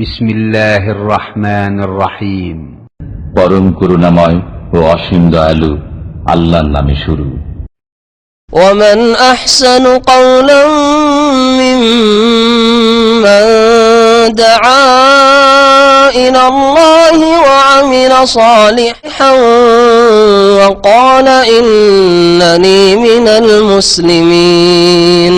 বিসমিল্লাহির রহমানির রহিম। পরম করুণাময় ও অসীম দয়ালু আল্লাহর নামে শুরু। ومن أحسن قولا ممن دعا إلى الله وعمل صالحا وقال إنني من المسلمين।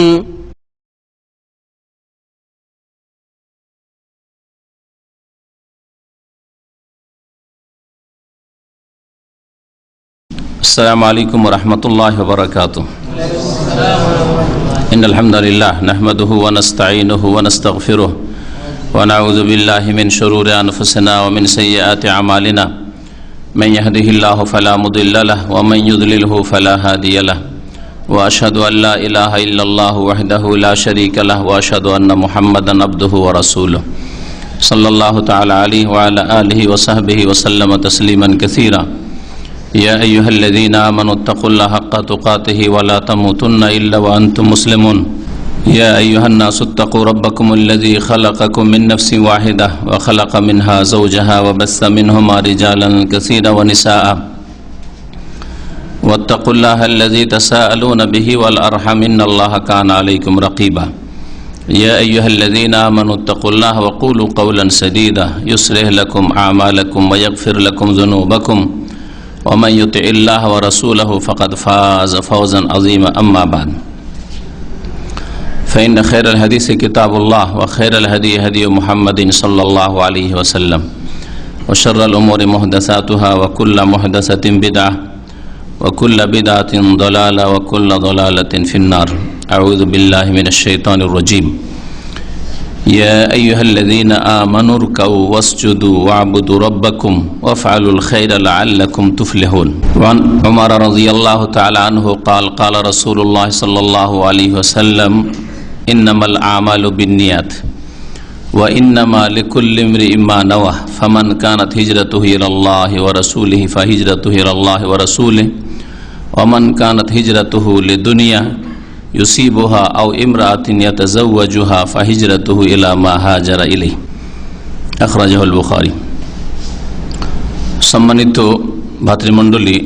السلام عليكم ورحمة الله وبركاته. إن الحمد لله نحمده ونستعينه ونستغفره ونعوذ بالله من شرور أنفسنا ومن سيئات أعمالنا من يهده الله فلا مضل له ومن يضلله فلا هادي له وأشهد أن لا إله إلا الله وحده لا شريك له وأشهد أن محمدا عبده ورسوله صلى الله تعالى عليه وعلى آله وصحبه وسلم تسليما كثيرا. يا أيها الذين آمنوا اتقوا الله حق تقاته ولا تموتن إلا وأنتم مسلمون. يا أيها الناس اتقوا ربكم الذي خلقكم من نفس واحدة وخلق منها زوجها وبث منهما رجالا كثيرا ونساء واتقوا الله الذي تساءلون به والأرحم إن الله كان عليكم رقيبا. يا أيها الذين آمنوا اتقوا الله وقولوا قولا سديدا يصلح لكم أعمالكم ويغفر لكم ذنوبكم ومن يطع الله ورسوله فقد فاز فوزا عظيما. أما بعد فإن خير الحديث كتاب الله وخير الهدي هدي محمد صلى الله عليه وسلم وشر الأمور محدثاتها وكل محدثة بدعة وكل بدعة ضلالة وكل ضلالة في النار. أعوذ بالله من الشيطان الرجيم. يا أيها الذين آمنوا اركعوا واسجدوا واعبدوا ربكم وافعلوا الخير لعلكم تفلحون. وعن عمر رضي الله تعالى عنه قال قال رسول الله صلى الله عليه وسلم إنما الأعمال بالنيات وإنما لكل امرئ ما نوى فمن كانت هجرته إلى الله ورسوله فهجرته إلى الله ورسوله ومن كانت هجرته لدنيا يصيبها أو امرأة يتزوجها فهجرته إلى ما هاجر إليه. أخرجه البخاري. সম্মানিত ভাতৃমণ্ডলী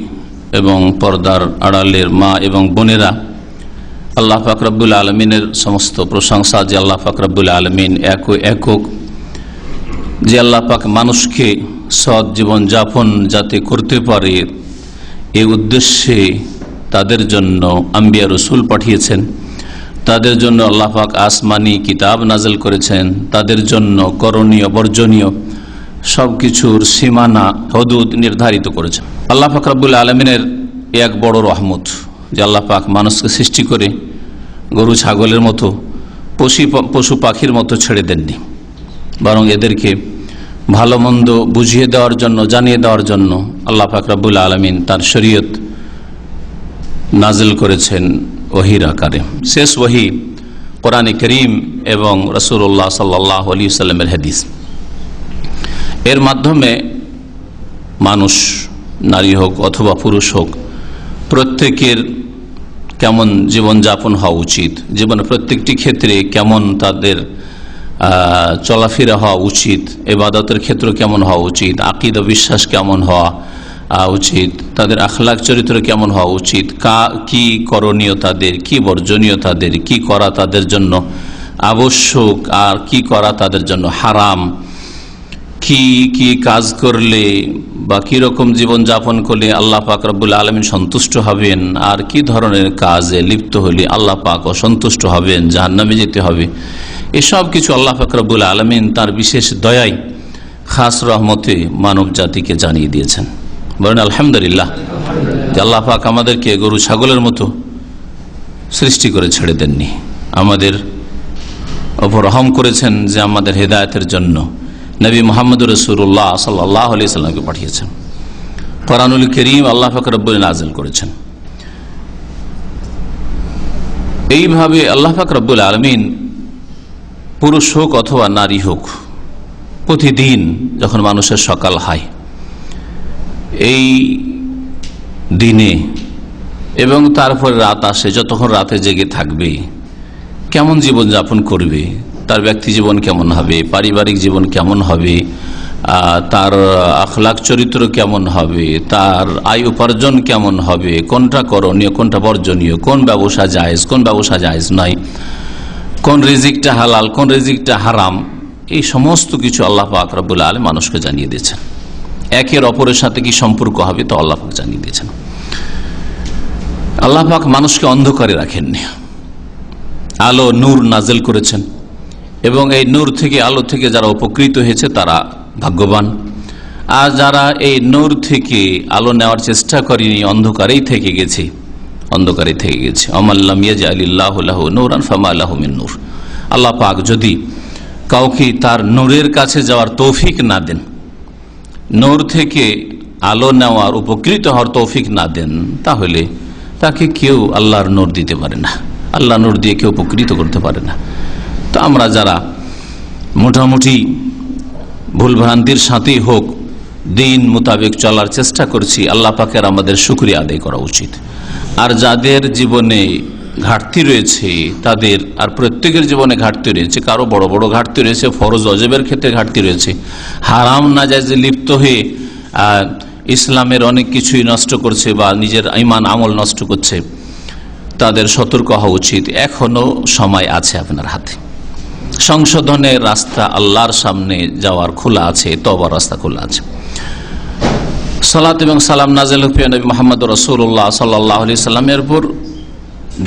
এবং পর্দার আড়ালের মা এবং বোনেরা, আল্লাহ পাক রব্বুল আলমিনের সমস্ত প্রশংসা যে আল্লাহ পাক রব্বুল আলমিন একক, যে আল্লাহ পাক মানুষকে সৎ জীবন যাপন যাতে করতে পারে এই উদ্দেশ্যে তাদের জন্য আম্বিয়া রসুল পাঠিয়েছেন, তাদের জন্য আল্লাহ পাক আসমানি কিতাব নাজেল করেছেন, তাদের জন্য করণীয় বর্জনীয় সব কিছুর সীমানা হদুদ নির্ধারিত করেছেন। আল্লাহ পাক রব্বুল আলমিনের এক বড় রহমত যে আল্লাহ পাক মানুষকে সৃষ্টি করে গরু ছাগলের মতো পশু পাখির মতো ছেড়ে দেননি, বরং এদেরকে ভালো মন্দ বুঝিয়ে দেওয়ার জন্য, জানিয়ে দেওয়ার জন্য আল্লাহ পাক রব্বুল আলমিন তার শরীয়ত নাজিল করেছেন ওহির আকারে। শেষ ওহি কোরআনে করিম এবং রাসূলুল্লাহ সাল্লাল্লাহু আলাইহি ওয়াসাল্লামের হাদিস। এর মাধ্যমে মানুষ, নারী হোক অথবা পুরুষ হোক, প্রত্যেকের কেমন জীবনযাপন হওয়া উচিত, জীবনের প্রত্যেকটি ক্ষেত্রে কেমন তাদের চলাফেরা হওয়া উচিত, ইবাদতের ক্ষেত্র কেমন হওয়া উচিত, আকীদা বিশ্বাস কেমন হওয়া উচিত, তাদের আখলাক চরিত্র কেমন হওয়া উচিত, কি করণীয় তাদের, কি বর্জনীয় তাদের, কি করা তাদের জন্য আবশ্যক আর কি করা তাদের জন্য হারাম, কি কি কাজ করলে বা কি রকম জীবন যাপন করলে আল্লাহ পাক রব্বুল আলামিন সন্তুষ্ট হবেন, আর কি ধরনের কাজে লিপ্ত হলে আল্লাহ পাক অসন্তুষ্ট হবেন, জাহান্নামে যেতে হবে, এসব কিছু আল্লাহ পাক রব্বুল আলামিন তার বিশেষ দয়ায় খাস রহমতে মানব জাতিকে জানিয়ে দিয়েছেন। বলেন আলহামদুলিল্লাহ যে আল্লাহ পাক আমাদেরকে গরু ছাগলের মতো সৃষ্টি করে ছেড়ে দেননি, আমাদের ওপর রহম করেছেন যে আমাদের হেদায়েতের জন্য নবী মুহাম্মদুর রাসূলুল্লাহ সাল্লাল্লাহু আলাইহি ওয়াসাল্লামকে পাঠিয়েছেন। কোরআনুল কারীম আল্লাহ পাক রব্বুল নাযিল করেছেন। এইভাবে আল্লাহ পাক রব্বুল আলামিন পুরুষ হোক অথবা নারী হোক, প্রতিদিন যখন মানুষের সকাল হয় এই দিনে এবং তারপরে রাত আসে, যতক্ষণ রাতে জেগে থাকবে কেমন জীবনযাপন করবে তার ব্যক্তি জীবন কেমন হবে, পারিবারিক জীবন কেমন হবে, তার আখলাক চরিত্র কেমন হবে, তার আয় উপার্জন কেমন হবে, কোনটা করণীয় কোনটা বর্জনীয়, কোন ব্যবসা জায়েজ কোন ব্যবসা জায়েজ নয়, কোন রিজিকটা হালাল কোন রিজিকটা হারাম, এই সমস্ত কিছু আল্লাহ পাক রব্বুল আলামিন মানুষকে জানিয়ে দিয়েছেন। একের অপরের সাথে কি সম্পর্ক হবে তো আল্লাহ পাক জানিয়ে দিয়েছেন। আল্লাহ পাক মানুষকে অন্ধকারে রাখেননি, আলো নূর নাজিল করেছেন এবং এই নূর থেকে আলো থেকে যারা উপকৃত হয়েছে তারা ভাগ্যবান। আর যারা এই নূর থেকে আলো নেওয়ার চেষ্টা করেনি অন্ধকারেই থেকে গেছে, অন্ধকারে থেকে গেছে। আমাল্লাম ইয়াজআলিল্লাহু লাহু নূরান ফামা লাহু মিন নূর। আল্লাহ পাক যদি কাউকে তার নূরের কাছে যাওয়ার তৌফিক না দেন, নূর থেকে আলো নেওয়ার উপকৃত হওয়ার তৌফিক না দেন, তাহলে তাকে কেউ আল্লাহর নূর দিতে পারে না, আল্লাহ নূর দিয়ে কেউ উপকৃত করতে পারে না। তো আমরা যারা মোটামুটি ভুলভ্রান্তির সাথেই হোক দিন মোতাবেক চলার চেষ্টা করছি, আল্লাহ পাকের আমাদের শুকরিয়া আদায় করা উচিত। আর যাদের জীবনে ঘাটতি রয়েছে তাদের, আর প্রত্যেকের জীবনে ঘাটতি রয়েছে, কারো বড় বড় ঘাটতি রয়েছে, ফরজ অজেবের ক্ষেত্রে ঘাটতি রয়েছে, হারাম নাজায়েজে লিপ্ত হয়ে ইসলামের অনেক কিছুই নষ্ট করছে বা নিজের ঈমান আমল নষ্ট করছে, তাদের সতর্ক হওয়া উচিত। এখনো সময় আছে আপনার হাতে, সংশোধনের রাস্তা আল্লাহর সামনে যাওয়ার খোলা আছে, তওবার রাস্তা খোলা আছে। সালাত এবং সালাম নাযিল হোক নবী মুহাম্মদ রাসূলুল্লাহ সাল্লাল্লাহু আলাইহি সাল্লামের উপর,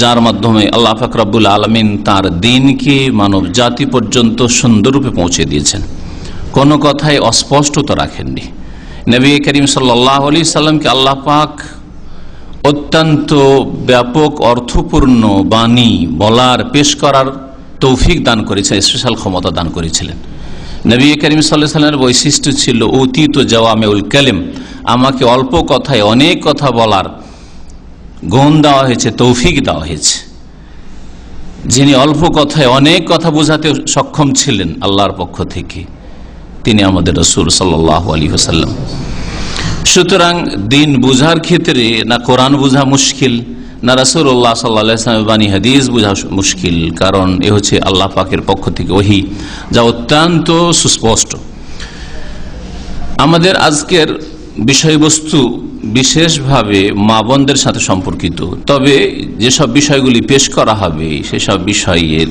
যার মাধ্যমে আল্লাহ পাক রব্বুল আলামিন তার দ্বীনকে মানব জাতি পর্যন্ত সুন্দররূপে পৌঁছে দিয়েছেন, কোনো কথায় অস্পষ্টতা রাখেননি। নবী করিম সাল্লাল্লাহু আলাইহি সাল্লামকে আল্লাহ পাক অত্যন্ত ব্যাপক অর্থপূর্ণ বাণী বলার, পেশ করার তৌফিক দান করেছেন, স্পেশাল ক্ষমতা দান করেছিলেন। নবী করিম সাল্লাল্লাহু আলাইহি সাল্লামের বৈশিষ্ট্য ছিল অতীত জাওয়ামিউল কালিম, আমাকে অল্প কথায় অনেক কথা বলার গুণ দেওয়া হয়েছে, তৌফিক দেওয়া হয়েছে। যিনি অল্প কথায় অনেক কথা বোঝাতে সক্ষম ছিলেন আল্লাহর পক্ষ থেকে, তিনি আমাদের রাসূল সাল্লাল্লাহু আলাইহি ওয়াসাল্লাম। সুতরাং দিন বুঝার ক্ষেত্রে না কোরআন বোঝা মুশকিল, না রাসূলুল্লাহ সাল্লাল্লাহু আলাইহি ওয়াসাল্লামের বাণী হাদিস বোঝা মুশকিল, কারণ এ হচ্ছে আল্লাহ পাকের পক্ষ থেকে ওহী, যা অত্যন্ত সুস্পষ্ট। আমাদের আজকের বিষয়বস্তু বিশেষভাবে মা বোনদের সাথে সম্পর্কিত, তবে যেসব বিষয়গুলি পেশ করা হবে সেসব বিষয়ের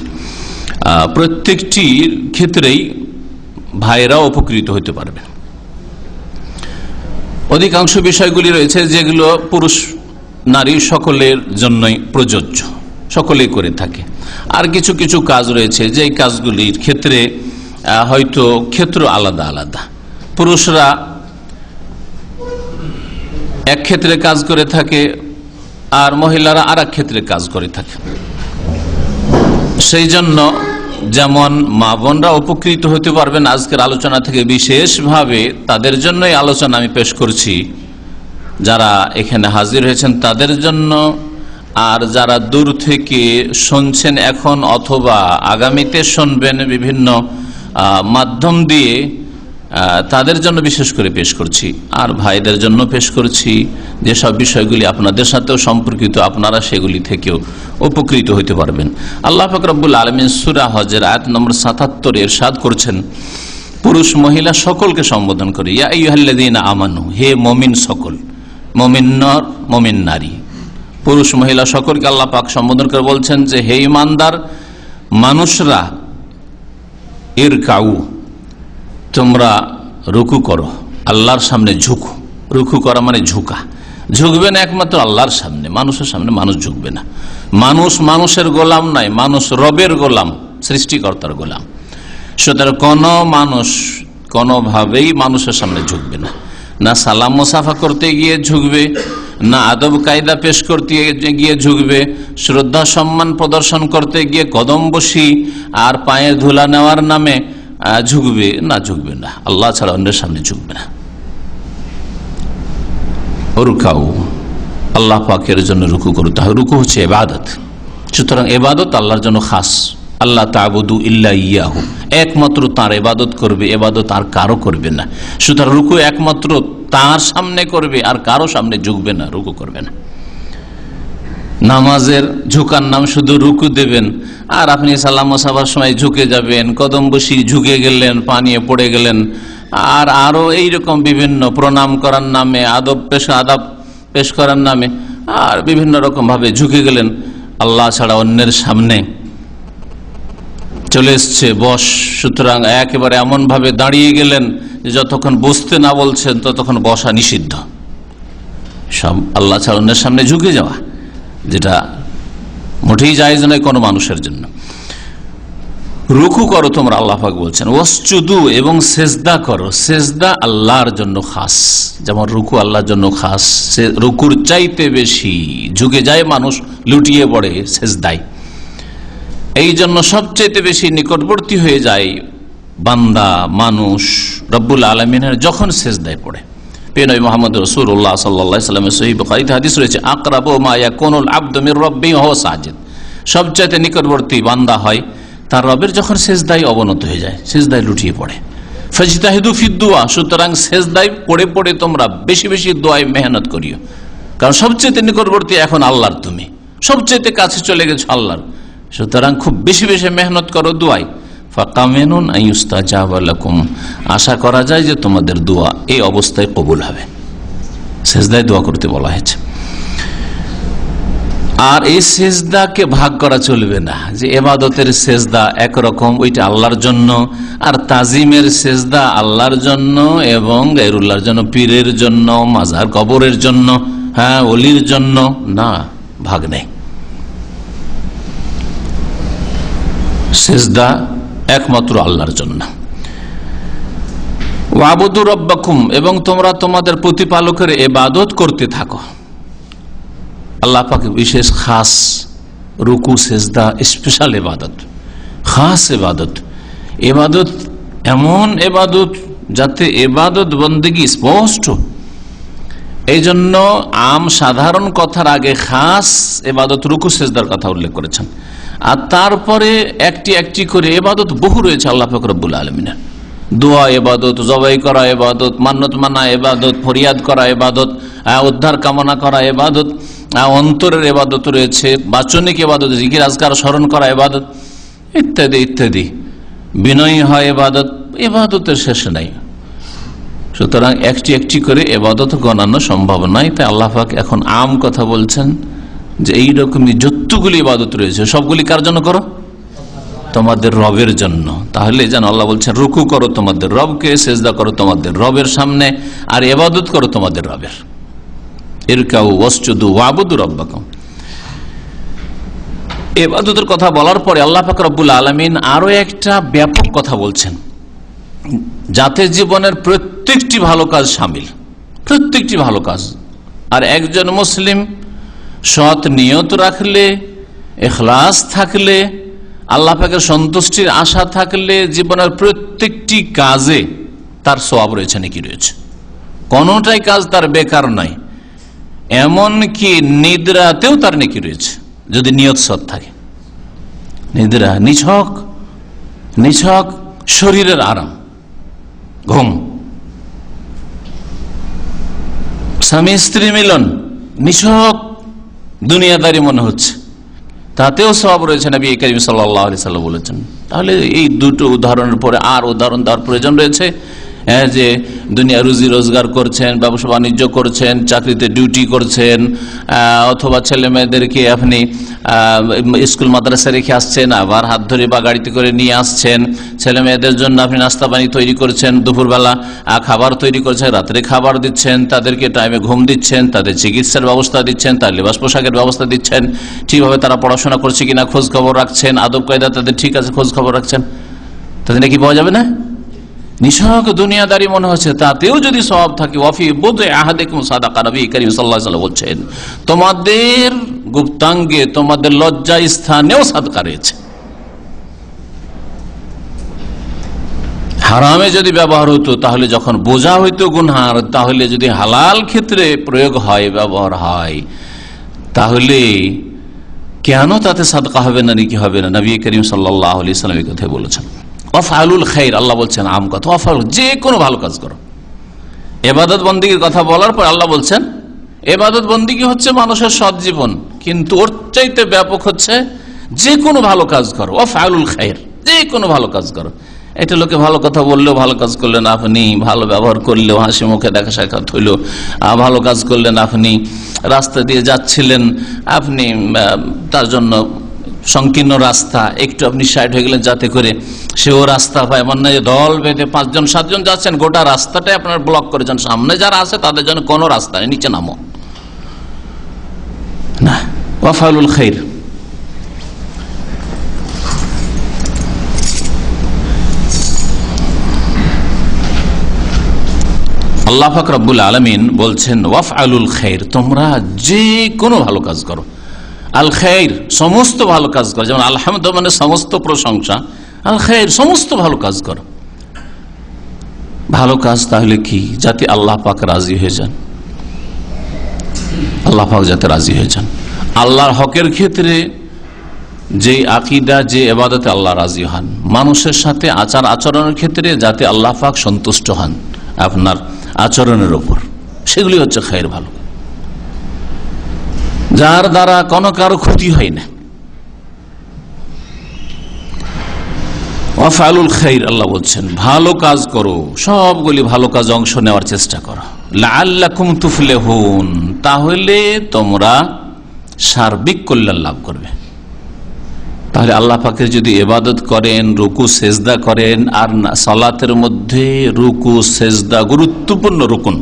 প্রত্যেকটির ক্ষেত্রেই ভাইরাও উপকৃত হতে পারবে। অধিকাংশ বিষয়গুলি রয়েছে যেগুলো পুরুষ নারী সকলের জন্যই প্রযোজ্য, সকলেই করে থাকে। আর কিছু কিছু কাজ রয়েছে যে কাজগুলির ক্ষেত্রে হয়তো ক্ষেত্র আলাদা আলাদা, পুরুষরা এক ক্ষেত্রে কাজ করে থাকে আর মহিলারা আর এক ক্ষেত্রে কাজ করে থাকে। সেই জন্য যেমন মা বোনরা উপকৃত হতে পারবেন আজকের আলোচনা থেকে, বিশেষভাবে তাদের জন্যই আলোচনা আমি পেশ করছি, যারা এখানে হাজির হয়েছেন তাদের জন্য, আর যারা দূর থেকে শুনছেন এখন অথবা আগামীতে শুনবেন বিভিন্ন মাধ্যম দিয়ে, তাদের জন্য বিশেষ করে পেশ করছি। আর ভাইদের জন্য পেশ করছি যেসব বিষয়গুলি আপনাদের সাথেও সম্পর্কিত, আপনারা সেগুলি থেকেও উপকৃত হতে পারবেন। আল্লাহ পাক রব্বুল আলামিন সূরা হজের আয়াত নম্বর ৭৭ ইরশাদ করছেন, পুরুষ মহিলা সকলকে সম্বোধন করে, ইয়া আইয়ুহাল্লাযীনা আমানু, হে মুমিন সকল, মুমিন নর মুমিন নারী, পুরুষ মহিলা সকলকে আল্লাহ পাক সম্বোধন করে বলছেন যে হে ঈমানদার মানুষরা, ইরকাউ, তোমরা রুকু করো, আল্লাহর সামনে ঝুঁকো। রুকু করা মানে ঝুঁকা, ঝুঁকবে না একমাত্র আল্লাহর সামনে, মানুষের সামনে মানুষ ঝুঁকবে না। মানুষ মানুষের গোলাম নয়, মানুষ রবের গোলাম, সৃষ্টিকর্তার গোলাম। সুতরাং কোনো মানুষ কোনোভাবেই মানুষের সামনে ঝুঁকবে না, না সালাম মুসাফা করতে গিয়ে ঝুঁকবে, না আদব কায়দা পেশ করতে গিয়ে ঝুঁকবে, শ্রদ্ধা সম্মান প্রদর্শন করতে গিয়ে কদম বসি আর পায়ের ধুলা নেওয়ার নামে ঝুঁকবে না, ঝুঁকবে না, আল্লাহ ছাড়া অন্যের সামনে ঝুঁকবে না। রুকাউ, আল্লাহ পাকের জন্য রুকু করতে হবে। রুকু হচ্ছে ইবাদত, সুতরাং ইবাদত আল্লাহর জন্য খাস। আল্লাহ তা'বুদু ইল্লা ইয়াহু, একমাত্র তার ইবাদত করবে, ইবাদত আর কারো করবে না। সুতরাং রুকু একমাত্র তার সামনে করবে, আর কারো সামনে ঝুঁকবে না, রুকু করবে না। নামাজের ঝুঁকার নাম শুধু রুকু দেবেন, আর আপনি সালাম সাবার সময় ঝুঁকে যাবেন, কদম বসি ঝুঁকে গেলেন, পানিয়ে পড়ে গেলেন, আর আরো এইরকম বিভিন্ন প্রণাম করার নামে, আদব পেশ করার নামে আর বিভিন্ন রকম ভাবে ঝুঁকে গেলেন। আল্লাহ ছাড়া অন্যের সামনে চলে এসছে বস, সুতরাং একেবারে এমন ভাবে দাঁড়িয়ে গেলেন যে যতক্ষণ বসতে না বলছেন ততক্ষণ বসা নিষিদ্ধ। সব আল্লাহ ছাড়া অন্যের সামনে ঝুঁকে যাওয়া, যেটা মোটেই জায়েজ নয় কোনো মানুষের জন্য। রুকু করো তোমরা, আল্লাহ পাক বলছেন, ওয়াসজুদু, এবং সেজদা করো। সেজদা আল্লাহর জন্য খাস, যেমন রুকু আল্লাহর জন্য খাস। রুকুর চাইতে বেশি ঝুঁকে যায় মানুষ, লুটিয়ে পড়ে সেজদায়। এই জন্য সবচাইতে বেশি নিকটবর্তী হয়ে যায় বান্দা মানুষ রব্বুল আলমিনের যখন সেজদায় পড়ে। নবী মুহাম্মদ রাসূলুল্লাহ সাল্লাল্লাহু আলাইহি ওয়াসাল্লামের সহিহ বুখারীতে হাদিস রয়েছে, আকরাবু মা ইয়াকুনুল আবদু মির রাব্বিহি ওয়া হুয়া সাজিদ। সবচাইতে নিকটবর্তী বান্দা হয় তার রবের যখন সেজদায় অবনত হয়ে যায়, সেজদায় লুটিয়ে পড়ে। ফাজতাহিদু ফিদ দুআ, সুতরাং সেজদায় পড়ে পড়ে তোমরা বেশি বেশি দোয়ায় মেহনত করিও, কারণ সবচাইতে নিকটবর্তী এখন আল্লাহর, তুমি সবচাইতে কাছে চলে গেছো আল্লাহর, সুতরাং খুব বেশি বেশি মেহনত করো দোয়ায়। ফাকামিনুন আইয়ুস্তাজাবা লাকুম, আশা করা যায় যে তোমাদের দোয়া এই অবস্থায় কবুল হবে। সেজদায় দোয়া করতে বলা হয়েছে। আর এই সেজদাকে ভাগ করা চলবে না, যে ইবাদতের সেজদা একরকম ওইটা আল্লাহর জন্য, আর তাজিমের সেজদা আল্লাহর জন্য এবং গায়রুল্লাহর জন্য, পীরের জন্য, মাজার কবরের জন্য, হ্যাঁ ওলির জন্য, না, ভাগ নেই। সেজদা একমাত্র আল্লাহর জন্য। ওয়াবুদু রাব্বাকুম, এবং তোমরা তোমাদের প্রতিপালকের ইবাদত করতে থাকো। আল্লাহ পাকের বিশেষ খাস রুকু সেজদা স্পেশাল ইবাদত, খাস ইবাদত। ইবাদত এমন ইবাদত যাতে ইবাদত বন্দেগী স্পষ্ট, এই জন্য সাধারণ কথার আগে খাস ইবাদত রুকু সেজদার কথা উল্লেখ করেছেন, আর তারপরে একটি একটি করে ইবাদত বহু রয়েছে আল্লাহ পাক রব্বুল আলামিনের। দোয়া ইবাদত, জবাই করা ইবাদত, মান্নত মানা ইবাদত, ফরিয়াদ করা ইবাদত, উদ্ধার কামনা করা ইবাদত, অন্তরের ইবাদত রয়েছে, বাচনিক ইবাদত, জিকির আজকার স্মরণ করা ইবাদত, ইত্যাদি ইত্যাদি। বিনয়ী হয় ইবাদত, ইবাদতের শেষ নাই। সুতরাং একটি একটি করে ইবাদত গণানো সম্ভব নয়। তাই আল্লাহ পাক এখন আম কথা বলছেন যে এইরকমই যতগুলি ইবাদত রয়েছে সবগুলি কার জন্য করো? তোমাদের রবের জন্য। তাহলে যেন আল্লাহ বলছেন রুকু করো তোমাদের রবকে, সেজদা করো তোমাদের রবের সামনে, আর ইবাদত করো তোমাদের রবের। ইরকাউ ওয়াসজুদু ওয়াবুদু রাব্বাকুম। ইবাদতের কথা বলার পরে আল্লাহ পাক রব্বুল আলামিন আরো একটা ব্যাপক কথা বলছেন, যাতে জীবনের প্রত্যেকটি ভালো কাজ শামিল, প্রত্যেকটি ভালো কাজ। আর একজন মুসলিম সৎ নিয়ত রাখলে, ইখলাস থাকলে, আল্লাহ পাকের সন্তুষ্টির আশা থাকলে জীবনের প্রত্যেকটি কাজে তার সওয়াব রয়েছে, নেকি রয়েছে, কোনটাই কাজ তার বেকার নয়। এমনকি নিদ্রাতেও তার নেকি রয়েছে যদি নিয়ত সৎ থাকে। নিদ্রা নিছক নিছক শরীরের আরাম, ঘুম, স্বামী স্ত্রী মিলন, নিছক দুনিয়াদারি মনে হচ্ছে, তাতেও সওয়াব রয়েছে। নবী করিম সাল্লাল্লাহু আলাইহি ওয়াসাল্লাম বলেছেন। তাহলে এই দুটো উদাহরণের পরে আর উদাহরণ দেওয়ার প্রয়োজন রয়েছে, যে দুনিয়া রুজি রোজগার করছেন, ব্যবসা বাণিজ্য করছেন, চাকরিতে ডিউটি করছেন, অথবা ছেলে মেয়েদেরকে আপনি স্কুল মাদ্রাসা রেখে আসছেন, আবার হাত ধরে বা গাড়িতে করে নিয়ে আসছেন, ছেলে মেয়েদের জন্য আপনি নাস্তা পানি তৈরি করছেন, দুপুরবেলা খাবার তৈরি করছেন, রাত্রে খাবার দিচ্ছেন, তাদেরকে টাইমে ঘুম দিচ্ছেন, তাদের চিকিৎসার ব্যবস্থা দিচ্ছেন, তার লেবাস পোশাকের ব্যবস্থা দিচ্ছেন, ঠিকভাবে তারা পড়াশোনা করছে কিনা খোঁজ খবর রাখছেন, আদব কায়দা তাদের ঠিক আছে খোঁজ খবর রাখছেন, তাদের নাকি পাওয়া যাবে না? নিছক দুনিয়াদারি মনে হচ্ছে, তাতেও যদি সওয়াব থাকে। ওয়াফি বুদ'i আহাদিকুম সাদাকা, নবী করিম সাল্লাল্লাহু আলাইহি ওয়াসাল্লাম বলছেন তোমাদের গুপ্তাঙ্গে, তোমাদের লজ্জা স্থানেও সাদকা রয়েছে। হারামে যদি ব্যবহার হতো তাহলে যখন বোঝা হইতো গুনহার, তাহলে যদি হালাল ক্ষেত্রে প্রয়োগ হয়, ব্যবহার হয়, তাহলে কেন তাতে সাদকা হবে না, নাকি হবে না? নবী করিম সাল্লাল্লাহু আলাইহি ওয়াসাল্লাম এই কথা বলেছেন। ওয়াফআলুল খাইর, আল্লাহ বলছেন আম কথা, ওয়াফআল, যে কোনো ভালো কাজ করো। ইবাদত বন্দেগীর কথা বলার পর আল্লাহ বলছেন ইবাদত বন্দেগী হচ্ছে মানুষের সৎ জীবন। কিন্তু ওর চাইতে ব্যাপক হচ্ছে যে কোনো ভালো কাজ করো, ওয়াফআলুল খায়র, যে কোনো ভালো কাজ করো। এটা লোকে ভালো কথা বললেও, ভালো কাজ করলেন আপনি, ভালো ব্যবহার করলেও, হাসি মুখে দেখা সাক্ষাৎ হইল, ভালো কাজ করলেন আপনি, রাস্তা দিয়ে যাচ্ছিলেন আপনি, তার জন্য সংকীর্ণ রাস্তা, একটু আপনি সাইড হয়ে গেলেন যাতে করে সেও রাস্তা পায়। এমন নয় যে দল বেঁধে 5 জন 7 জন যাচ্ছেন, গোটা রাস্তাটাই আপনার ব্লক করেছেন, সামনে যারা আছে তাদের জন্য কোনো রাস্তা নেই, নিচে নামো না। ওয়াফআলুল খায়র। আল্লাহ পাক রব্বুল আলামিন বলছেন ওয়াফআলুল খায়র, তোমরা যে কোনো ভালো কাজ করো। আল খায়র সমস্ত ভালো কাজ করো, যেমন আলহামদ মানে সমস্ত প্রশংসা, আল খায়র সমস্ত ভালো কাজ করো। ভালো কাজ তাহলে কি? যাতে আল্লাহ পাক রাজি হয়ে যান, আল্লাহ পাক যাতে রাজি হয়ে যান। আল্লাহর হকের ক্ষেত্রে যে আকীদা, যে ইবাদতে আল্লাহ রাজি হন, মানুষের সাথে আচার আচরণের ক্ষেত্রে যাতে আল্লাহ পাক সন্তুষ্ট হন আপনার আচরণের উপর, সেগুলি হচ্ছে খায়র, ভালো, যার দ্বারা কোনো কারো ক্ষতি হয় না। ওয়াফআলুল খায়র, আল্লাহ বলছেন ভালো কাজ করো, সবগুলি ভালো কাজ অংশ নেওয়ার চেষ্টা করো। লাআল্লাকুম তুফলিহুন, তাহলে তোমরা সার্বিক কল্যাণ লাভ করবে। তাহলে আল্লাহ পাকের যদি ইবাদত করেন, রুকু সেজদা করেন, আর সালাতের মধ্যে রুকু সেজদা গুরুত্বপূর্ণ রুকুন,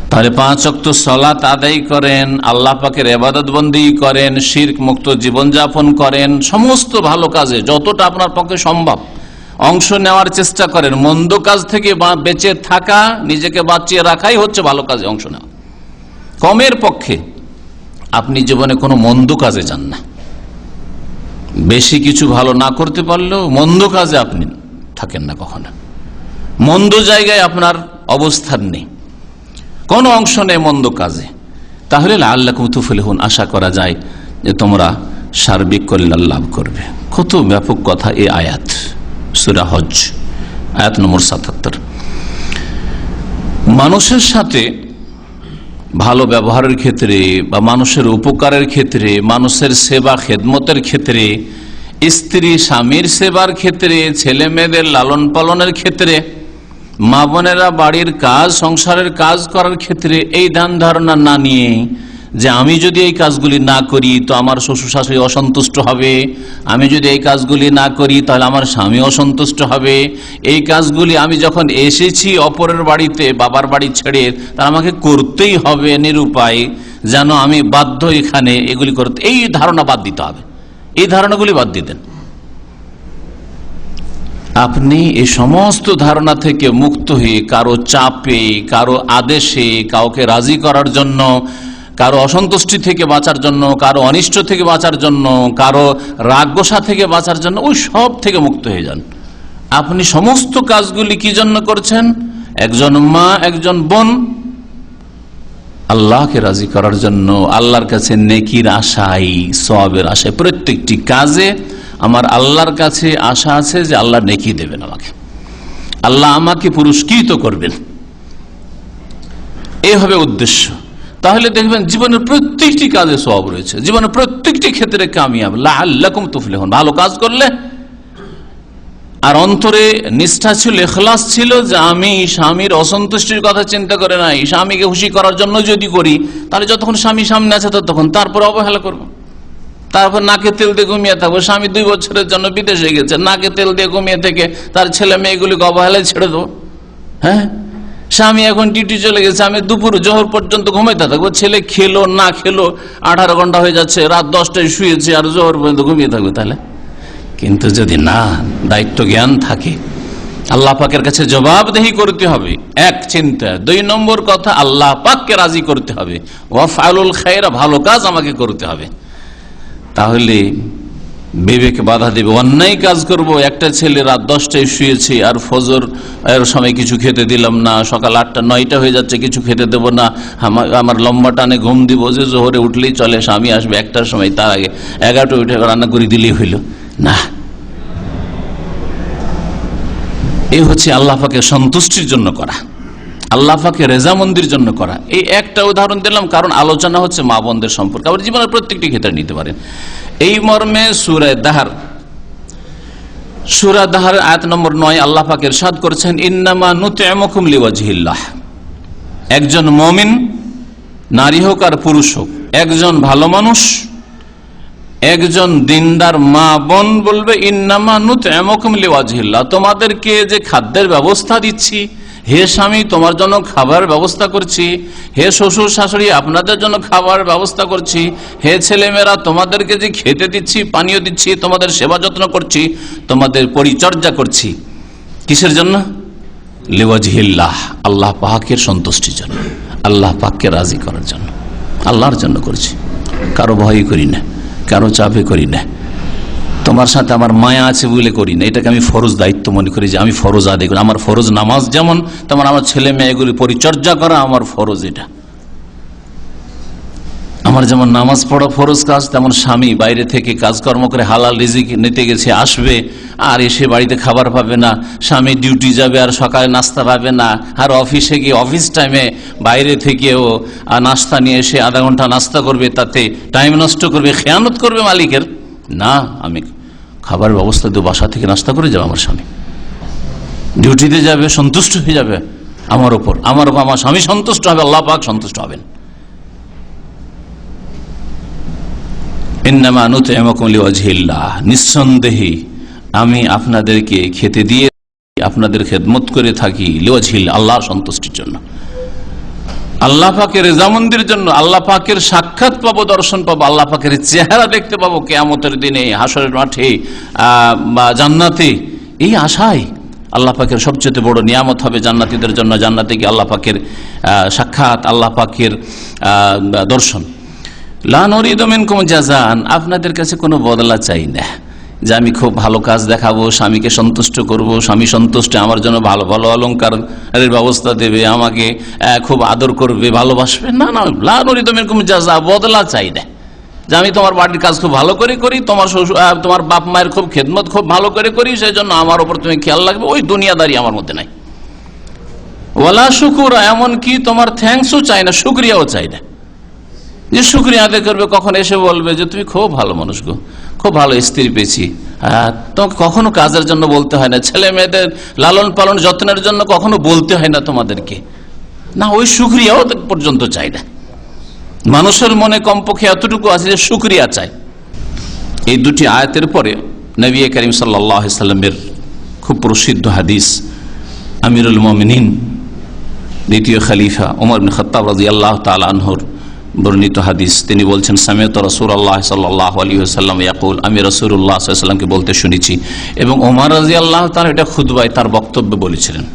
তাহলে 5 ওয়াক্ত সালাত আদায় করেন, আল্লাহ পাকের ইবাদত বন্দেগী করেন, শিরক মুক্ত জীবনযাপন করেন, সমস্ত ভালো কাজে যতটা আপনার পক্ষে সম্ভব অংশ নেওয়ার চেষ্টা করেন। মন্দ কাজ থেকে বেঁচে থাকা, নিজেকে বাঁচিয়ে রাখাই হচ্ছে ভালো কাজে অংশ নেওয়া। কমের পক্ষে আপনি জীবনে কোনো মন্দ কাজে যান না, বেশি কিছু ভালো না করতে পারলেও মন্দ কাজে আপনি থাকেন না কখনো, মন্দ জায়গায় আপনার অবস্থান নেই, কোন অংশ নেই মন্দ কাজে। তাহলে লাআল্লাকুম তুফলিহুন, আশা করা যায় যে তোমরা সার্বিক কল্যাণ লাভ করবে। কত ব্যাপক কথা এই আয়াত, সূরা হজ আয়াত নম্বর 77। মানুষের সাথে ভালো ব্যবহারের ক্ষেত্রে বা মানুষের উপকারের ক্ষেত্রে, মানুষের সেবা খেদমতের ক্ষেত্রে, স্ত্রী স্বামীর সেবার ক্ষেত্রে, ছেলে মেয়েদের লালন পালনের ক্ষেত্রে, মা বোনেরা বাড়ির কাজ, সংসারের কাজ করার ক্ষেত্রে এই ধ্যান ধারণা না নিয়ে যে আমি যদি এই কাজগুলি না করি তো আমার শ্বশুর শাশুড়ি অসন্তুষ্ট হবে, আমি যদি এই কাজগুলি না করি তাহলে আমার স্বামী অসন্তুষ্ট হবে, এই কাজগুলি আমি যখন এসেছি অপরের বাড়িতে, বাবার বাড়ি ছেড়ে, তা আমাকে করতেই হবে নিরুপায়, যেন আমি বাধ্য এখানে এগুলি করতে, এই ধারণা বাদ দিতে হবে। এই ধারণাগুলি বাদ দিতেন। আপনি এই সমস্ত ধারণা থেকে মুক্ত হয়ে কারো চাপে, কারো আদেশে, কাউকে রাজি করার জন্য, কারো অসন্তুষ্টি থেকে বাঁচার জন্য, কারো অনিষ্ট থেকে বাঁচার জন্য, কারো রাগ গোসা থেকে বাঁচার জন্য, ওই সব থেকে মুক্ত হয়ে যান। আপনি সমস্ত কাজগুলি কি জন্য করছেন? একজন মা, একজন বোন, আল্লাহকে রাজি করার জন্য, আল্লাহর কাছে নেকির আশায়, সওয়াবের আশায়। প্রত্যেকটি কাজে আমার আল্লাহর কাছে আশা আছে যে আল্লাহ নেকি দেবেন আমাকে, আল্লাহ আমাকে পুরস্কৃত করবেন, এই হবে উদ্দেশ্য। তাহলে দেখবেন জীবনের প্রত্যেকটি কাজে সওয়াব রয়েছে, জীবনের প্রত্যেকটি ক্ষেত্রে কামিয়াব। লাআল্লাকুম তুফলিহুন, ভালো কাজ করলে আর অন্তরে নিষ্ঠা ছিল, ইখলাস ছিল যে আমি স্বামীর অসন্তুষ্টির কথা চিন্তা করে নাই, স্বামীকে খুশি করার জন্য যদি করি তাহলে যতক্ষণ স্বামী সামনে আছে ততক্ষণ, তারপর অবহেলা করবো, তারপর নাকে তেল দিয়ে ঘুমিয়ে থাকবো। স্বামী 2 বছরের জন্য বিদেশে গেছে, নাকে তেল দিয়ে ঘুমিয়ে থেকে তার ছেলে মেয়েগুলিকে অবহেলায় ছেড়ে দেবো। হ্যাঁ, স্বামী এখন ডিউটি চলে গেছে, আমি দুপুর জোহর পর্যন্ত ঘুমাইতে থাকবো, ছেলে খেলো না খেলো 18 ঘন্টা হয়ে যাচ্ছে, রাত 10টায় শুয়েছে আর জোহর পর্যন্ত ঘুমিয়ে থাকবে। তাহলে কিন্তু যদি না দায়িত্ব জ্ঞান থাকে, আল্লাহ পাকের কাছে জবাবদেহি করতে হবে, এক চিন্তা। 2 নম্বর কথা, আল্লাহ পাককে রাজি করতে হবে। ওয়াফআলুল খায়র, ভালো কাজ আমাকে করতে হবে। তাহলে বিবেক বাধা দেবে, অন্যায় কাজ করব। একটা ছেলে রাত 10টায় শুয়েছে আর ফজর এর সময় কিছু খেতে দিলাম না, সকাল 8টা 9টা হয়ে যাচ্ছে, কিছু খেতে দেব না, আমার লম্বা টানে ঘুম দিব, যে জোহরে উঠলেই চলে, স্বামী আসবে 1টার সময়, তার আগে 11টা উঠে রান্না করে দিলেই হইল না। এই হচ্ছে আল্লাহ পাকের সন্তুষ্টির জন্য করা। আল্লাহ পাকের রেজামন্দির জন্য করা। এই একটা উদাহরণ দিলাম, কারণ আলোচনা হচ্ছে মা বোনদের সম্পর্কে, আবার জীবনের প্রত্যেকটি ক্ষেত্রে নিতে পারেন। এই মর্মে সূরা দাহার আয়াত নম্বর 9 আল্লাহ পাক ইরশাদ করেছেন, ইন্নামা নুতইমুকুম লিওয়াজহিল্লাহ। একজন মুমিন, নারী হোক আর পুরুষ হোক, একজন ভালো মানুষ, একজন দিনদার মা বোন বলবে, ইন্নামা নুতইমুকুম লিওয়াজহিল্লাহ, তোমাদেরকে যে খাদ্যের ব্যবস্থা দিচ্ছি, হে স্বামী তোমার জন্য খাবার ব্যবস্থা করছি, হে শ্বশুর শাশুড়ি আপনাদের জন্য খাবার ব্যবস্থা করছি, হে ছেলেমেয়েরা তোমাদেরকে যে খেতে দিচ্ছি, পানীয় দিচ্ছি, তোমাদের সেবা যত্ন করছি, তোমাদের পরিচর্যা করছি, কিসের জন্য? লিওয়াজহিল্লাহ, আল্লাহ পাকের সন্তুষ্টির জন্য, আল্লাহ পাককে রাজি করার জন্য, আল্লাহর জন্য করছি। কারো ভয় করি না, কারো চাপে করি না, তোমার সাথে আমার মায়া আছে বলে করি না, এটাকে আমি ফরজ দায়িত্ব মনে করি যে আমি ফরজ আদায় করি। আমার ফরজ নামাজ যেমন, তেমন আমার ছেলে মেয়েগুলি পরিচর্যা করা আমার ফরজ। এটা আমার যেমন নামাজ পড়া ফরজ কাজ, তেমন স্বামী বাইরে থেকে কাজকর্ম করে হালাল রিজিক নিতে গেছে, আসবে আর এসে বাড়িতে খাবার পাবে না, স্বামী ডিউটি যাবে আর সকালে নাস্তা পাবে না, আর অফিসে গিয়ে অফিস টাইমে বাইরে থেকেও নাস্তা নিয়ে এসে আধা ঘন্টা নাস্তা করবে, তাতে টাইম নষ্ট করবে, খেয়ানত করবে মালিকের। না, আমি খাবার ব্যবস্থা দেবো, বাসা থেকে নাস্তা করে যাবে, আমার স্বামী ডিউটিতে যাবে, সন্তুষ্ট হয়ে যাবে আমার ওপর, আমার স্বামী সন্তুষ্ট হবে, আল্লাহ পাক সন্তুষ্ট হবেন। ইন্নামা নুতইমুকুম লিওয়াজহিল্লাহ, নিঃসন্দেহে আমি আপনাদেরকে খেতে দিয়ে আপনাদের খেদমত করে থাকি লিওয়াজহিল্লাহ, আল্লাহর সন্তুষ্টির জন্য, আল্লাহ পাকের রেজামন্দির জন্য, আল্লাহ পাকের সাক্ষাৎ পাবো, দর্শন পাবো, আল্লাহ পাকের চেহারা দেখতে পাবো কিয়ামতের দিনে, হাসরের মাঠে বা জান্নাতে। এই আশায় আল্লাহ পাকের সবচেয়ে বড় নিয়ামত হবে জান্নাতীদের জন্য, জান্নাতে গিয়ে আল্লাহ পাকের সাক্ষাৎ, আল্লাহ পাকের দর্শন। লা নুরিদু মিনকুম জাযান, আপনাদের কাছে কোনো বদলা চাই না, যে আমি খুব ভালো কাজ দেখাবো, স্বামীকে সন্তুষ্ট করব, স্বামী সন্তুষ্ট আমার জন্য ভালো ভালো অলংকারের ব্যবস্থা দেবে, আমাকে খুব আদর করবে, ভালোবাসবে। না না, লা নুরিদু মিনকুম জাযা, বদলা চাই না, যে আমি তোমার বাড়ির কাজ খুব ভালো করে করি, তোমার বাপ মায়ের খুব খেদমত খুব ভালো করে করি, সেই জন্য আমার উপর তুমি খেয়াল রাখবে, ওই দুনিয়াদারি আমার মধ্যে নাই। ওয়ালা শুকুরা, এমনকি তোমার থ্যাঙ্কসও চাই না, শুকরিয়াও চাই না, যে শুকরিয়া আদায় করবে, কখন এসে বলবে যে তুমি খুব ভালো মানুষ গো, খুব ভালো স্ত্রী পেয়েছি। তোমাকে কখনো কাজের জন্য বলতে হয় না, ছেলে মেয়েদের লালন পালন যত্নের জন্য কখনো বলতে হয় না তোমাদেরকে, না ওই শুকরিয়াও পর্যন্ত চাই না। মানুষের মনে কমপক্ষে এতটুকু আছে যে শুকরিয়া চাই। এই দুটি আয়াতের পরে নবী করিম সাল্লাল্লাহু আলাইহি সাল্লামের খুব প্রসিদ্ধ হাদিস, আমিরুল মুমিনিন দ্বিতীয় খলিফা ওমর ইবনে খাত্তাব রাদিয়াল্লাহু তাআলা আনহুর বর্ণিত হাদিস, তিনি বলছেন, সামি'তু রাসূলুল্লাহ সাল্লাল্লাহু আলাইহি ওয়াসাল্লাম ইয়াকুল, আমি রাসূলুল্লাহ সাল্লাল্লাহু আলাইহি ওয়াসাল্লামকে বলতে শুনেছি। এবং ওমর রাদিয়াল্লাহু তাআলা এটা খুতবায় তার বক্তব্যে বলেছিলেন,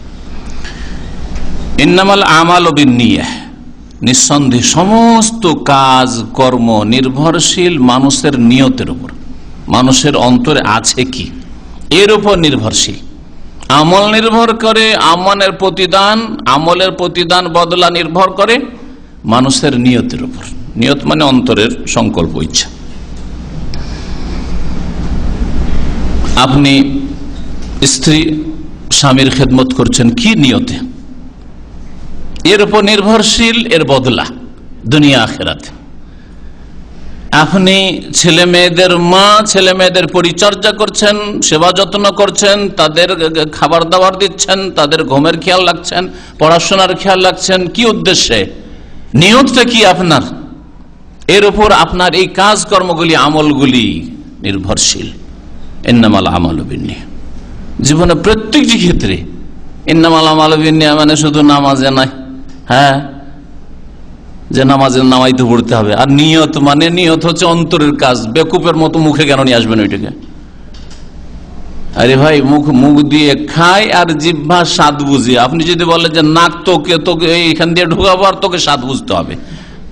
ইন্নামাল আমালু বিন্নিয়াহ, নিঃসন্দেহে সমস্ত কাজ কর্ম নির্ভরশীল মানুষের নিয়তের উপর, মানুষের অন্তরে আছে কি এর উপর নির্ভরশীল। আমল নির্ভর করে, আমলের প্রতিদান বদলা নির্ভর করে মানুষের নিয়তের উপর। নিয়ত মানে অন্তরের সংকল্প, ইচ্ছা। আপনি স্ত্রী স্বামীর খেদমত করছেন কি নিয়তে, এর উপর নির্ভরশীল এর বদলা দুনিয়া আখিরাতে। আপনি ছেলে মেয়েদের মা, ছেলে মেয়েদের পরিচর্যা করছেন, সেবা যত্ন করছেন, তাদের খাবার দাবার দিচ্ছেন, তাদের ঘুমের খেয়াল রাখছেন, পড়াশোনার খেয়াল রাখছেন, কি উদ্দেশ্যে, নিয়তটা কি আপনার, এর উপর আপনার এই কাজকর্মগুলি আমলগুলি নির্ভরশীল। ইন্নামাল আমালু বিন্নিয়াহ, জীবনে প্রত্যেকটি ক্ষেত্রে ইন্নামাল আমালু বিন্নিয়াহ মানে শুধু নামাজে নয়, হ্যাঁ, যে নামাজের নামাই তো পড়তে হবে। আর নিয়ত মানে, নিয়ত হচ্ছে অন্তরের কাজ। বেকুপের মতো মুখে কেন নিয়ে আসবেন ওইটাকে? আরে ভাই, মুখ দিয়ে খায় আর জিহ্বা স্বাদ বুঝে। আপনি যদি বলেন যে নাক তোকে এইখান দিয়ে ঢুকাবো আর তোকে স্বাদ বুঝতে হবে,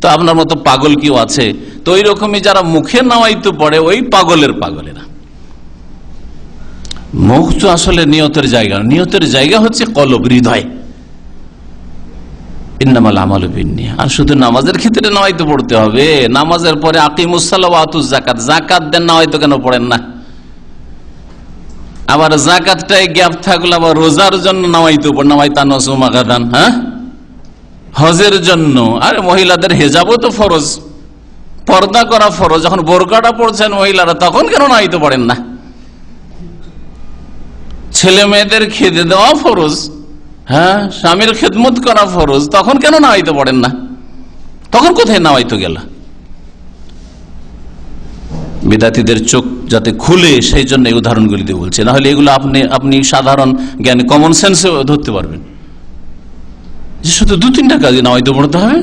তো আপনার মতো পাগল কেউ আছে? তো ওই রকমই যারা মুখে নামাইতে পড়ে ওই পাগলেরা। মুখ তো আসলে নিয়তের জায়গা, নিয়তের জায়গা হচ্ছে কলব, হৃদয়। ইন্নামাল আমালু বিন্নিয়াহ। আর শুধু নামাজের ক্ষেত্রে নামাইতে পড়তে হবে? নামাজের পরে আকিমুস সালাহ ওয়া আতুজ যাকাত, যাকাত দেন, নামাইতে কেন পড়েন না? আবার যাকাতটাই গ্যাপ থাকলে আবার রোজার জন্য নামাইতে পড়ে, নামাইতানুসুমা গাদান, হ্যাঁ, হজের জন্য। আরে মহিলাদের হেজাবও তো ফরজ, পর্দা করা ফরজ। যখন বোরকাটা পড়ছেন মহিলারা, তখন কেন নামাইতে পারেন না? ছেলে মেয়েদের খেতে দেওয়া ফরজ, হ্যাঁ, স্বামীর খেদমত করা ফরজ, তখন কেন নামাইতে পারেন না? তখন কোথায় নামাইতে গেল? বিদাতীদের চোখ যাতে খুলে, সেই জন্য এই উদাহরণগুলি দিয়ে বলছে। না হলে এগুলো আপনি সাধারণ জ্ঞান, কমন সেন্সে ধরতে পারবেন যে শুধু 2-3টা কাজে নামাইতে পড়তে হবে।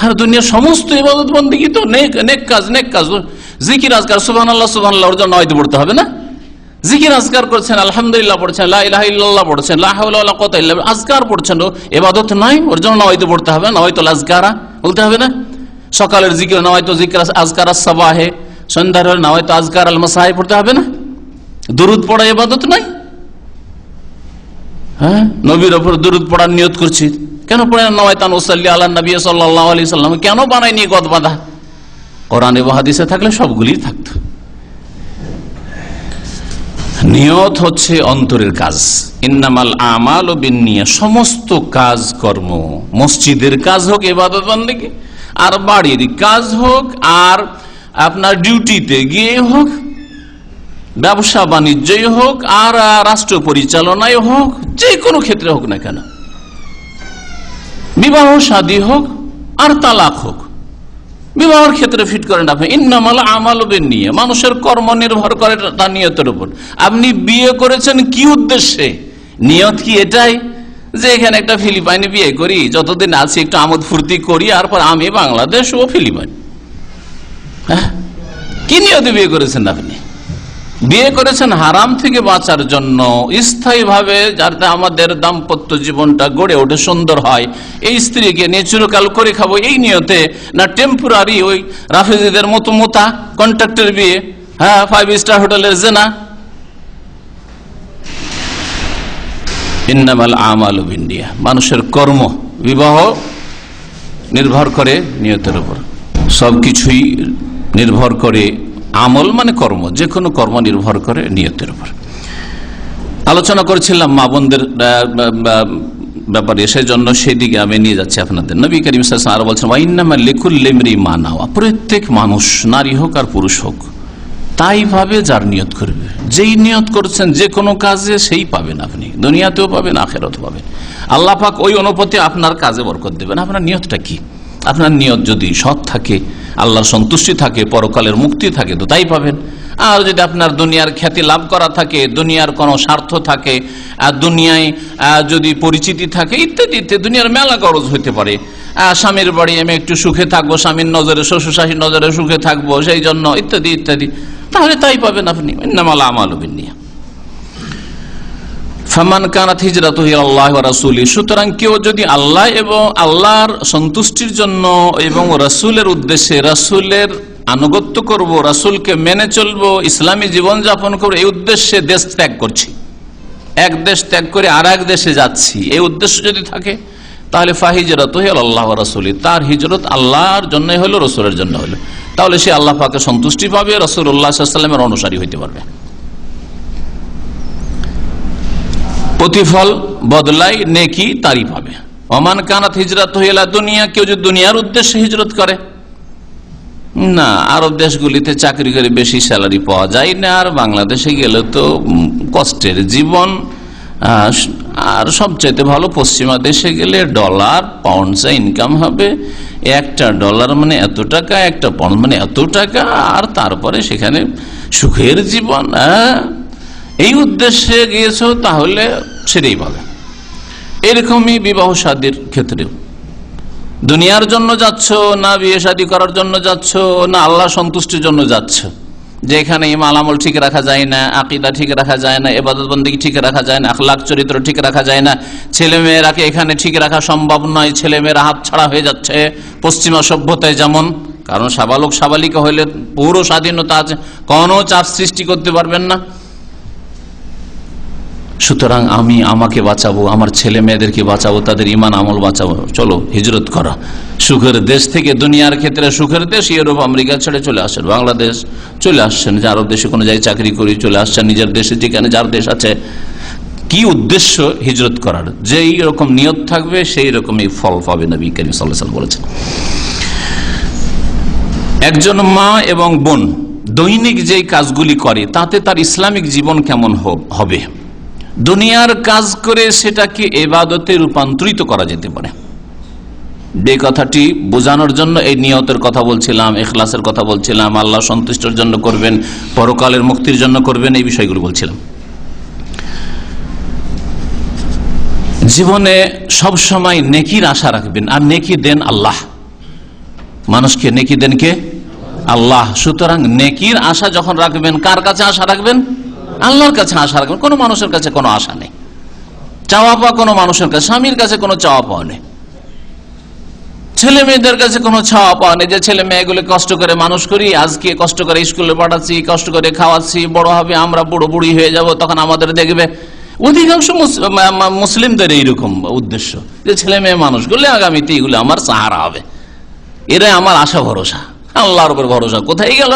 আর দুনিয়ার সমস্ত ইবাদত বন্দেগী তো নেক কাজ, জিকির আজকার, সুবহানাল্লাহ সুবহানাল্লাহ, ওর জন্য নামাইতে পড়তে হবে না? জিকির আজকার করছেন, আলহামদুলিল্লাহ পড়ছেন, লা ইলাহা ইল্লাল্লাহ পড়ছেন, লা হাওলা ওয়ালা কুওয়াতা ইল্লা বিল্লাহ, আজকার পড়ছেন, ইবাদত নাই, ওর জন্য নামাইতে পড়তে হবে? নামাইতুল আজকারা বলতে হবে না? সকালের জিকির নামাইতু জিকির আজকার আস-সাবাহে, সন্ধ্যার হলে নামাইতু আজকার আল মাসায়ে পড়তে হবে না? দুরূদ পড়া ইবাদত নাই? হ্যাঁ, নবীর উপর দুরূদ পড়ার নিয়ত করছি, কেন পড়ে না? নাওয়াইতান উসাল্লি আলা নবী সাল্লাল্লাহু আলাইহি সাল্লাম, কেন বানায়নি গদ বাঁধা? কোরআন এবং হাদিসে থাকলে সবগুলি থাকতো। নিয়ত হচ্ছে অন্তরের কাজ। ইন্নামাল আমালু বিন্নিয়াত, সমস্ত কাজ কর্ম, মসজিদের কাজ হোক, ইবাদত বন্দেগী, আর বাড়ির কাজ হোক, আর আপনার ডিউটিতে গিয়ে হোক, ব্যবসা বাণিজ্যই হোক, আর রাষ্ট্র পরিচালনায় হোক, যে কোনো ক্ষেত্রে হোক না কেন, বিবাহ শাদী হোক আর তালাক হোক, বিবাহের ক্ষেত্রে ফিট করেন আপনি। ইন্নামাল আমালু বিন্নিয়াত, মানুষের কর্ম নির্ভর করে তার নিয়তের উপর। আপনি বিয়ে করেছেন কি উদ্দেশ্যে? নিয়ত কি এটাই যে এখানে একটা ফিলিপাইনে বিয়ে করি, যতদিন আছি একটু আমোদ ফুর্তি করি, আর পর আমি বাংলাদেশ ও ফিলিপাইন? হ্যাঁ, কি নিয়তে বিয়ে করেছেন আপনি? বিয়ে করেছেন হারাম থেকে বাঁচার জন্য, স্থায়ীভাবে যাতে আমাদের দাম্পত্য জীবনটা গড়ে ওঠে, সুন্দর হয়, এই স্ত্রীকে নিয়ে চিরকাল করে খাবো, এই নিয়তে? না টেম্পোরারি ওই রাফেজিদের মতো মোতা কন্ট্রাক্টের বিয়ে, হ্যাঁ, 5 স্টার হোটেলের জেনা? ইন্নামাল আমালু বিন্নিয়াত, মানুষের কর্ম, বিবাহ নির্ভর করে নিয়তের উপর, সবকিছুই নির্ভর করে। আমল মানে কর্ম, যে কোনো কর্ম নির্ভর করে নিয়তের উপর। আলোচনা করেছিলাম মা বোনদের ব্যাপারে, সেই জন্য সেই দিকে আমি নিয়ে যাচ্ছি আপনাদের। নবী করিম সাল্লাল্লাহু আলাইহি ওয়াসাল্লাম বলছেন, ওয়াইন্নামা লিকুল্লি ইমরিইন মা নাওয়া, প্রত্যেক মানুষ, নারী হোক আর পুরুষ হোক, তাই ভাবে যার নিয়ত করবে। যেই নিয়ত করছেন যে কোনো কাজে, সেই পাবেন আপনি, দুনিয়াতেও পাবেন, আখিরাতেও পাবেন। আল্লাহ পাক ওই অনুপাতে আপনার কাজে বরকত দেবেন। আপনার নিয়তটা কি? আপনার নিয়ত যদি সৎ থাকে, আল্লাহর সন্তুষ্টি থাকে, পরকালের মুক্তি থাকে, তো তাই পাবেন। আর যদি আপনার দুনিয়ার খ্যাতি লাভ করা থাকে, দুনিয়ার কোনো স্বার্থ থাকে, আর দুনিয়ায় যদি পরিচিতি থাকে, ইত্যাদি ইত্যাদি, দুনিয়ার মেলা গরজ হইতে পারে, স্বামীর বাড়ি আমি একটু সুখে থাকবো, স্বামীর নজরে, শ্বশুর শাশুড়ির নজরে সুখে থাকবো, সেই জন্য ইত্যাদি ইত্যাদি, তাহলে তাই পাবেন আপনি। ইন্নামাল আমালু বিন্নিয়াত। ফামান কানাত হিজরাতুহু ইলাল্লাহি ওয়া রাসূলিহি, সুতরাং কেউ যদি আল্লাহ এবং আল্লাহর সন্তুষ্টির জন্য এবং রাসূলের উদ্দেশ্যে, রাসূলের আনুগত্য করব, রাসূলকে মেনে চলবো, ইসলামী জীবন যাপন করব, এই উদ্দেশ্যে দেশ ত্যাগ করছি, এক দেশ ত্যাগ করে আর এক দেশে যাচ্ছি, এই উদ্দেশ্য যদি থাকে, তাহলে ফাহিজরাতুহু ইলাল্লাহি ওয়া রাসূলিহি, তার হিজরত আল্লাহর জন্যই হলো, রাসূলের জন্য হলো, তাহলে সে আল্লাহ পাকের সন্তুষ্টি পাবে, রাসূলুল্লাহ সাল্লাল্লাহু আলাইহি ওয়াসাল্লামের অনুসারী হইতে পারবে। প্রতিফল বদলাই, নেকি তারই পাবে। ওমান কানাত হিজরাতুহু ইলা দুনিয়া, কেউ যদি দুনিয়ার উদ্দেশ্যে হিজরত করে, না আরব দেশগুলিতে চাকরি করে বেশি স্যালারি পাওয়া যায় না, আর বাংলাদেশে গেলে তো কষ্টের জীবন, আর সবচাইতে ভালো পশ্চিমা দেশে গেলে ডলার পাউন্ডসে ইনকাম হবে, একটা ডলার মানে এত টাকা, একটা পাউন্ড মানে এত টাকা, আর তারপরে সেখানে সুখের জীবন। এই উদ্দেশ্যে গিয়েছো, তাহলে সেটাই পাবে। এরকমই বিবাহ শাদীর ক্ষেত্রেও, দুনিয়ার জন্য যাচ্ছ না বিয়ে শাদী করার জন্য যাচ্ছ, না আল্লাহ সন্তুষ্টির জন্য যাচ্ছ, যেখানে ইমান আমল ঠিক রাখা যায় না, আকীদা ঠিক রাখা যায় না, ইবাদত বন্দেগী ঠিক রাখা যায় না, আখলাক চরিত্র ঠিক রাখা যায় না, ছেলে মেয়েরাকে এখানে ঠিক রাখা সম্ভব নয়, ছেলে মেয়েরা হাত ছাড়া হয়ে যাচ্ছে পশ্চিমা সভ্যতায় যেমন। কারণ সাবালক সাবালিকা হইলে পুরো স্বাধীনতা আছে, কোনো চাপ সৃষ্টি করতে পারবেন না। সুতরাং আমি আমাকে বাঁচাবো, আমার ছেলে মেয়েদেরকে বাঁচাবো, তাদের ইমান আমল বাঁচাবো, চলো হিজরত করা। সুখের দেশ থেকে, দুনিয়ার ক্ষেত্রে সুখের দেশ, ইউরোপ আমেরিকা ছেড়ে চলে আসেন, বাংলাদেশ চলে আসছেন, যে আরব দেশে কোনো জায়গায় চাকরি করি চলে আসছেন, নিজের দেশে যেখানে যার দেশ আছে কি উদ্দেশ্য হিজরত করার, যেই রকম নিয়ত থাকবে সেই রকমই ফল পাবে, নবী করিম সাল্লাল্লাহু আলাইহি ওয়াসাল্লাম বলেছেন। একজন মা এবং বোন দৈনিক যেই কাজগুলি করে তাতে তার ইসলামিক জীবন কেমন হবে, দুনিয়ার কাজ করে সেটাকে ইবাদতে রূপান্তরিত করা যেতে পারে। যে কথাটি বোঝানোর জন্য এই নিয়তের কথা বলছিলাম, ইখলাসের কথা বলছিলাম, আল্লাহ সন্তুষ্টির জন্য করবেন, পরকালের মুক্তির জন্য করবেন, এই বিষয়গুলো বলছিলাম। জীবনে সব সময় নেকির আশা রাখবেন, আর নেকি দেন আল্লাহ, মানুষকে নেকি দেন কে? আল্লাহ। সুতরাং নেকির আশা যখন রাখবেন, কার কাছে আশা রাখবেন? আল্লাহর কাছে আশা রাখবেন। কোনো মানুষের কাছে কোনো আশা নেই, চাওয়া পাওয়া কোনো মানুষের কাছে, স্বামীর কাছে কোনো চাওয়া পাওয়া নেই, ছেলে মেয়েদের কাছে কোনো চাওয়া পাওয়া নেই যে ছেলে মেয়েগুলো কষ্ট করে মানুষ করি, আজকে কষ্ট করে স্কুলে পাঠাচ্ছি, কষ্ট করে খাওয়াচ্ছি, বড় হবে আমরা বুড়ো বুড়ি হয়ে যাব, তখন আমাদের দেখবে। অধিকাংশ মুসলিমদের এইরকম উদ্দেশ্য যে ছেলে মেয়ে মানুষ করলে আগামীতে এগুলো আমার সাহারা হবে, এরাই আমার আশা ভরসা। আল্লাহর উপর ভরসা কোথায় গেল?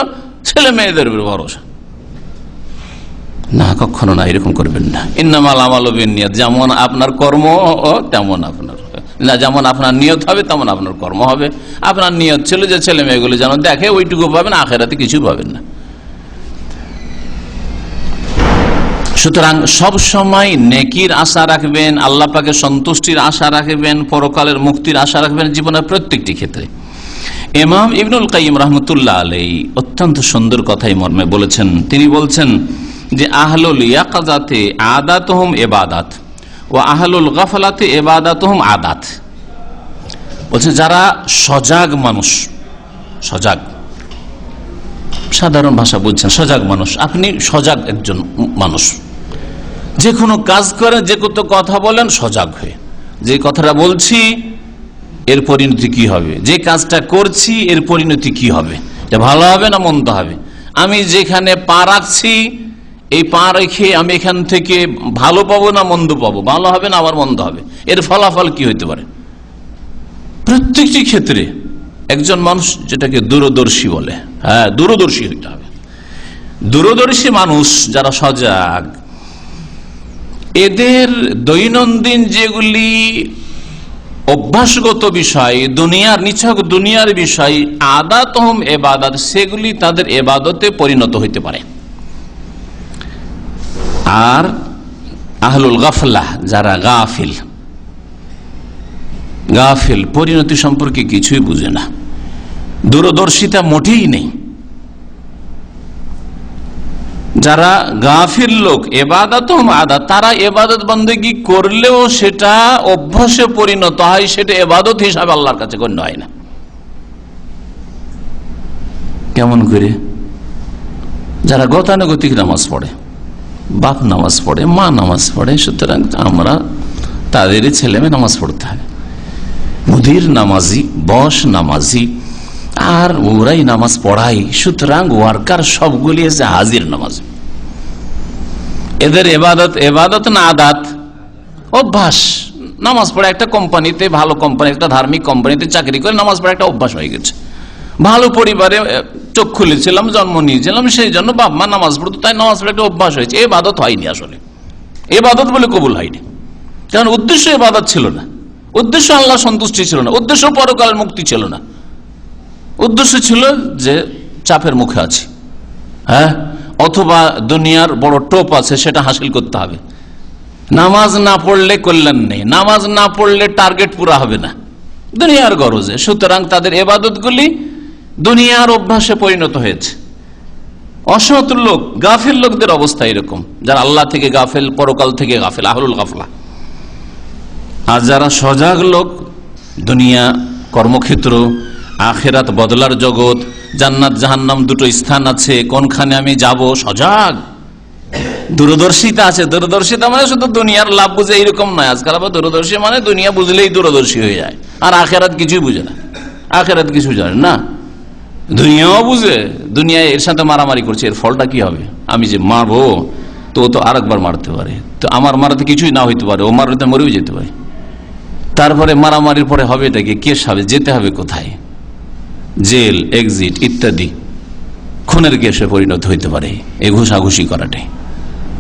ছেলে মেয়েদের উপর ভরসা না, কখনো না, এরকম করবেন না। ইন্নামাল আমালু বিন্নিয়াত, যেমন আপনার কর্ম তেমন আপনার না, যেমন আপনার নিয়ত হবে তেমন আপনার কর্ম হবে। আপনার নিয়ত ছিল যে ছেলে মেয়েগুলো যেন দেখে, ওইটুকু পাবেন, আখেরাতে কিছু পাবেন না। সুতরাং সব সময় নেকির আশা রাখবেন, আল্লাহ পাকের সন্তুষ্টির আশা রাখবেন, পরকালের মুক্তির আশা রাখবেন জীবনের প্রত্যেকটি ক্ষেত্রে। ইমাম ইবনুল কাইয়িম রাহমাতুল্লাহ আলাইহি অত্যন্ত সুন্দর কথাই মর্মে বলেছেন। তিনি বলছেন যে আহলুল ইয়াকাযাতি আদাতুহুম ইবাদাত ওয়া আহলুল গাফলাতি ইবাদাতুহুম আদাত। বলছে যারা সজাগ মানুষ, সজাগ সাধারণ ভাষা বলছেন, সজাগ মানুষ, আপনি সজাগ একজন মানুষ, যে কোনো কাজ করেন, যে কত কথা বলেন সজাগ হয়ে, যে কথাটা বলছি এর পরিণতি কি হবে, যে কাজটা করছি এর পরিণতি কি হবে, এটা ভালো হবে না মন্দ হবে, আমি যেখানে পা রাখছি এই পা রেখে আমি এখান থেকে ভালো পাবো না মন্দ পাবো, ভালো হবে না আবার মন্দ হবে, এর ফলাফল কি হইতে পারে। প্রত্যেকটি ক্ষেত্রে একজন মানুষ যেটাকে দূরদর্শী বলে, হ্যাঁ দূরদর্শী হইতে হবে। দূরদর্শী মানুষ যারা সজাগ, এদের দৈনন্দিন যেগুলি অভ্যাসগত বিষয়, দুনিয়ার নিছক দুনিয়ার বিষয়, আদাতহম ইবাদত, সেগুলি তাদের ইবাদতে পরিণত হইতে পারে। আর আহলুল গাফলাহ, যারা গাফিল, গাফিল পরিণতি সম্পর্কে কিছুই বুঝে না, দূরদর্শিতা মোটেই নেই। যারা গাফিল লোক, ইবাদতহম আদাত, তারা ইবাদত বন্দেগী করলেও সেটা অভ্যাসে পরিণত হয়, সেটা ইবাদত হিসাবে আল্লাহর কাছে গণ্য হয় না। কেমন করে? যারা গতানুগতিক নামাজ পড়ে, বাপ নামাজ পড়ে, মা নামাজ পড়ে, সুতরাং আমরা তাদেরই ছেলে মেয়ে নামাজ পড়তে হবে। মুদির নামাজি, বস নামাজি, আর ওরাই নামাজ পড়াই, সুতরাং ওয়ার্কার সবগুলি আছে হাজির নামাজ। এদের এবাদত না আদাত, অভ্যাস। নামাজ পড়ে একটা কোম্পানিতে, ভালো কোম্পানি, একটা ধার্মিক কোম্পানিতে চাকরি করে নামাজ পড়ে একটা অভ্যাস হয়ে গেছে। ভালো পরিবারে চোখ খুলেছিলাম, জন্ম নিয়েছিলাম, সেই জন্য বাপ মা নামাজ পড়তো, তাই নামাজ পড়ে একটা অভ্যাস হয়েছে। এবাদত হয়নি, আসলে এবাদত বলে কবুল হয়নি, কারণ উদ্দেশ্য এবাদত ছিল না, উদ্দেশ্য আল্লাহ সন্তুষ্টি ছিল না, উদ্দেশ্য পরকালের মুক্তি ছিল না, উদ্দেশ্য ছিল যে চাপের মুখে আছে, হ্যাঁ, অথবা দুনিয়ার বড় টোপ আছে সেটা হাসিল করতে হবে। নামাজ না পড়লে কল্যাণ নেই, নামাজ না পড়লে টার্গেট পুরা হবে না, দুনিয়ার গরজে। সুতরাং তাদের ইবাদতগুলি দুনিয়ার অভ্যাসে পরিণত হয়েছে। অসৎ লোক, গাফিল লোকদের অবস্থা এরকম, যারা আল্লাহ থেকে গাফিল, পরকাল থেকে গাফিল, আহলুল গাফলা। আর যারা সজাগ লোক, দুনিয়া, কর্মক্ষেত্র, আখেরাত, বদলার জগৎ, জান্নাত জাহান্নাম দুটো স্থান আছে, কোনখানে আমি যাব, সজাগ, দূরদর্শিতা আছে। দূরদর্শিতা মানে শুধু দুনিয়ার লাভ বুঝে এইরকম নয়, আজকাল আবার দূরদর্শী মানে দুনিয়া বুঝলেই দূরদর্শী হয়ে যায়, আর আখেরাত কিছুই বুঝে না, আখেরাত কিছু জানে না, দুনিয়াও বুঝে, দুনিয়ায় এর সাথে মারামারি করছে, এর ফলটা কি হবে, আমি যে মারবো তো ও তো আরেকবার মারতে পারে, তো আমার মারাতে কিছুই না হইতে পারে, ও মারতে মরেও যেতে পারে। তারপরে মারামারির পরে হবে এটাকে কেস হবে, যেতে হবে কোথায়, জেল, এক্সিট ইত্যাদি, খুনের কেসে পরিণত হইতে পারে এই ঘুষাঘুষি করাটাই।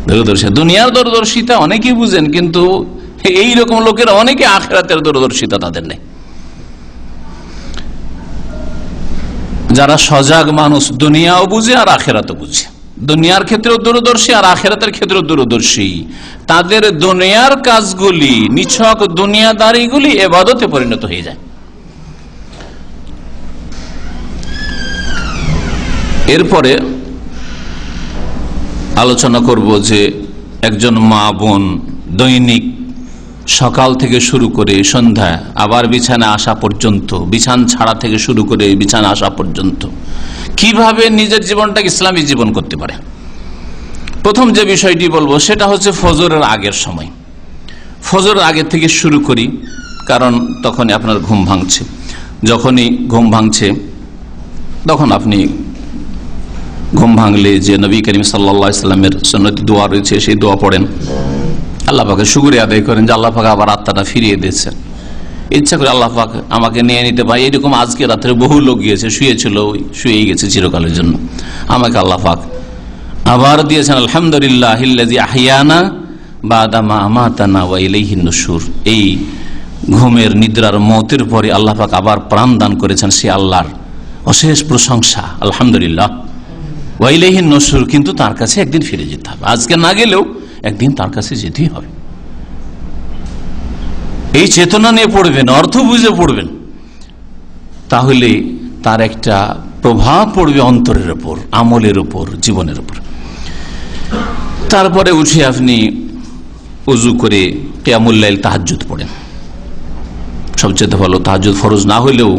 দূরদর্শী, দুনিয়ার দূরদর্শিতা অনেকেই বুঝেন, কিন্তু এইরকম লোকেরা অনেকে আখিরাতের দূরদর্শিতা তাদের নেই। যারা সজাগ মানুষ দুনিয়াও বুঝে আর আখিরাতও বুঝে, দুনিয়ার ক্ষেত্রেও দূরদর্শী আর আখিরাতের ক্ষেত্রেও দূরদর্শী, তাদের দুনিয়ার কাজগুলি, নিছক দুনিয়াদারিগুলি ইবাদতে পরিণত হয়ে যায়। এরপরে আলোচনা করব যে একজন মা বোন দৈনিক সকাল থেকে শুরু করে সন্ধ্যা আবার বিছানা আসা পর্যন্ত, বিছান ছাড়া থেকে শুরু করে বিছানা আসা পর্যন্ত কিভাবে নিজের জীবনটাকে ইসলামী জীবন করতে পারে। প্রথম যে বিষয়টি বলবো সেটা হচ্ছে ফজরের আগের সময়। ফজরের আগে থেকে শুরু করি, কারণ তখনই আপনার ঘুম ভাঙছে। যখনই ঘুম ভাঙছে তখন আপনি ঘুম ভাঙলে যে নবী করিম সাল্লাল্লাহু আলাইহি ওয়াসাল্লামের সুন্নতি দোয়া রয়েছে সেই দোয়া পড়েন, আল্লাহ পাকের শুকরিয়া আদায় করেন যে আল্লাহ পাক আবার আত্মাটা ফিরিয়ে দিয়েছেন। ইচ্ছা করে আল্লাহ পাক আমাকে নিয়ে নিতে পারে, এরকম আজকে রাত্রে বহু লোক গিয়েছে, শুয়েছিল, শুয়েই গেছে চিরকালের জন্য, আমাকে আল্লাহ পাক আবার দিয়েছেন। আলহামদুলিল্লাহ আল্লাযী আহইয়ানা বাদা মা আমাতানা ওয়া ইলাইহিন নুশুর। এই ঘুমের নিদ্রার মওতের পরে আল্লাহ পাক আবার প্রাণ দান করেছেন, সে আল্লাহর অশেষ প্রশংসা, আলহামদুলিল্লাহ। ওয়া ইলাইহিন নুশুর, কিন্তু তার কাছে একদিন ফিরে যেতে হবে, আজকে না গেলেও একদিন তার কাছে যেতেই হবে। এই চেতনা নিয়ে পড়বেন, অর্থ বুঝে পড়বেন, তাহলে তার একটা প্রভাব পড়বে অন্তরের উপর, আমলের উপর, জীবনের উপর। তারপরে উঠে আপনি উজু করে কিয়ামুল লাইল তাহাজ্জুদ পড়েন। সবচেয়ে ভালো, তাহাজ্জুদ ফরজ না হইলেও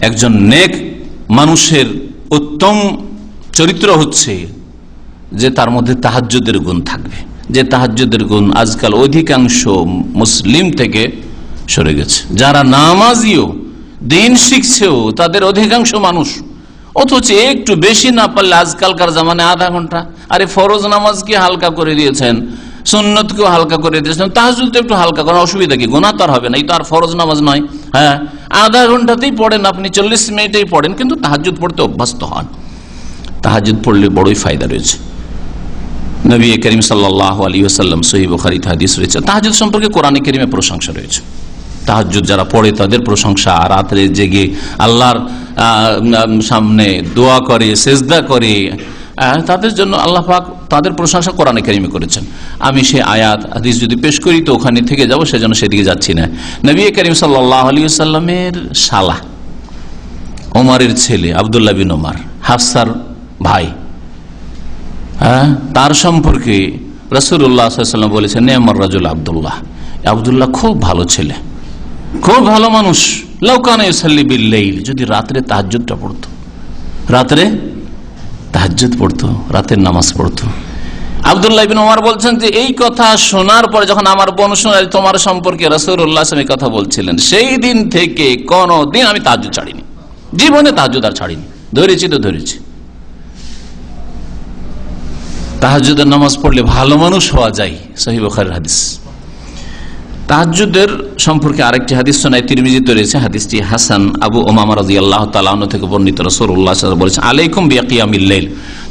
একজন নেক মানুষের উত্তম চরিত্র হচ্ছে যে তার মধ্যে তাহাজ্জুদের গুণ থাকবে, যে তাহাজ্জুদের গুণ আজকাল অধিকাংশ মুসলিম থেকে সরে গেছে। যারা নামাজিও, দিন শিখছেও, তাদের অধিকাংশ মানুষ, অথচ একটু বেশি না পারলে আজকালকার জামানায় আধা ঘন্টা, আরে ফরজ নামাজকে হালকা করে দিয়েছেন, সুন্নতকেও হালকা করে দিয়েছেন, তাহাজ্জুদ একটু হালকা করার অসুবিধা কি? গুনাহ তো আর হবে না, এই তো আর ফরজ নামাজ নয়। হ্যাঁ, আধা ঘন্টাতেই পড়েন আপনি, 40 মিনিটেই পড়েন, কিন্তু তাহাজ্জুদ পড়তে অভ্যস্ত হন। তাহাজ্জুদ পড়লে বড়ই ফায়দা রয়েছে। নবী করিম সাল্লাল্লাহু আলাইহি ওয়াসাল্লাম সহিহ বুখারীতে হাদিস রয়েছে, তাহাজ্জুদ সম্পর্কে কোরআনে কারীমে প্রশংসা রয়েছে। তাহাজ্জুদ যারা পড়ে তাদের প্রশংসা, রাতে জেগে আল্লাহর সামনে দোয়া করে, সেজদা করে, তাদের জন্য আল্লাহ পাক তাদের প্রশংসা কোরআনে কারীমে করেছেন। আমি সে আয়াত হাদিস যদি পেশ করি তো ওখানে থেকে যাব, সেজন্য সেদিকে যাচ্ছি না। নবী করিম সাল্লাল্লাহু আলাইহি ওয়াসাল্লামের শালা, ওমরের ছেলে আব্দুল্লাহ বিন ওমর, হাফসার ভাই, তার সম্পর্কে রাসূলুল্লাহ সাল্লাল্লাহু আলাইহি ওয়াসাল্লাম বলেছেন, নেমার রাজুল আব্দুল্লাহ, আব্দুল্লাহ খুব ভালো ছেলে, খুব ভালো মানুষ। লাউ কানা ইউসাল্লি বিল লাইল, যদি রাতে তাহাজ্জুদটা পড়তো, রাতে তাহাজ্জুদ পড়তো, রাতের নামাজ পড়তো। আব্দুল্লাহ ইবনে ওমর বলছেন যে এই কথা শোনার পরে যখন আমার বোন শোনা তোমার সম্পর্কে রাসূলুল্লাহ সাল্লাল্লাহু আলাইহি ওয়াসাল্লাম কথা বলছিলেন, সেই দিন থেকে কোনদিন আমি তাহাজ্জুদ ছাড়িনি, জীবনে তাহাজ্জুদ আর ছাড়িনি, ধরেছি তো ধরেছি। তাহাজ্জুদের নামাজ পড়লে ভালো মানুষ হওয়া যায়, সহিহ বুখারীর হাদিস। তাহাজ্জুদের সম্পর্কে আরেকটি হাদিস শোনায়, তিরমিজিতে রয়েছে, হাদিসটি হাসান। আবু উমামা রাদিয়াল্লাহু তাআলা আনহু থেকে বর্ণিত, রাসূলুল্লাহ সাল্লাল্লাহু আলাইহি ওয়াসাল্লাম বলেছেন, আলাইকুম বিকিয়ামিল লাইল,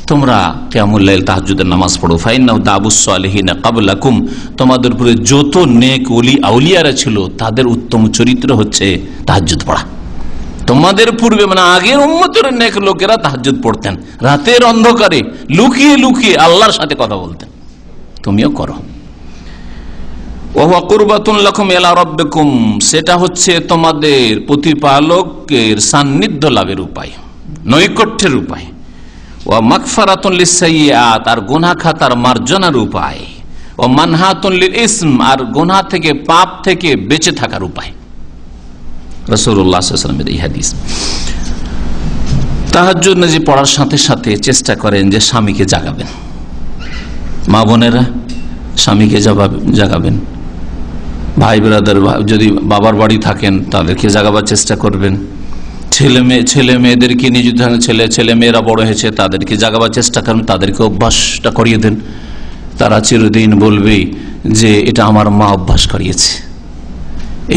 তোমরা কিয়ামুল লাইল তাহাজ্জুদের নামাজ পড়ো। ফাইন্নাহু দাবুস সালিহিন ক্বাবলাকুম, তোমাদের উপরে যত নেক ওলি আউলিয়ারা ছিল তাদের উত্তম চরিত্র হচ্ছে তাহাজ্জুদ পড়া। তোমাদের পূর্বে মানে আগের উম্মতের নেক লোকেরা তাহাজ্জুদ পড়তেন, রাতের অন্ধকারে লুকিয়ে লুকিয়ে আল্লাহর সাথে কথা বলতেন, তুমিও করো। ওয়া কুরবাতুন লাকুম ইলা রাব্বিকুম, সেটা হচ্ছে তোমাদের প্রতিপালকের সান্নিধ্য লাভের উপায়, নৈকট্যের উপায়। ওয়া মাগফিরাতুন লিস-সাইয়্যাত, আর গুনাহ খাতার মার্জনার উপায়। ওয়া মানহাতুন লিল ইসম, আর গুনাহ থেকে, পাপ থেকে বেঁচে থাকার উপায়। রাসূলুল্লাহ সাল্লাল্লাহু আলাইহি ওয়াসাল্লামের এই হাদিস। তাহাজ্জুদ নামাজ পড়ার সাথে সাথে চেষ্টা করেন যে স্বামীকে জাগাবেন, মা বোনেরা স্বামীকে জাগাবেন, ভাই ব্রাদার যদি বাবার বাড়ি থাকেন তাদেরকে জাগাবার চেষ্টা করবেন, ছেলে মেয়েদেরকে নিয়ে যদি ছেলে মেয়েরা বড় হয়েছে তাদেরকে জাগাবার চেষ্টা করেন, তাদেরকে অভ্যাসটা করিয়ে দেন। তারা চিরদিন বলবে যে এটা আমার মা অভ্যাস করিয়েছে,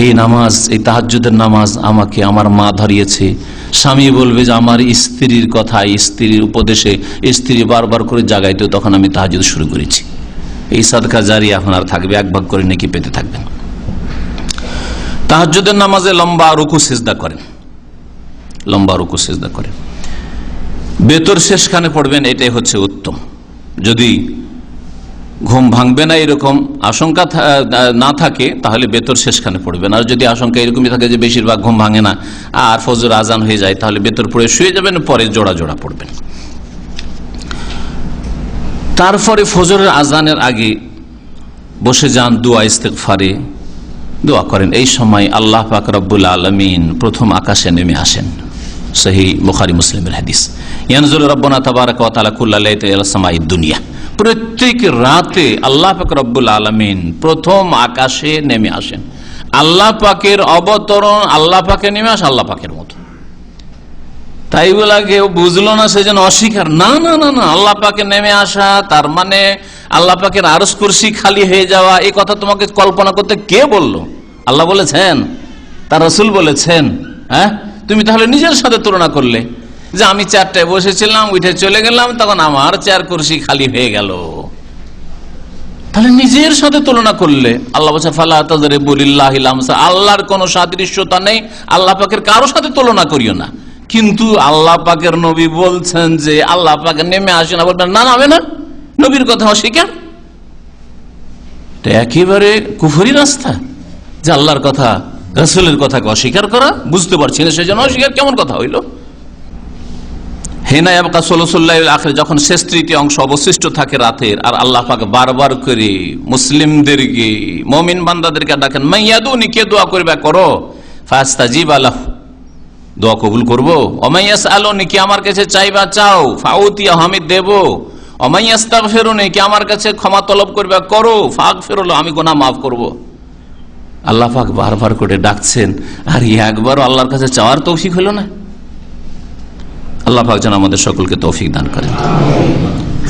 এই নামাজ, এই তাহাজ্জুদের নামাজ আমাকে আমার মা ধরিয়েছে। স্বামী বলবে যে আমার স্ত্রীর কথা, স্ত্রীর উপদেশে স্ত্রী বারবার করে জাগাইতো, তখন আমি তাহাজ্জুদ শুরু করেছি। এই সাদকা জারি আপনার থাকবে, 1 ভাগ করে নেকি পেতে থাকবেন। তাহাজ্জুদের নামাজে লম্বা রুকু সিজদা করেন, লম্বা রুকু সিজদা করেন, বেতর শেষখানে পড়বেন, এটাই হচ্ছে উত্তম। যদি ঘুম ভাঙবে না এরকম আশঙ্কা না থাকে তাহলে বেতর শেষখানে পড়বেন। আর যদি আশঙ্কা এরকমই থাকে যে বেশিরভাগ ঘুম ভাঙে না আর ফজর আজান হয়ে যায়, তাহলে বেতর পড়ে শুয়ে যাবেন, পরে জোড়া জোড়া পড়বেন। তারপরে ফজরের আজানের আগে বসে যান, দোয়া ইস্তেগফারে দোয়া করেন। এই সময় আল্লাহ পাক রব্বুল আলামিন প্রথম আকাশে নেমে আসেন, সহিহ বুখারী মুসলিমের হাদিস। ইয়ানজুলু রাব্বুনা তাবারাকা ওয়া তাআলা কুল্লা লাইলাতিন ইলা সামাইদ দুনিয়া, প্রত্যেক রাতে আল্লাহ পাক রব্বুল আলামিন প্রথম আকাশে নেমে আসেন। আল্লাহ পাকের অবতরণ, আল্লাহ পাকে নেমে আসে আল্লাহ পাকের মতো। তাই বলা কেউ বুঝলো না সেজন্য অস্বীকার, না না না না, আল্লাহ পাকে নেমে আসা তার মানে আল্লাহ পাকের আরশ কুরসি খালি হয়ে যাওয়া, এই কথা তোমাকে কল্পনা করতে কে বললো? আল্লাহ বলেছেন, তার রাসূল বলেছেন। হ্যাঁ, তুমি তাহলে নিজের সাথে তুলনা করলে যে আমি চেয়ারটায় বসেছিলাম, উঠে চলে গেলাম, তখন আমার চেয়ার কুরসি খালি হয়ে গেল। তাহলে নিজের সাথে তুলনা করলে আল্লাহ বলছে ফালা তাযরিবু লিল্লাহিল আমসাল, আল্লাহর কোনো সাদৃশ্যতা নেই, আল্লাহ পাকের কারো সাথে তুলনা করিও না। কিন্তু আল্লাহ পাকের নবী বলছেন যে আল্লাহ পাকে নেমে আসে না, বলবেন না নামে না, নবীর কথা অস্বীকার। একেবারে কুফরি রাস্তা যে আল্লাহর কথা রাসূলের কথাকে অস্বীকার করা। বুঝতে পারছি না সেজন্য অস্বীকার, কেমন কথা হইল? হেনা ইয়াবকা সুলুসুল্লাইল আখির, যখন শেষ তৃতীয় অংশ অবশিষ্ট থাকে রাতের, আর আল্লাহ পাক বারবার করে মুসলিমদেরকে, মুমিন বান্দাদেরকে ডাকেন, মাইয়াদুনি, কে দোয়া করবে করো, ফাস্তাজিব লাহু, দোয়া কবুল করবো, ওমাইয়াস আলোনি, কি আমার কাছে চাইবা চাও, ফাউতিয়া, আমি দেব, ওমাইয়াস্তাগফিরুনি, কি আমার কাছে ক্ষমা তলব করবে করো, ফাগফিরুল্লাহ, আমি গুনাহ মাফ করব। আল্লাহ পাক বারবার করে ডাকছেন, আর একবারও আল্লাহর কাছে চাওয়ার তৌফিক হলো না। আল্লাহ পাক যেন আমাদের সকলকে তৌফিক দান করেন।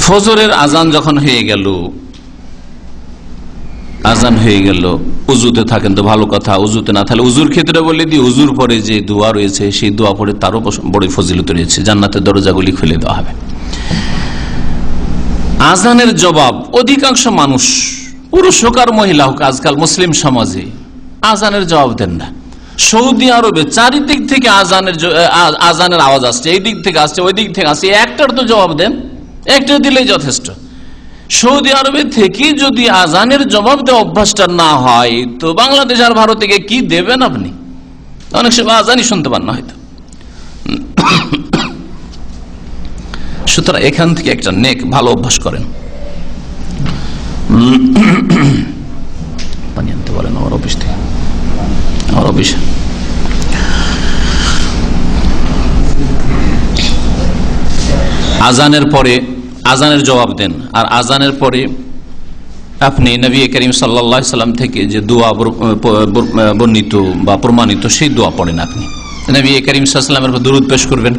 ফজরের আজান যখন হয়ে গেল, আজান হয়ে গেল, উজুতে থাকেন তো ভালো কথা, উজুতে না থাকলে উজুর ক্ষেত্রে বলে দিই, উজুর পরে যে দোয়া রয়েছে সেই দোয়া পড়ে তারও বড় ফজিলত রয়েছে, জান্নাতের দরজাগুলি খুলে দেওয়া হবে। আজানের জবাব অধিকাংশ মানুষ, পুরুষ হোক আর মহিলা হোক, আজকাল মুসলিম সমাজে আজানের জবাব দেন না। সৌদি আরবে চারিদিক থেকে আজানের আওয়াজ আসছে, এই দিক থেকে আসছে, ওই দিক থেকে আসছে, একটার তো জবাব দেন, একটা দিলেই যথেষ্ট। সৌদি আরবে থেকে যদি আজানের জবাব দেওয়া অভ্যাসটা না হয়, তো বাংলাদেশ আর ভারত থেকে কি দেবেন আপনি? অনেক সময় আজানই শুনতে পান না হয়তো। সুতরাং এখান থেকে একটা নেক ভালো অভ্যাস করেন। পানি আনতে পারেন আমার অফিস থেকে, আমার অফিস। আজানের পরে আজানের জবাব দেন, আর আজানের পরে আপনি নবী করিম সাল্লাল্লাহু আলাইহি সাল্লাম থেকে যে দোয়া বর্ণিত বা প্রমাণিত সেই দোয়া পড়েন। আপনি নবী করিম সাল্লাল্লাহু আলাইহি সাল্লামের উপর দরুদ পেশ করবেন,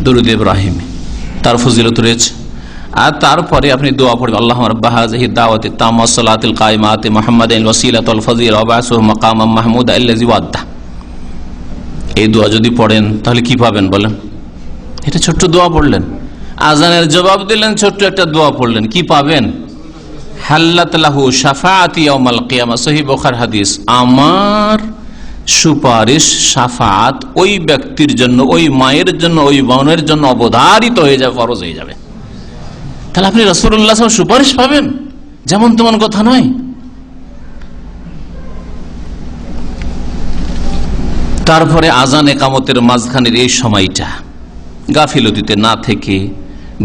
দরুদ ইব্রাহিম, তার ফজিলত রয়েছে। আর তারপরে আপনি দোয়া পড়বেন, আল্লাহুম্মা রাব্বা হাযিহি দাওয়াতি তাম্মা সালাতিল কায়িমাতি মুহাম্মাদিন ওয়াসিলাতুল ফাযিলা ওয়া বা'সুহু মাকামাম মাহমুদা আল্লাযী ওয়াদা। এই দোয়া যদি পড়েন তাহলে কি পাবেন বলেন? এটা ছোট্ট দোয়া পড়লেন, আজানের জবাব দিলেন, ছোট্ট একটা দোয়া পড়লেন, কি পাবেন? হাল্লাত লাহু শাফাআতি ইয়াউমাল কিয়ামা, সহিহ বুখারী হাদিস। আমার সুপারিশ, শাফাআত ওই ব্যক্তির জন্য, ওই মায়ের জন্য, ওই বোনের জন্য অবধারিত হয়ে যাবে, ফরজ হয়ে যাবে। তাহলে আপনি রাসূলুল্লাহ সাল্লাল্লাহু আলাইহি ওয়াসাল্লাম সুপারিশ পাবেন, যেমন তেমন কথা নয়। তারপরে আজান একামতের মাঝখানের এই সময়টা গাফিলতিতে না থেকে,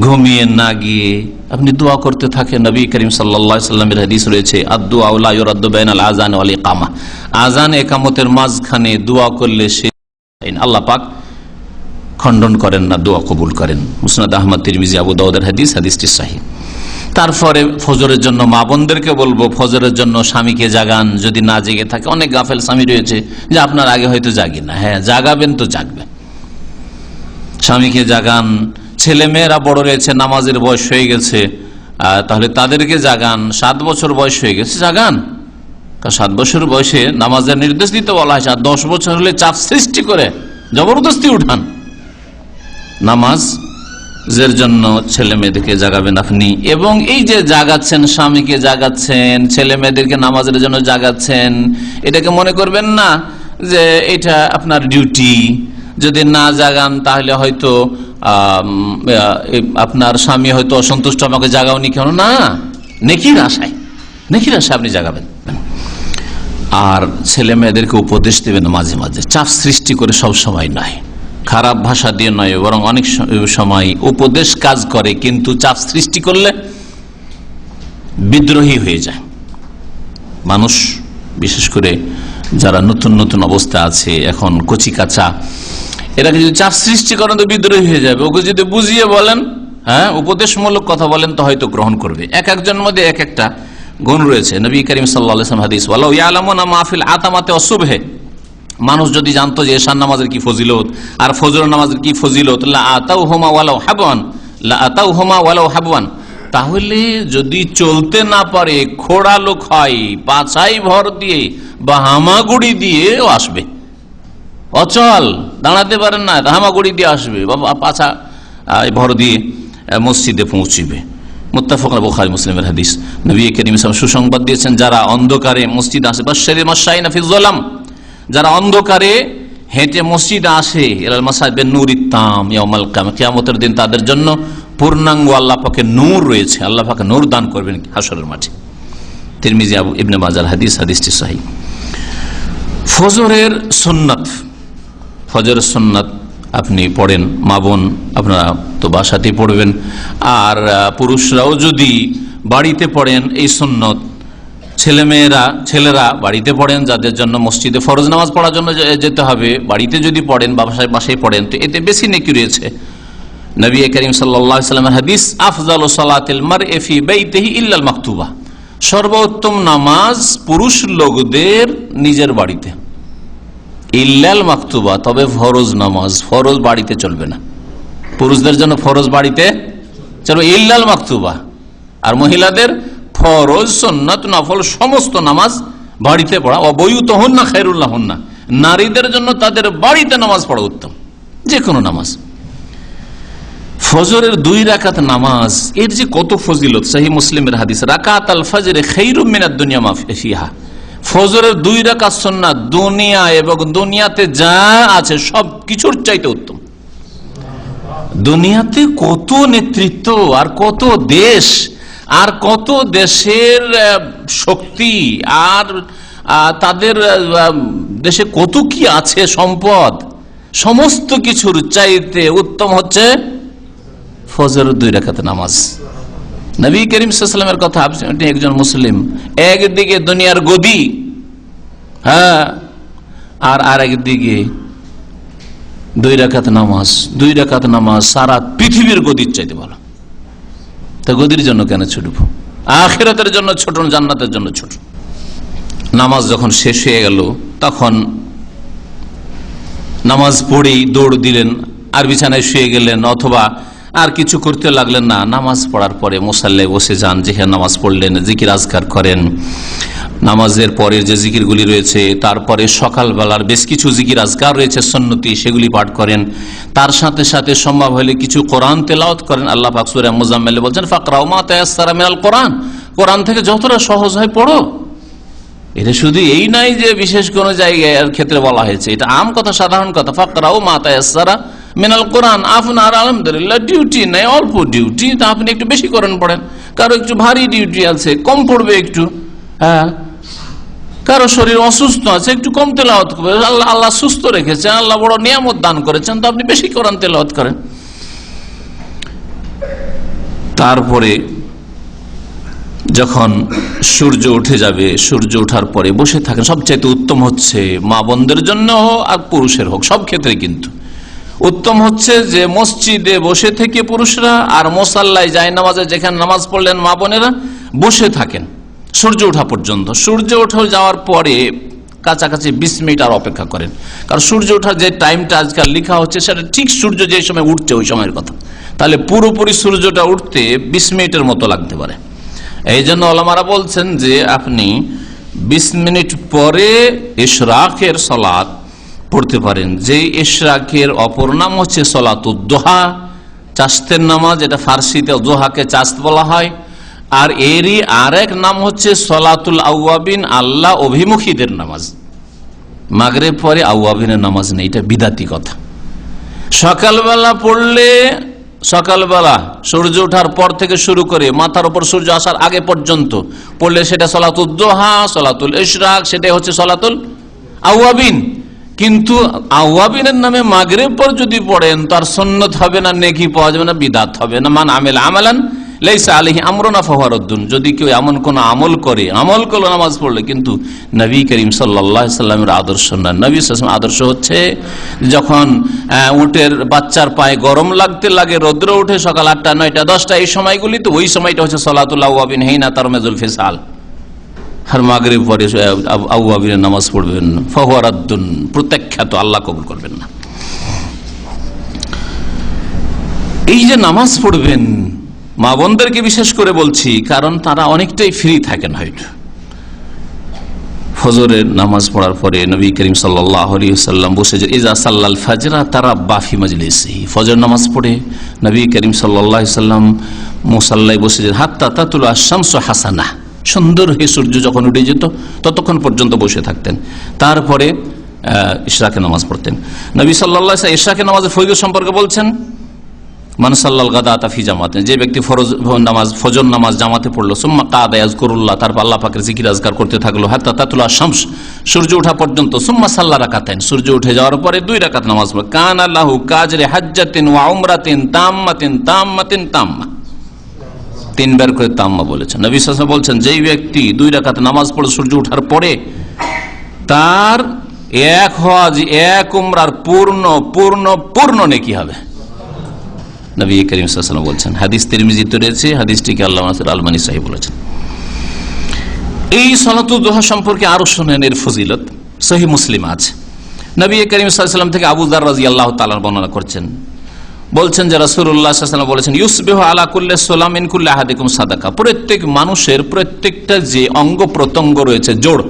ঘুমিয়ে না গিয়ে আপনি দোয়া করতে থাকেন। নবী করিম সাল্লাল্লাহু আলাইহি ওয়াসাল্লামের হাদিস রয়েছে, আদ-দুআ লা ইউরাদ্দু বাইনাল আযান ওয়াল ইকামা, আজান একামতের মাঝখানে দোয়া করলে সে আল্লাহ পাক খণ্ডন করেন না, দোয়া কবুল করেন। মুসনাদ আহমদ, তিরমিজি, আবু দাউদের হাদিস, হাদিসটি সহিহ। তারপরে ফজরের জন্য মা বোনদেরকে বলবো, ফজরের জন্য স্বামীকে জাগান যদি না জেগে থাকে। অনেক গাফেল স্বামী রয়েছে যে আপনার আগে হয়তো জাগি না, হ্যাঁ জাগাবেন তো জাগবেন, স্বামীকে জাগান। ছেলে মেয়েরা বড় রয়েছে, নামাজের বয়স হয়ে গেছে, তাহলে তাদেরকে জাগান। 7 বছর বয়স হয়ে গেছে, জাগান। 7 বছর বয়সে নামাজের নির্দেশ দিতে বলা হয়েছে, আর 10 বছর হলে চাপ সৃষ্টি করে জবরদস্তি উঠান। নামাজ নামাজের জন্য ছেলে মেয়েদেরকে জাগাবেন আপনি, এবং এই যে জাগাচ্ছেন, স্বামীকে জাগাচ্ছেন, ছেলে মেয়েদেরকে নামাজের জন্য জাগাচ্ছেন, এটাকে মনে করবেন না যে এটা আপনার ডিউটি, যদি না জাগান তাহলে হয়তো আপনার স্বামী হয়তো অসন্তুষ্ট, আমাকে জাগাওনি কেন, না, নেকির আশায় আপনি জাগাবেন। আর ছেলে মেয়েদেরকে উপদেশ দেবেন মাঝে মাঝে, চাপ সৃষ্টি করে সব সময় নয়, খারাপ ভাষা দিয়ে নয়, বরং অনেক সময় উপদেশ কাজ করে, কিন্তু চাপ সৃষ্টি করলে বিদ্রোহী হয়ে যায় মানুষ। বিশেষ করে যারা নতুন নতুন অবস্থা আছে, এখন কচি কাঁচা, এটাকে যদি চাপ সৃষ্টি করেন তো বিদ্রোহী হয়ে যাবে। ওকে যদি বুঝিয়ে বলেন, হ্যাঁ, উপদেশমূলক কথা বলেন, তো হয়তো গ্রহণ করবে। এক একজনের মধ্যে এক একটা গুণ রয়েছে। নবী করিম সাল্লাল্লাহু আলাইহি ওয়াসাল্লাম হাদিস, ওয়ালাউ ইয়ালামুনা মা ফিল আতামাতি ওয়াসুবহি, মানুষ যদি জানতো যে এশার নামাজের কি ফজিলত আর ফজর নামাজের কি ফজিলত, লা আতাউহুমা ওয়ালাউ হাবওয়ান, তাহলে যদি চলতে না পারে, খোড়া লোক হয়, পাছাই ভর দিয়ে বা হামাগুড়ি দিয়েও আসবে, অচল দাঁড়াতে পারেন না, হামাগুড়ি দিয়ে আসবে বা পাছা ভর দিয়ে মসজিদে পৌঁছিবে। মুত্তাফাক বুখারী মুসলিমের হাদিস। নবী করিম সাল্লাল্লাহু আলাইহি ওয়াসাল্লাম সুসংবাদ দিয়েছেন, যারা অন্ধকারে মসজিদ আসে, বাশশিরিল মাশাইনা ফিয যালাম, যারা অন্ধকারে হেঁটে মসজিদে আসে, ইলাল মাসাজিদ বিন-নূরিত তাম ইয়াউমাল কিয়ামah, কিয়ামতের দিন তাদের জন্য পূর্ণাঙ্গ আল্লাহ পাকের নূর রয়েছে, আল্লাহ পাক নূর দান করবেন হাশরের মাঠে। তিরমিজি, ইবনে মাজাহ হাদিস, হাদিসটি সহিহ। ফজরের সুন্নাত আপনি পড়েন, মা বোন আপনারা তো বাসাতেই পড়বেন, আর পুরুষরাও যদি বাড়িতে পড়েন এই সুন্নত, ছেলেরা বাড়িতে পড়েন, যাদের জন্য মসজিদে ফরজ নামাজ পড়ার জন্য যেতে হবে, বাড়িতে যদি পড়েন বা বাসায় পড়েন, তো এতে বেশি নেকি রয়েছে। নবী করিম সাল্লাল্লাহু আলাইহি ওয়াসাল্লামের হাদিস, আফজালু সালাতিল মারই ফি বাইতিহি ইল্লাল মাকতুবা, সর্বোত্তম নামাজ পুরুষ লোকদের নিজের বাড়িতে, ইল্লাল মাকতুবা, তবে ফরজ নামাজ, ফরজ বাড়িতে চলবে না, পুরুষদের জন্য ফরজ বাড়িতে চলবে, ইল্লাল মাকতুবা, আর মহিলাদের ফরজ, সুন্নাত, নফল সমস্ত নামাজ বাড়িতে পড়া। ওয়াবুয়ুতুহুন্না খায়রুল লাহুন্না, নারীদের জন্য তাদের বাড়িতে নামাজ পড়া উত্তম, যে কোনো নামাজ। ফজরের 2 রাকাত নামাজ, এর যে কত ফজিলত, সহিহ মুসলিমের হাদিস, রাকাতুল ফজর খায়রুম মিনাদ দুনিয়া মা ফিহা, ফজরের 2 রাকাত সুন্নাত দুনিয়া এবং দুনিয়াতে যা আছে সব কিছুর চাইতে উত্তম। দুনিয়াতে কত নেতৃত্ব আর কত দেশ আর কত দেশের শক্তি, আর তাদের দেশে কত কি আছে সম্পদ, সমস্ত কিছুর চাইতে উত্তম হচ্ছে ফজরের 2 রাকাত নামাজ। নবী করিম সাল্লাল্লাহু আলাইহি ওয়াসাল্লামের কথা, আপনি একজন মুসলিম, একদিকে দুনিয়ার গদি, হ্যাঁ, আর আরেকদিকে 2 রাকাত নামাজ। 2 রাকাত নামাজ সারা পৃথিবীর গদির চাইতে ভালো। তা গদির জন্য কেন ছুটব? আখিরাতের জন্য ছোট, জান্নাতের জন্য ছোট। নামাজ যখন শেষ হয়ে গেল, তখন নামাজ পড়েই দৌড় দিলেন আর বিছানায় শুয়ে গেলেন, অথবা আর কিছু করতে লাগলেন না। নামাজ পড়ার পরে মুসাল্লায় বসে যান, যেখানে নামাজ পড়লেন জিকির আজকার করেন, নামাজের পরে যে জিকিরগুলি রয়েছে, তারপরে সকালবেলার বেশ কিছু জিকির আজকার রয়েছে সুন্নতি, সেগুলি পাঠ করেন। তার সাথে সাথে সম্ভব হলে কিছু কোরআন তেলাওয়াত করেন। আল্লাহ পাক সূরা মুজাম্মিলে বলছেন, ফাকরাউ মা তায়াসসারা মিনাল কোরআন, কোরআন থেকে যতটা সহজ হয় পড়ো। এটা শুধু এই নাই যে বিশেষ কোন জায়গায় ক্ষেত্রে বলা হয়েছে, এটা আম কথা, সাধারণ কথা। ফাকরাউ মা তায়াসসারা মিনাল কোরআন, আপনার আলহামদুলিল্লাহ ডিউটি নেই, অল্প ডিউটি, তা আপনি একটু বেশি করেন পড়েন। কারো একটু ভারী ডিউটি আছে, কম পড়বে একটু, হ্যাঁ। কারো শরীর অসুস্থ আছে, একটু কম তেলাওয়াত করবে। আল্লাহ সুস্থ রেখেছেন, আল্লাহ বড় নিয়ামত দান করেছেন, তো আপনি বেশি কোরআন তেলাওয়াত করেন। তারপরে যখন সূর্য উঠে যাবে, সূর্য ওঠার পরে বসে থাকেন। সবচাইতে উত্তম হচ্ছে, মা বোনদের জন্য হোক আর পুরুষের হোক, সব ক্ষেত্রে কিন্তু উত্তম হচ্ছে যে মসজিদে বসে থেকে পুরুষরা, আর মুসাল্লায় যায় নামাজে যেখানে নামাজ পড়লেন মা বোনেরা, বসে থাকেন সূর্য ওঠা পর্যন্ত। সূর্য ওঠা যাওয়ার পরে কাছাকাছি 20 মিনিট আর অপেক্ষা করেন, কারণ সূর্য ওঠার যে টাইমটা আজকাল লেখা হচ্ছে, সেটা ঠিক সূর্য যে সময় উঠছে ওই সময়ের কথা। তাহলে পুরোপুরি সূর্যটা উঠতে 20 মিনিটের মতো লাগতে পারে। এই জন্য ওলামারা বলছেন যে আপনি 20 মিনিট পরে ইশরাকের সালাত পড়তে পারেন, যে ইশরাকের অপর নাম হচ্ছে সালাতুদ দুহা, চাস্তের নামাজ, এটা ফার্সিতে জোহাকে চাস্ত বলা হয়। আর এরই আরেক নাম হচ্ছে সলাতুল আউয়াবিন, আল্লাহ অভিমুখীদের নামাজ। মাগরিব পরে আউয়াবিনের নামাজ নেই, এটা বিদাতি কথা। সকালবেলা পড়লে, সকালবেলা সূর্য ওঠার পর থেকে শুরু করে মাথার উপর সূর্য আসার আগে পর্যন্ত পড়লে সেটা সলাতুল দোহা, সলাতুল ইশরাক, সেটাই হচ্ছে সলাতুল আউয়াবিন। কিন্তু আউয়াবিনের নামে মাগরিব পর যদি পড়েন তার সুন্নত হবে না, নেকি পাওয়া যাবে না, বিদাত হবে না। মান আমিলা আমালান লাইসা আলাইহি আমরুনা ফাহুয়া রাদ্দুন। যদি কেউ এমন কোন আমল করে, আমল করলো নামাজ পড়লে, কিন্তু নবী করিম সাল্লাল্লাহু আলাইহি সাল্লামের আদর্শ না। নবী সাল্লাল্লাহু আলাইহি ওয়াসাল্লাম আদর্শ হচ্ছে যখন উটের বাচ্চার পায়ে গরম লাগতে লাগে, রৌদ্র উঠে সকাল 8টা 9টা 10টা এই সময়গুলিতে, ওই সময়টা হচ্ছে সলাতুল আউয়াবিন হিনা তারমিজুল ফিসাল। আর মাগরিব পরে আউয়াবিনের নামাজ পড়বেন, ফাহুয়া রাদ্দুন, প্রত্যাখ্যাত, আল্লাহ কবুল করবেন না। এই যে নামাজ পড়বেন, মা বোনদেরকে বিশেষ করে বলছি, কারণ তারা অনেকটাই ফ্রি থাকেন। হয়তো ফজরের নামাজ পড়ার পরে নবী করিম সাল্লাল্লাহু আলাইহি ওয়াসাল্লাম বসে যে ইজা সাল্লাল ফাজরা তারাব্বা ফি মাজলিসিহি, ফজর নামাজ পড়ে নবী করিম সাল্লাল্লাহু আলাইহি ওয়াসাল্লাম মুসাল্লায় বসে যে হাত্তা তাতুলু আশ-শামসু হাসানা, সুন্দর হয়ে সূর্য যখন উঠে যেত ততক্ষণ পর্যন্ত বসে থাকতেন। তারপরে ইশরাকের নামাজ পড়তেন। নবী সাল্লাল্লাহু আলাইহি ওয়াসাল্লাম ইশরাকের নামাজের ফজিলত সম্পর্কে বলছেন, মান সাল্লাল গাদাতা ফি জামাতিন, যে ব্যক্তি ফজর নামাজ জামাতে পড়লো, সুম্মা কাদা ইয়াজকুরুল্লাহ, তারপর আল্লাহ পাকের জিকির আজকার করতে থাকলো, হাত্তা তাতুলু আশ-শামস, সূর্য ওঠা পর্যন্ত, সুম্মা সাল্লা রাকাতাইন, সূর্য উঠে যাওয়ার পরে 2 রাকাত নামাজ পড়ে, কানা লাহু কাজরি হাজ্জাতিন ওয়া উমরাতিন তাম্মাতিন তাম্মাতিন তাম্মা, 3 বার করে তাম্মা বলেছেন। নবী সাল্লাল্লাহু আলাইহি ওয়াসাল্লাম বলছেন, যেই ব্যক্তি 2 রাকাত নামাজ পড়ে সূর্য ওঠার পরে, তার 1 হজ 1 উমরার পূর্ণ পূর্ণ পূর্ণ নেকি হবে। নবী করিম সাল্লাল্লাহু আলাইহি ওয়াসাল্লাম বলছেন, হাদিস তিরমিজিতে রয়েছে, হাদিসটিকে আল্লামা নাসির আলবানী সহিহ বলেছেন। এই সালাতুল দুহা সম্পর্কে আরো শুনেন এর ফজিলত, সহিহ মুসলিম আছে। নবী করিম সাল্লাল্লাহু আলাইহি ওয়াসাল্লাম থেকে আবু যার রাদিয়াল্লাহু তাআলা বর্ণনা করছেন, বলছেন যে রাসূলুল্লাহ সাল্লাল্লাহু আলাইহি ওয়াসাল্লাম বলেছেন, ইউসবিহু আলা কুল্লি সুলামিন কুল্লি আহাদিকুম সাদাকা, প্রত্যেক মানুষের প্রত্যেকটা যে অঙ্গ প্রত্যঙ্গ রয়েছে, জোড়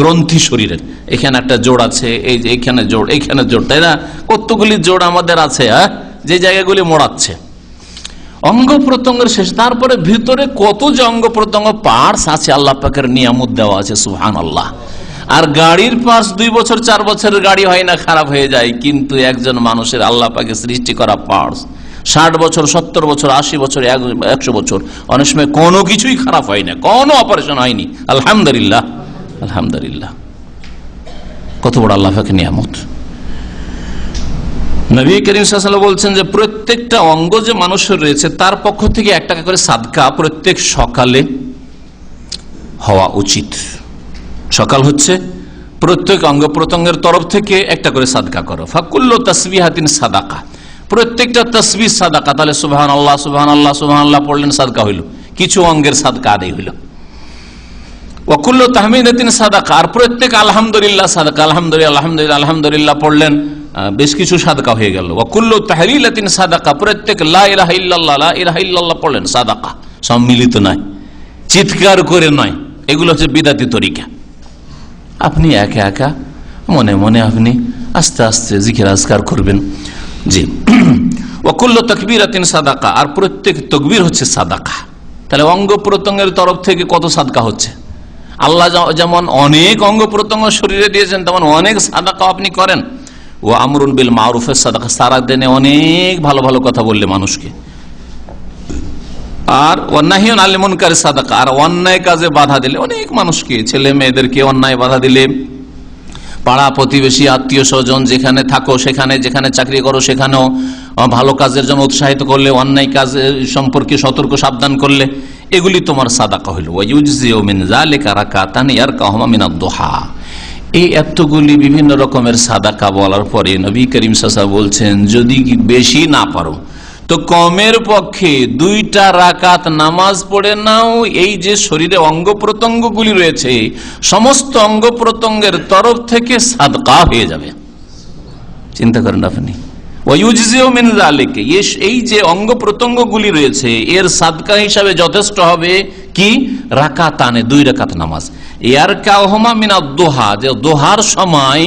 গ্রন্থি শরীরের, এখানে একটা জোড় আছে, এই যে এখানে জোড়, এইখানে জোড়, তাই না? কতগুলি জোড় আমাদের আছে, যে জায়গাগুলি মোড়াচ্ছে অঙ্গ প্রত্যঙ্গের শেষ। তারপরে ভিতরে কত যে অঙ্গ প্রত্যঙ্গ পার্টস আছে, আল্লাহ পাকের নিয়ামত দেওয়া আছে, সুবহানাল্লাহ। আর গাড়ির পার্টস 2 বছর 4 বছরের গাড়ি হয় না, খারাপ হয়ে যায়, কিন্তু একজন মানুষের আল্লাহ পাকের সৃষ্টি করা পার্টস 60 বছর 70 বছর 80 বছর 100 বছর, অনেক সময় কোনো কিছুই খারাপ হয় না, কোনো অপারেশন হয়নি, আলহামদুলিল্লাহ আলহামদুলিল্লাহ। কত বড় আল্লাহ পাকের নিয়ামত। নবী করিম সাল্লাল্লাহু আলাইহি ওয়াসাল্লাম বলছেন যে প্রত্যেকটা অঙ্গ যে মানুষের রয়েছে তার পক্ষ থেকে 1 টাকা করে সাদকা প্রত্যেক সকালে হওয়া উচিত। সকাল হচ্ছে প্রত্যেক অঙ্গ প্রত্যঙ্গের তরফ থেকে 1টা করে সাদকা করো। ফাকুল্লু তাসবিহাতিন সাদাকা, প্রত্যেকটা তাসবিহ সাদাকা। তাহলে সুবহানাল্লাহ সুবহানাল্লাহ সুবহানাল্লাহ পড়লেন, সাদকা হইল, কিছু অঙ্গের সাদকা আদায় হইল। ওয়াকুল্লু তাহমিদাতিন সাদাকা, আর প্রত্যেক আলহামদুলিল্লাহ সাদাকা, আলহামদুলিল্লাহ আলহামদুলিল্লাহ আলহামদুলিল্লাহ পড়লেন, বেশ কিছু সাদকা হয়ে গেল। ওয়াকুল্লু তাহলিলাতিন সাদাকা, প্রত্যেক লা ইলাহা ইল্লাল্লাহ লা ইলাহা ইল্লাল্লাহ পড়লেন, সাদাকা। সম্মিলিত নয়, চিৎকার করে নয়, এগুলো হচ্ছে বিদাতি তরিকা। আপনি একা একা মনে মনে আপনি আস্তে আস্তে জিকির আজকার করবেন। জি, ওয়াকুল্লু তাকবীরাতিন সাদাকা, আর প্রত্যেক তাকবীর হচ্ছে সাদাকা। তাহলে অঙ্গ প্রত্যঙ্গের তরফ থেকে কত সাদকা হচ্ছে। আল্লাহ যেমন অনেক অঙ্গ প্রত্যঙ্গ শরীরে দিয়েছেন, তেমন অনেক সাদাকা আপনি করেন। ও আমরুন বিল মারুফের সাদাকা, সারা দিনে অনেক ভালো ভালো কথা বললে মানুষকে। আর ওয়ান্নাহিউন আনিল মুনকারিস সাদাকা, আর অন্যায় কাজে বাধা দিলে অনেক মানুষকে, ছেলে মেয়েদেরকে অন্যায় বাধা দিলে, পাড়া প্রতিবেশী আত্মীয় স্বজন যেখানে থাকো সেখানে, যেখানে চাকরি করো সেখানেও ভালো কাজের জন্য উৎসাহিত করলে, অন্যায় কাজ সম্পর্কে সতর্ক সাবধান করলে, এগুলি তোমার সাদাকা হইল। ওয়ায়ুজজিউ মিন যালিকা রাকাতান ইয়ারকাহুমা মিনাদ দুহা। এই এতগুলি বিভিন্ন রকমের সাদাকা বলার পরে নবী করিম সাল্লাল্লাহু আলাইহি ওয়াসাল্লাম বলছেন, যদি বেশি না পারো তো কমের পক্ষে 2টা রাকাত নামাজ পড়ে নাও। এই যে শরীরে অঙ্গ প্রত্যঙ্গগুলি রয়েছে, সমস্ত অঙ্গ প্রত্যঙ্গের তরফ থেকে সাদকা হয়ে যাবে। চিন্তা করেন আপনি, ওয়ায়ুজজিউ মিন যালিকা, এই যে অঙ্গ প্রত্যঙ্গগুলি রয়েছে এর সাদকা হিসাবে যথেষ্ট হবে কি? রাকাতানে, 2 রাকাত নামাজ। ইয়ারকাহুমা মিনাদ দুহা, যে দোহার সময়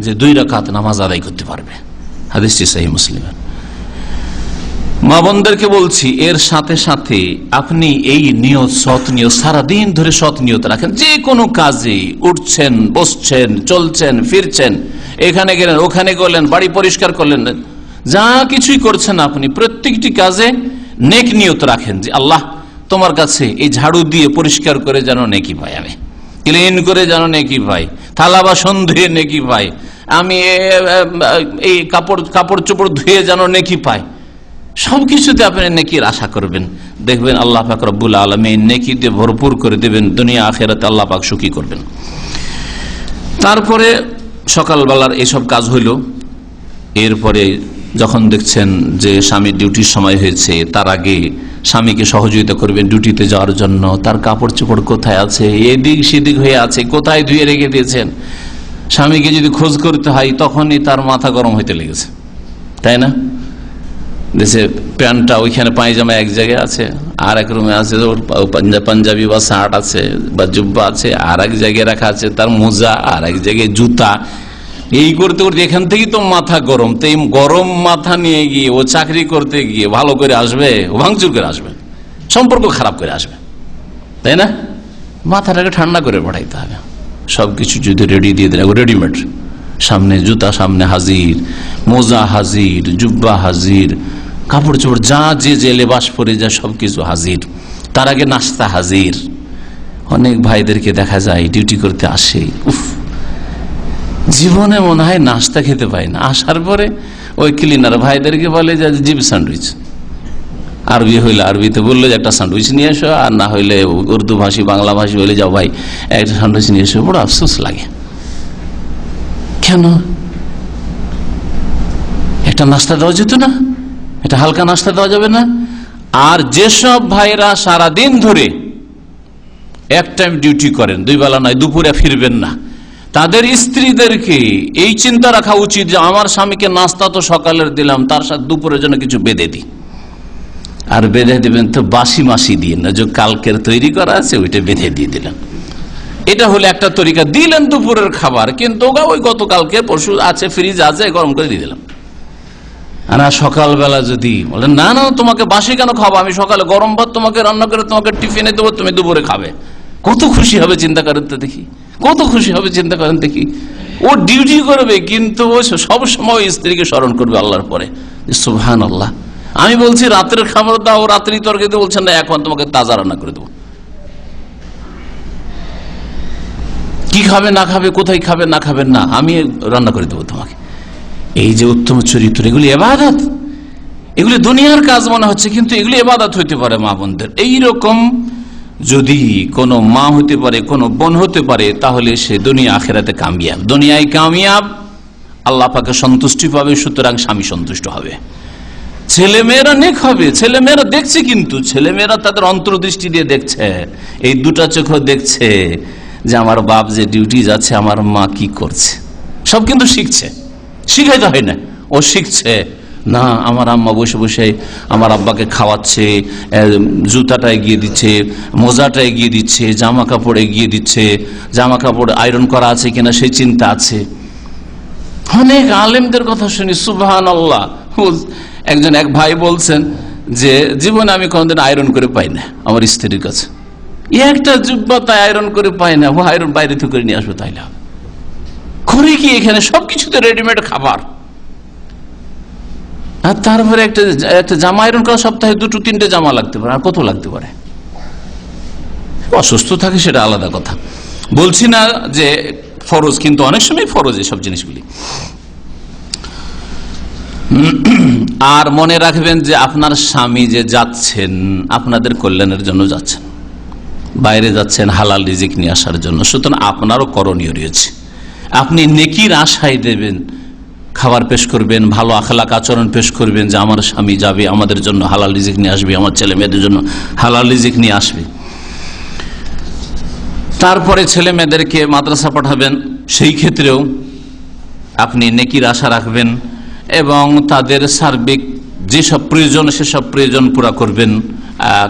যে 2 রাকাত নামাজ আদায় করতে পারবে। হাদিসটি সহিহ মুসলিম। মা বোনদেরকে বলছি, এর সাথে সাথে আপনি এই নিয়ত, সৎ নিয়ত সারাদিন ধরে সৎ নিয়ত রাখেন। যে কোনো কাজে উঠছেন, বসছেন, চলছেন, ফিরছেন, এখানে গেলেন, ওখানে গেলেন, বাড়ি পরিষ্কার করলেন, যা কিছুই করছেন আপনি প্রত্যেকটি কাজে নেক নিয়ত রাখেন যে আল্লাহ তোমার কাছে এই ঝাড়ু দিয়ে পরিষ্কার করে যেন নেকি পাই, আমি ক্লিন করে যেন নেকি পাই, থালা বাসন ধুয়ে নেকি পাই, আমি এই কাপড় চোপড় ধুয়ে যেন নেকি পাই। সবকিছুতে আপনি নেকির আশা করবেন, দেখবেন আল্লাহ পাক রব্বুল আলামিন নেকি দিয়ে ভরপুর করে দেবেন, দুনিয়া আখিরাতে আল্লাহ পাক সুখী করবেন। তারপরে সকালবেলার এসব কাজ হইল। এরপরে যখন দেখছেন যে স্বামীর ডিউটির সময় হয়েছে, তার আগে স্বামীকে সহযোগিতা করবেন ডিউটিতে যাওয়ার জন্য। তার কাপড় চোপড় কোথায় আছে, এদিক সেদিক হয়ে আছে, কোথায় ধুয়ে রেখে দিয়েছেন। স্বামীকে যদি খোঁজ করতে হয় তখনই তার মাথা গরম হইতে লেগেছে, তাই না? দেশে প্যান্টটা ওইখানে পায়জামা এক জায়গায় আছে, আর এক রুমে আছে পাঞ্জাবি বা শার্ট আছে বা জুব্বা আছে, আর এক জায়গায় রাখা আছে তার মোজা, আর এক জায়গায় জুতা। এই করতে করতে এখান থেকেই তো মাথা গরম। তো এই গরম মাথা নিয়ে গিয়ে ও চাকরি করতে গিয়ে ভালো করে আসবে, ও ভাঙচুর করে আসবে, সম্পর্ক খারাপ করে আসবে, তাই না? মাথাটাকে ঠান্ডা করে পাঠাইতে হবে। সবকিছু যদি রেডি দিয়ে দেয়, রেডিমেড, সামনে জুতা সামনে হাজির, মোজা হাজির, জুব্বা হাজির, কাপড় চোপড় যা যে লেবাস পরে যায় সবকিছু হাজির, তার আগে নাস্তা হাজির। অনেক ভাইদেরকে দেখা যায় ডিউটি করতে আসে, উফ, জীবনে মনে হয় নাস্তা খেতে পায় না। আসার পরে ওই ক্লিনার ভাইদেরকে বলে যে জিপ স্যান্ডউইচ, আরবি হইলে আরবিতে বললো যে একটা স্যান্ডউইচ নিয়ে এসো, আর না হইলে উর্দু ভাষী বাংলা ভাষী হইলে যাও ভাই একটা স্যান্ডউইচ নিয়ে এসো। বড় আফসোস লাগে, কেন একটা নাস্তা দেওয়া যেত না? এটা হালকা নাস্তা দেওয়া যাবে না? আর যেসব ভাইরা সারাদিন ধরে এক টাইম ডিউটি করেন, দুই বেলা নয়, দুপুরে ফিরবেন না, তাদের স্ত্রীদেরকে এই চিন্তা রাখা উচিত যে আমার স্বামীকে নাস্তা তো সকালের দিলাম, তার সাথে দুপুরের জন্য কিছু বেঁধে দিই। আর বেঁধে দিবেন তো বাসি মাসি দিয়ে না, যে কালকের তৈরি করা আছে ওইটা বেঁধে দিয়ে দিলেন। এটা হলে একটা তরিকা, দিলেন দুপুরের খাবার, কিন্তু ওই গতকালকে পরশু আছে, ফ্রিজ আছে, গরম করে দিয়ে দিলাম। আর সকালবেলা যদি বলেন না না তোমাকে বাসি কেন খাবো, আমি সকালে গরম ভাত তোমাকে রান্না করে তোমাকে টিফিনে দেবো, তুমি দুপুরে খাবে, কত খুশি হবে চিন্তা করেন তো দেখি, কত খুশি হবে চিন্তা করেন দেখি। ও ডিউটি করবে কিন্তু ও সবসময় স্ত্রীকে স্মরণ করবে আল্লাহর পরে, সুবহানাল্লাহ। আমি বলছি রাতের খাবার দাও, রাত্রি তরকারিতে বলছেন না এখন তোমাকে তাজা রান্না করে দেবো। কি খাবে না খাবে, কোথায় খাবে না খাবেন না, আমি রান্না করে দেবো তোমাকে। এই যে উত্তম চরিত্র, এগুলি ইবাদত, এগুলি দুনিয়ার কাজ মনে হচ্ছে, কিন্তু এগুলি ইবাদত হইতে পারে মা বোনদের। এইরকম যদি কোনো মা হতে পারে, কোনো বোন হতে পারে, তাহলে সে দুনিয়া আখিরাতে কামিয়াব। দুনিয়ায় কামিয়াব, আল্লাহ পাকে সন্তুষ্টি পাবে, সুতরাং স্বামী সন্তুষ্ট হবে, ছেলেমেয়েরা নেক হবে। ছেলেমেয়েরা দেখছে, কিন্তু ছেলেমেয়েরা তাদের অন্তর্দৃষ্টি দিয়ে দেখছে, এই দুটা চোখও দেখছে যে আমার বাপ যে ডিউটি যাচ্ছে, আমার মা কি করছে, সব কিন্তু শিখছে, শিখাইতে হয় না, ও শিখছে। না আমার আম্মা বসে বসে আমার আব্বাকে খাওয়াচ্ছে, জুতাটা এগিয়ে দিচ্ছে, মোজাটা এগিয়ে দিচ্ছে, জামা কাপড় এগিয়ে দিচ্ছে, জামা কাপড় আয়রন করা আছে কিনা সেই চিন্তা আছে। অনেক আলেমদের কথা শুনি, সুবহানাল্লাহ। একজন এক ভাই বলছেন যে জীবনে আমি কোনদিন আয়রন করে পাই না আমার স্ত্রীর কাছে, একটা জুব্বা তাই আয়রন করে পাই না, ও আয়রন বাইরে থেকে করে নিয়ে আসবে, তাইলে করে কি এখানে সবকিছুতে রেডিমেড খাবার। আর তারপরে একটা জামা আয়রন করা সপ্তাহে 2-3টে জামা লাগতে পারে, আর কত লাগতে পারে। অসুস্থ থাকে সেটা আলাদা কথা, বলছি না যে ফরজ, কিন্তু অনেক সময় ফরজ এসব জিনিসগুলি। আর মনে রাখবেন যে আপনার স্বামী যে যাচ্ছেন আপনাদের কল্যাণের জন্য যাচ্ছেন, বাইরে যাচ্ছেন হালাল রিজিক নিয়ে আসার জন্য, সুতরাং আপনারও করণীয় রয়েছে। আপনি নেকির আশায় দেবেন, খাবার পেশ করবেন, ভালো আখলাক আচরণ পেশ করবেন যে আমার স্বামী যাবে আমাদের জন্য হালাল রিজিক নিয়ে আসবে, আমার ছেলে মেয়েদের জন্য হালাল রিজিক নিয়ে আসবে। তারপরে ছেলে মেয়েদেরকে মাদ্রাসা পাঠাবেন, সেই ক্ষেত্রেও আপনি নেকির আশা রাখবেন এবং তাদের সার্বিক যেসব প্রয়োজন সেসব প্রয়োজন পুরা করবেন।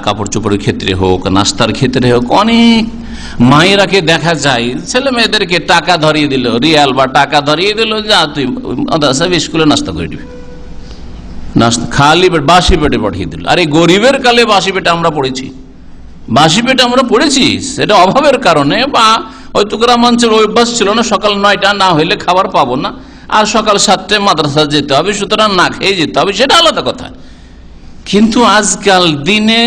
কাপড় চোপড়ের ক্ষেত্রে হোক, নাস্তার ক্ষেত্রে হোক, অনেক মায়েরাকে দেখা যায় ছেলে মেয়েদেরকে টাকা ধরিয়ে দিল, রিয়াল বা টাকা ধরিয়ে দিল, যা তুই মাদ্রাসা স্কুলে নাস্তা করে দিবি, নাস্তা খালি পেট বাসি পেটে পাঠিয়ে দিল। আর এই গরিবের কালে বাসি পেটে আমরা পড়েছি, বাসি পেটে আমরা পড়েছি, সেটা অভাবের কারণে বা হয়তো গ্রামাঞ্চল অভ্যাস ছিল না, সকাল 9টা না হইলে খাবার পাবো না, আর সকাল 7টায় মাদ্রাসা যেতে হবে, সুতরাং না খেয়ে যেতে হবে, সেটা আলাদা কথা। কিন্তু আজকাল দিনে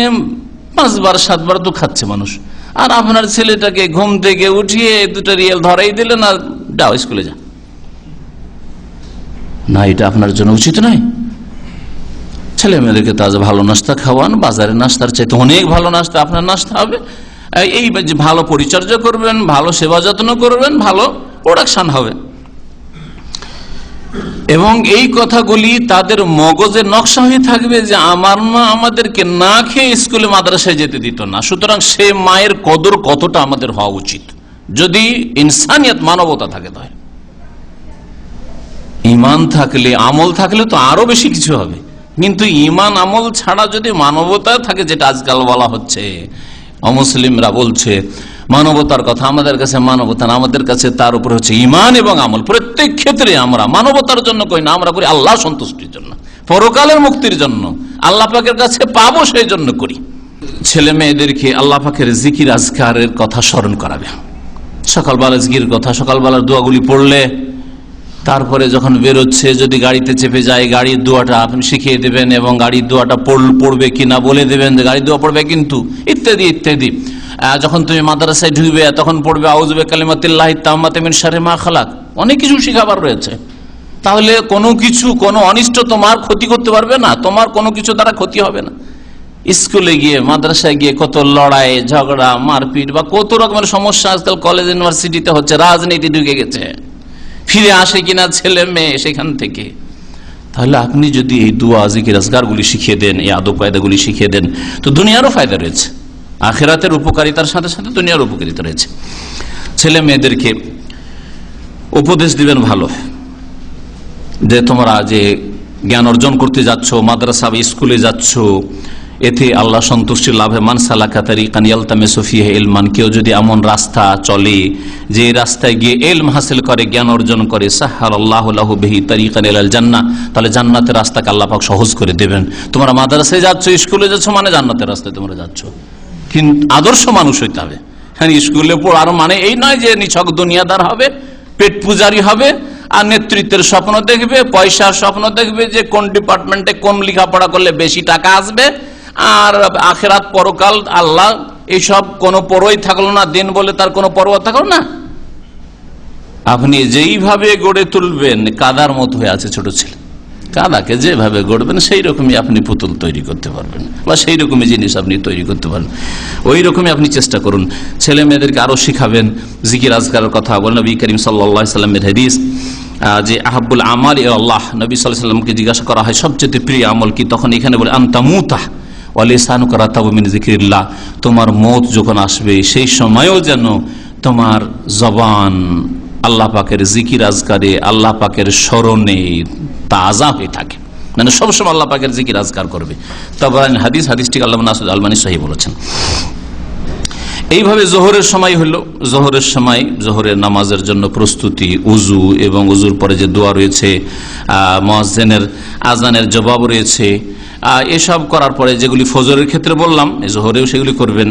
5 বার 7 বার তো খাচ্ছে মানুষ। আর আপনার ছেলেটাকে ঘুম থেকে উঠিয়ে 2টা রিয়াল ধরাই দিলেন আর যাও স্কুলে যা, না এটা আপনার জন্য উচিত নয়। ছেলে মেয়েদেরকে তাজা ভালো নাস্তা খাওয়ান, বাজারের নাস্তার চাইতে অনেক ভালো নাস্তা আপনার নাস্তা হবে। এই ভালো পরিচর্যা করবেন, ভালো সেবা যত্ন করবেন, ভালো প্রোডাকশন হবে। এবং এই কথাগুলি তাদের মগজে নকশা হয়ে থাকবে যে আমার মা আমাদেরকে না খেয়ে স্কুলে মাদ্রাসায় যেতে দিত না, সুতরাং সে মায়ের কদর কতটা আমাদের হওয়া উচিত। যদি ইনসানিয়ত মানবতা থাকে, তাহলে ঈমান থাকলে আমল থাকলে তো আরো বেশি কিছু হবে। কিন্তু ঈমান আমল ছাড়া যদি মানবতা থাকে, যেটা আজকাল বলা হচ্ছে, অমুসলিমরা বলছে মানবতার কথা, আমাদের কাছে মানবতা না, আমাদের কাছে তার উপরে হচ্ছে ঈমান এবং আমল। প্রত্যেক ক্ষেত্রে আমরা মানবতার জন্য করি না, আমরা করি আল্লাহ সন্তুষ্টির জন্য, পরকালের মুক্তির জন্য, আল্লাহ পাকের কাছে পাবো সেই জন্য করি। ছেলে মেয়েদেরকে আল্লাহ পাকের জিকির আজকারের কথা স্মরণ করাবে, সকালবেলা জিকির কথা, সকালবেলার দোয়াগুলি পড়লে, তারপরে যখন বেরোচ্ছে যদি গাড়িতে চেপে যায় গাড়ির দোয়াটা আপনি শিখিয়ে দেবেন এবং গাড়ির দোয়াটা পড়বে কিনা বলে দেবেন যে গাড়ির দোয়া পড়বে কিন্তু, ইত্যাদি ইত্যাদি। যখন তুমি মাদ্রাসায় ঢুকবে তখন পড়বে আউযু বিকালিমাতিল্লাহি তাম্মাতি মিন শাররি মা খালাক। অনেক কিছু শিখাবার রয়েছে। তাহলে কোনো কিছু, কোনো অনিষ্ট তোমার ক্ষতি করতে পারবে না, তোমার কোনো কিছু দ্বারা ক্ষতি হবে না। স্কুলে গিয়ে মাদ্রাসায় গিয়ে কত লড়াই ঝগড়া মারপিট বা কত রকমের সমস্যা আজকাল কলেজ ইউনিভার্সিটিতে হচ্ছে, রাজনীতি ঢুকে গেছে, ফিরে আসে কিনা ছেলে মেয়ে সেখান থেকে। তাহলে আপনি যদি এই দুয়া জিকির আজকারগুলি শিখিয়ে দেন, এই আদব কায়দাগুলি শিখিয়ে দেন, তো দুনিয়ারও ফায়দা রয়েছে, আখিরাতের উপকারিতার সাথে সাথে দুনিয়ার উপকারিতা রয়েছে। ছেলে মেয়েদেরকে উপদেশ দিবেন ভালো, যে তোমরা যে জ্ঞান অর্জন করতে যাচ্ছ, মাদ্রাসা বা স্কুলে যাচ্ছ, এতে আল্লাহ সন্তুষ্টি লাভে মান সালাকা তারিকান ইয়ালতামিসু ফিহি ইলমান, কেউ যদি এমন রাস্তা চলে যে রাস্তায় গিয়ে ইলম হাসিল করে, জ্ঞান অর্জন করে, সাহহালাল্লাহু লাহু বিহি তারিকান ইলাল জান্নাহ, তাহলে জান্নাতের রাস্তাকে আল্লাহ পাক সহজ করে দেবেন। তোমরা মাদ্রাসায় যাচ্ছ, স্কুলে যাচ্ছ, মানে জান্নাতের রাস্তায় তোমরা যাচ্ছ। কিন্তু আদর্শ মানুষ হইতে হবে। হ্যাঁ, স্কুলে পড়ার মানে এই নয় যে নিছক দুনিয়াদার হবে, পেট পূজারি হবে আর নেতৃত্বের স্বপ্ন দেখবে, পয়সার স্বপ্ন দেখবে, যে কোন ডিপার্টমেন্টে কোন লেখাপড়া করলে বেশি টাকা আসবে, আর আখিরাত পরকাল আল্লাহ এইসব কোনো পরোই থাকলো না, দিন বলে তার কোনো পরোয়া থাকলো না। আপনি যেইভাবে গড়ে তুলবেন, কাদার মতো হয়ে আছে ছোট ছেলে, কাদাকে যেভাবে গড়বেন সেই রকমই আপনি পুতুল তৈরি করতে পারবেন বা সেই রকমই জিনিস আপনি তৈরি করতে পারবেন। ওই রকমই আপনি চেষ্টা করুন। ছেলে মেয়েদেরকে আরো শিখাবেন জিকির আজকারের কথা। বলেন নবী করিম সাল্লাল্লাহু আলাইহি ওয়াসাল্লামের হাদিস যে আহাব্বুল আমাল ইলা আল্লাহ, নবী সাল্লাল্লাহু আলাইহি ওয়াসাল্লামকে জিজ্ঞাসা করা হয় সবচেয়ে প্রিয় আমল কি, তখন এখানে বলে আনতামুতা ওয়া লিসানুকা রাতাবু মিন যিকরিল্লাহ, তোমার মওত যখন আসবে সেই সময়ও যেন তোমার জবান আল্লাহ পাকের জিকির আজকারে, আল্লাহ পাকের স্মরণে তাজা হয়ে থাকে, মানে সবসময় আল্লাহ পাকের জিকির আজকার করবে। তাবারানী হাদিস, হাদিসটি আল্লামা নাসির আলবানী সহিহ বলেছেন। এইভাবে জোহরের সময় হলো, জোহরের সময় জোহরের নামাজের জন্য প্রস্তুতি, উজু এবং উজুর পরে যে দোয়া রয়েছে, মুয়াজ্জিনের আজানের জবাব রয়েছে, এসব করার পরে যেগুলি ফজরের ক্ষেত্রে বললাম, জোহরেও সেগুলি করবেন।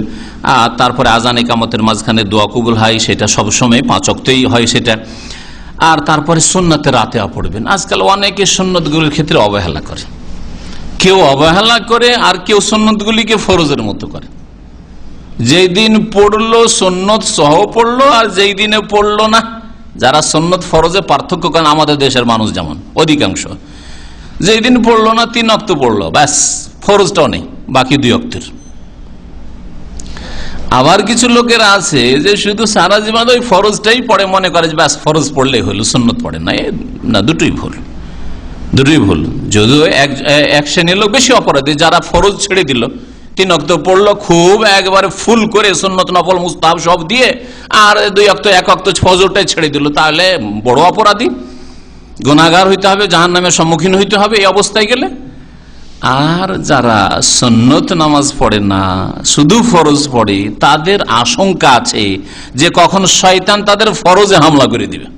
তারপরে আজান ইকামতের মাঝখানে দোয়া কবুল হয়, সেটা সবসময় 5 ওয়াক্তেই হয় সেটা। আর তারপরে সুন্নতে রাতে পড়বেন। আজকাল অনেকে সুন্নতগুলির ক্ষেত্রে অবহেলা করে, কেউ অবহেলা করে আর কেউ সুন্নতগুলিকে ফরজের মতো করে। যেই দিন পড়লো সুন্নত সহ পড়লো, আর যেই দিনে পড়লো না, যারা সুন্নত ফরজে পার্থক্য করেন আমাদের দেশের মানুষ যেমন অধিকাংশ, যেই দিন পড়লো না 3 ওয়াক্ত পড়লো, ব্যাস ফরজটাও নেই, বাকি 2 ওয়াক্তের। আবার কিছু লোকেরা আছে যে শুধু সারা জীবন ওই ফরজটাই পড়ে, মনে করে যে ব্যাস ফরজ পড়লেই হলো, সুন্নত পড়ে না। দুটোই ভুল, দুটোই ভুল। যদিও এক শ্রেণীর লোক বেশি অপরাধী, যারা ফরজ ছেড়ে দিল, 3 ওয়াক্ত পড়লো খুব একবারে ফুল করে, সুন্নত নফল মুস্তাহাব সব দিয়ে, আর 2 ওয়াক্ত 1 ওয়াক্ত ফজরটাই ছেড়ে দিল, তাহলে বড় অপরাধী, গুনাহগার হইতে হবে, জাহান্নামের সম্মুখীন হইতে হবে এই অবস্থায় গেলে। আর যারা সুন্নত নামাজ পড়ে না, শুধু ফরজ পড়ে, তাদের আশঙ্কা আছে যে কখন শয়তান তাদের ফরজে হামলা করে দিবে।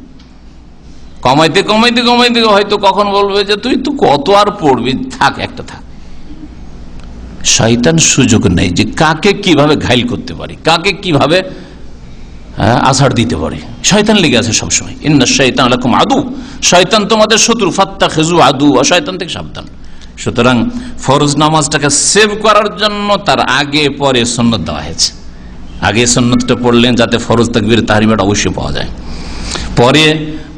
কমাইতে কমাইতে কমাইতে হয়তো কখন বলবে যে তুই তো কত আর পড়বি, থাক একটা থাক। শয়তান সুযোগ নেই যে কাকে কিভাবে ঘাইল করতে পারি, কাকে কিভাবে আছাড় দিতে পারি। শয়তান লেগে আছে সবসময়। ইন্না শাইতান লাকুম আদু, শয়তান তোমাদের শত্রু, ফাত্তাখিযু আদু, শয়তান থেকে সাবধান। সুতরাং ফরজ নামাজটাকে সেভ করার জন্য তার আগে পরে সুন্নত দেওয়া হয়েছে। আগে সুন্নতটা পড়লেন যাতে ফরজ তাকবীর তাহরিমাটা অবশ্যই পাওয়া যায়,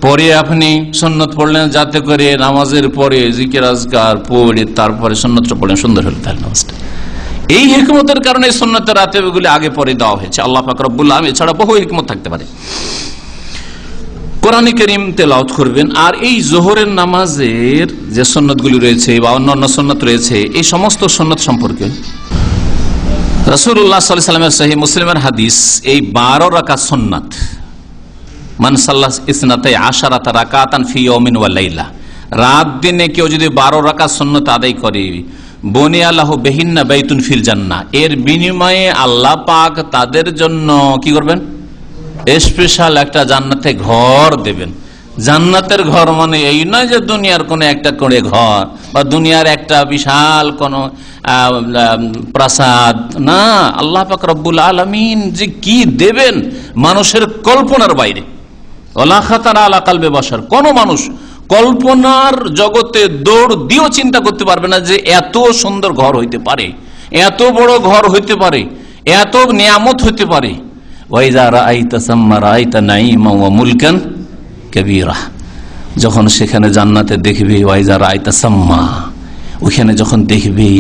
পরে আপনি সুন্নত পড়লেন যাতে করে নামাজের পরে জিকির আজকার পড়ে তারপরে সুন্নতটা পড়লেন, সুন্দর হলো তাহলে নামাজটা। এই হিকমতের কারণে সুন্নতের রাতেবগুলি আগে পরে দেওয়া হয়েছে। আল্লাহ পাক রব্বুল আলামিন, এছাড়া বহু হিকমত থাকতে পারে। কোরআন কারীম তেলাওয়াত করবেন, আর এই জোহরের নামাজের যে সুন্নতগুলি রয়েছে বা অন্যান্য সুন্নত রয়েছে, এই সমস্ত সুন্নত সম্পর্কে রাসূলুল্লাহ সাল্লাল্লাহু আলাইহি ওয়াসাল্লামের সহিহ মুসলিমের হাদিস, এই 12 রাকাত সুন্নাত, মান সাল্লা ইসনাতাই আশারাতা রাকাতান ফি ইয়াউমিন ওয়া লাইলা, রাত দিনে কেউ যদি 12 রাকাত সুন্নাত আদায় করে, বনিয়া লাহু বিহিন্না বাইতুন ফিল জান্নাহ, এর বিনিময়ে আল্লাহ পাক তাদের জন্য কি করবেন, স্পেশাল একটা জান্নাতে ঘর দেবেন। জান্নাতের ঘর মানে এই নয় যে দুনিয়ার কোন একটা করে ঘর বা দুনিয়ার একটা বিশাল কোন প্রাসাদ, না, আল্লাহ পাক রব্বুল আলামিন যে কি দেবেন মানুষের কল্পনার বাইরে। ওয়ালা খাতারা আলা কলবে বাশার, কোন মানুষ কল্পনার জগতে দৌড় দিয়েও চিন্তা করতে পারবে না যে এত সুন্দর ঘর হইতে পারে, এত বড় ঘর হইতে পারে, এত নিয়ামত হইতে পারে। ওয়াইজা রাআইতা সাম্মা রাআইতা নাঈমা ওয়া মুলকান কাবীরা, যখন সেখানে জান্নাতে দেখবি, ওয়াইজা রাআইতা সাম্মা, ওখানে যখন দেখবি,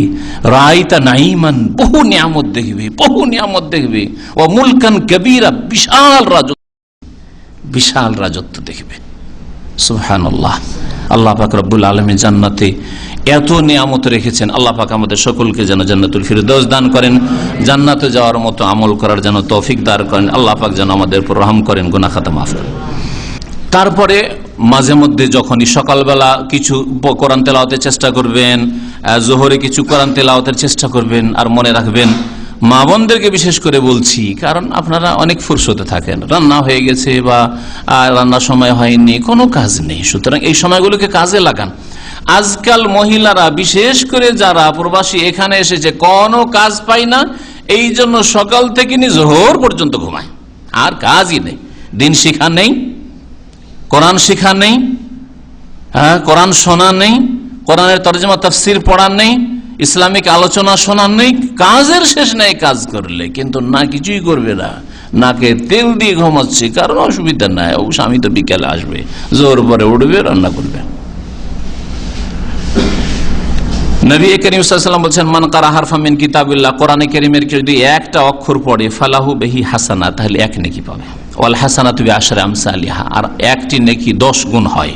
রাআইতা নাঈমান, বহু নিয়ামত দেখবি, বহু নিয়ামত দেখবি, ওয়া মুলকান কাবীরা, বিশাল রাজত্ব দেখবে। সুবহানাল্লাহ। আল্লাহ পাক রব্বুল আলামিন জান্নাতে এত নিয়ামত রেখেছেন। আল্লাহ পাক আমাদের সকলকে যেন জান্নাতুল ফিরদৌস দান করেন, জান্নাতে যাওয়ার মতো আমল করার যেন তৌফিক দান করেন। আল্লাহ পাক যেন আমাদের উপর রহম করেন, গুনাহ খাতা মাফ করেন। তারপরে মাঝে মধ্যে যখনই সকালবেলা কিছু কোরআন তেলাওয়াতের চেষ্টা করবেন, জোহরে কিছু কোরআন তেলাওয়াতের চেষ্টা করবেন। আর মনে রাখবেন, মা বোনদেরকে বিশেষ করে বলছি, কারণ আপনারা অনেক ফুরসতে থাকেন, রান্না হয়ে গেছে বা রান্নার সময় হয়নি, কোনো কাজ নেই, সুতরাং এই সময়গুলোকে কাজে লাগান। আজকাল মহিলারা বিশেষ করে যারা প্রবাসী এখানে এসেছে কোনো কাজ পায় না, এই জন্য সকাল থেকে নিয়ে জোহর পর্যন্ত ঘুমায়, আর কাজই নেই। দিন শিক্ষা নেই, কোরআন শিক্ষা নেই, কোরআন শোনা নেই, কোরআনের তরজমা তাফসির পড়া নেই, ইসলামিক আলোচনা শোনার নেই, কাজের শেষ নেই কাজ করলে, কিন্তু না কিছুই করবে না, নাকে তেল দিয়ে ঘুমাচ্ছে, কারণ অসুবিধা নাই, ও স্বামী তো বিকেলে আসবে, জোর পরে উঠবে, রান্না করবে। নবী করিম সাল্লাল্লাহু আলাইহি ওয়াসাল্লাম বলেছেন, মান কারা হারফা মিন কিতাবিল্লাহ, কোরআনে কারীমের কেউ যদি একটা অক্ষর পড়ে, ফালাহু বিহি হাসানা, তাহলে এক নেকি পাবে। ওয়াল হাসানাতু বিআশরি আমসালিহা, আর একটি নেকি 10 গুণ হয়।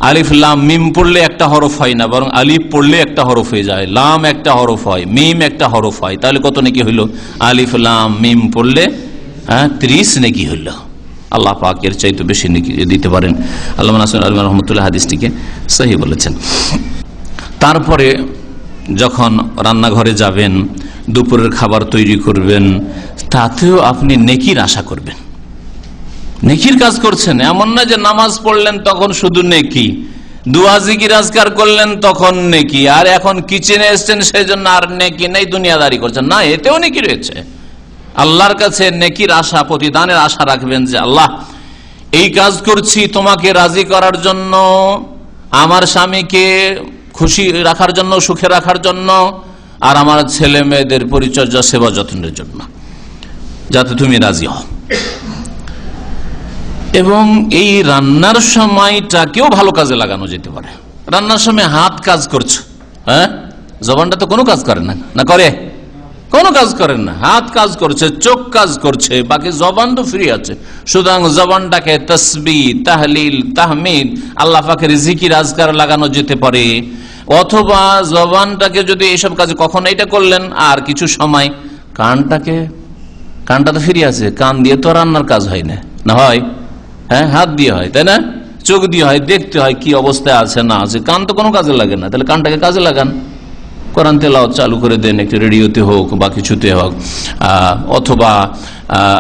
আলিফ লাম মিম পড়লে একটা হরফ হয় না, বরং আলিফ পড়লে একটা হরফ হয়ে যায়, লাম একটা হরফ হয়, মিম একটা হরফ হয়, তাহলে কত নেকি হইল? আলিফ লাম মিম পড়লে 30 নেকি হইল। আল্লাহ পাক এর চাইতে বেশি নেকি দিতে পারেন। আল্লামা নাসির আলম রহমতুল্লাহ হাদিসটিকে সহি বলেছেন। তারপরে যখন রান্নাঘরে যাবেন, দুপুরের খাবার তৈরি করবেন, তাতেও আপনি নেকির আশা করবেন। নেকির কাজ করছেন, এমন না যে নামাজ পড়লেন তখন শুধু নেকি, দুয়া জিকির আজকার করলেন তখন নেকি, আর এখন কিচেনে এসছেন সেই জন্য আর নেকি নেই, দুনিয়াদারি করছেন না, এতেও নেকি রয়েছে। আল্লাহর কাছে নেকির আশা, প্রতিদানের আশা রাখবেন যে আল্লাহ এই কাজ করছি তোমাকে রাজি করার জন্য, আমার স্বামীকে খুশি রাখার জন্য, সুখে রাখার জন্য, আর আমার ছেলে মেয়েদের পরিচর্যা সেবা যত্নের জন্য, যাতে তুমি রাজি হও। এবং এই রান্নার সময়টাকেও ভালো কাজে লাগানো যেতে পারে। রান্নার সময় হাত কাজ করছো, জবানটা তো কোনো কাজ করে না, না করে? কোনো কাজ করেন না, হাত কাজ করছে, চোখ কাজ করছে, বাকি জবান তো ফ্রি আছে। সুতরাং জবানটাকে তাসবিহ, তাহলিল, তাহমিদ, আল্লাহ পাকের জিকির আজকার লাগানো যেতে পারে। অথবা জবানটাকে যদি এইসব কাজ, কখন এইটা করলেন, আর কিছু সময় কানটা তো ফ্রি আছে, কান দিয়ে তো রান্নার কাজ হয় না, না হয়? হাত দিয়ে হয়, তাই না? চোখ দিয়ে হয়, দেখতে হয় কি অবস্থায় আছে না আছে। কান তো কোনো কাজে লাগে না, তাহলে কানটাকে কাজে লাগান। কোরআন তেলাওয়াত চালু করে দেন, একটু রেডিওতে হোক বা কিছুতে হোক, অথবা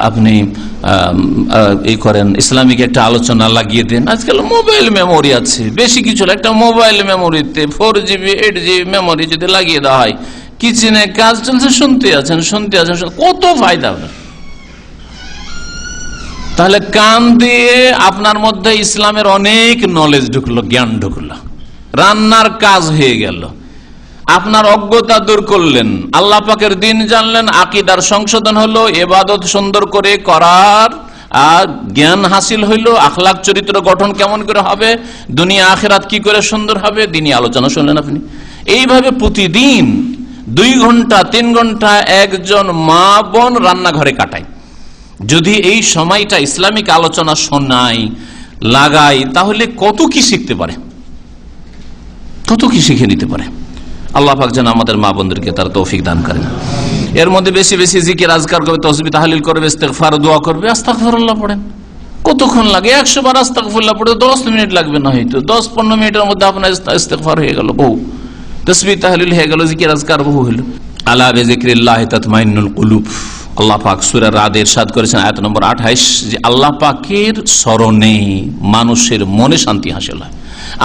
আপনি এই করেন ইসলামিক একটা আলোচনা লাগিয়ে দেন। আজকাল মোবাইল মেমোরি আছে, বেশি কিছু একটা মোবাইল মেমোরিতে 4GB 8GB মেমোরি যদি লাগিয়ে দেওয়া হয়, কিচেনে কাজ চলছে, শুনতে আছেন, কত ফায়দা আপনার। তাহলে কান দিয়ে আপনার মধ্যে ইসলামের অনেক নলেজ ঢুকলো, জ্ঞান ঢুকলো, রান্নার কাজ হয়ে গেল, আপনার অজ্ঞতা দূর করলেন, আল্লাহ পাকের দিন জানলেন, আকীদার সংশোধন হলো, ইবাদত সুন্দর করে করার আর জ্ঞান হাসিল হইলো, আখলাক চরিত্র গঠন কেমন করে হবে, দুনিয়া আখিরাত কি করে সুন্দর হবে, দিনই আলোচনা শুনলেন আপনি। এইভাবে প্রতিদিন 2 ঘন্টা 3 ঘন্টা একজন মা বোন রান্নাঘরে কাটায়। যদি এই সময়টা ইসলামিক আলোচনা শোনাই, লাগাই, তাহলে কত কি শিখতে পারে, কত কি শিখে নিতে পারে। আল্লাহ পাক যেন আমাদের মা বোনদেরকে তার তৌফিক দান করেন। এর মধ্যে বেশি বেশি জিকির আজকার করবে, তাসবিহ তাহলিল করবে, ইস্তেগফার দোয়া করবে, আস্তাগফিরুল্লাহ পড়েন। কতক্ষণ লাগে? 100 বার আস্তাগফিরুল্লাহ পড়ে 10 মিনিট লাগবে না, হয়তো 10-15 মিনিটের মধ্যে আপনার ইস্তেগফার হয়ে গেল, বহু তাসবিহ তাহলিল হয়ে গেল, জিকির আজকার বহু হলো। আলা বিযিকরিল্লাহি তাতমাইন্নুল কুলুব। আল্লাহ পাক সূরা রাদ ইরশাদ করেছেন আয়াত নম্বর 28 যে আল্লাহ পাকের স্মরণে মানুষের মনে শান্তি হাসিল হয়।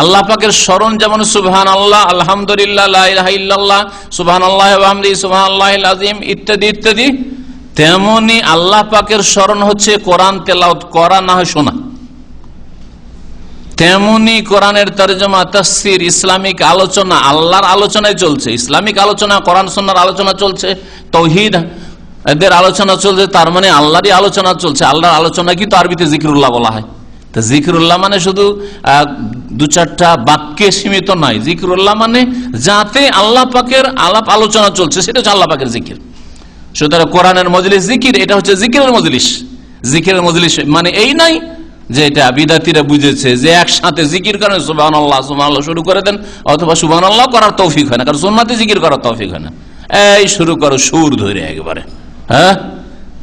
আল্লাহ পাকের স্মরণ যেমন সুবহানাল্লাহ, আলহামদুলিল্লাহ, লা ইলাহা ইল্লাল্লাহ, সুবহানাল্লাহি ওয়া বিহামদিহি, সুবহানাল্লাহিল আযীম ইত্যাদি ইত্যাদি, তেমনি আল্লাহ পাকের স্মরণ হচ্ছে কোরআন তেলাওয়াত করা, না হয় শোনা। তেমনি কোরআনের তরজমা, তাফসীর, ইসলামিক আলোচনা, আল্লাহর আলোচনায় চলছে, ইসলামিক আলোচনা, কোরআন সুন্নাহর আলোচনা চলছে, তাওহীদ এদের আলোচনা চলছে, তার মানে আল্লাহরই আলোচনা চলছে। আল্লাহর আলোচনা কিন্তু আরবিতে জিকিরুল্লাহ বলা হয়। তো জিকিরুল্লাহ মানে শুধু 2-4টা বাক্যে সীমিত নয়, জিকিরুল্লাহ মানে যাতে আল্লাহ পাকের আলাপ আলোচনা চলছে, সেটা হচ্ছে আল্লাহ পাকের জিকির। সুতরাং কোরআনের মজলিস জিকির, এটা হচ্ছে জিকিরের মজলিস। জিকিরের মজলিস মানে এই নাই যে এটা বিদাতিরা বুঝেছে যে একসাথে জিকির করেন, সুবহানাল্লাহ সুবহানাল্লাহ শুরু করে দেন, অথবা সুবহানাল্লাহ করার তৌফিক হয় না, কারণ সুন্নাতে জিকির করার তৌফিক হয় না, এই শুরু করো সুর ধরে একবারে, হ্যাঁ,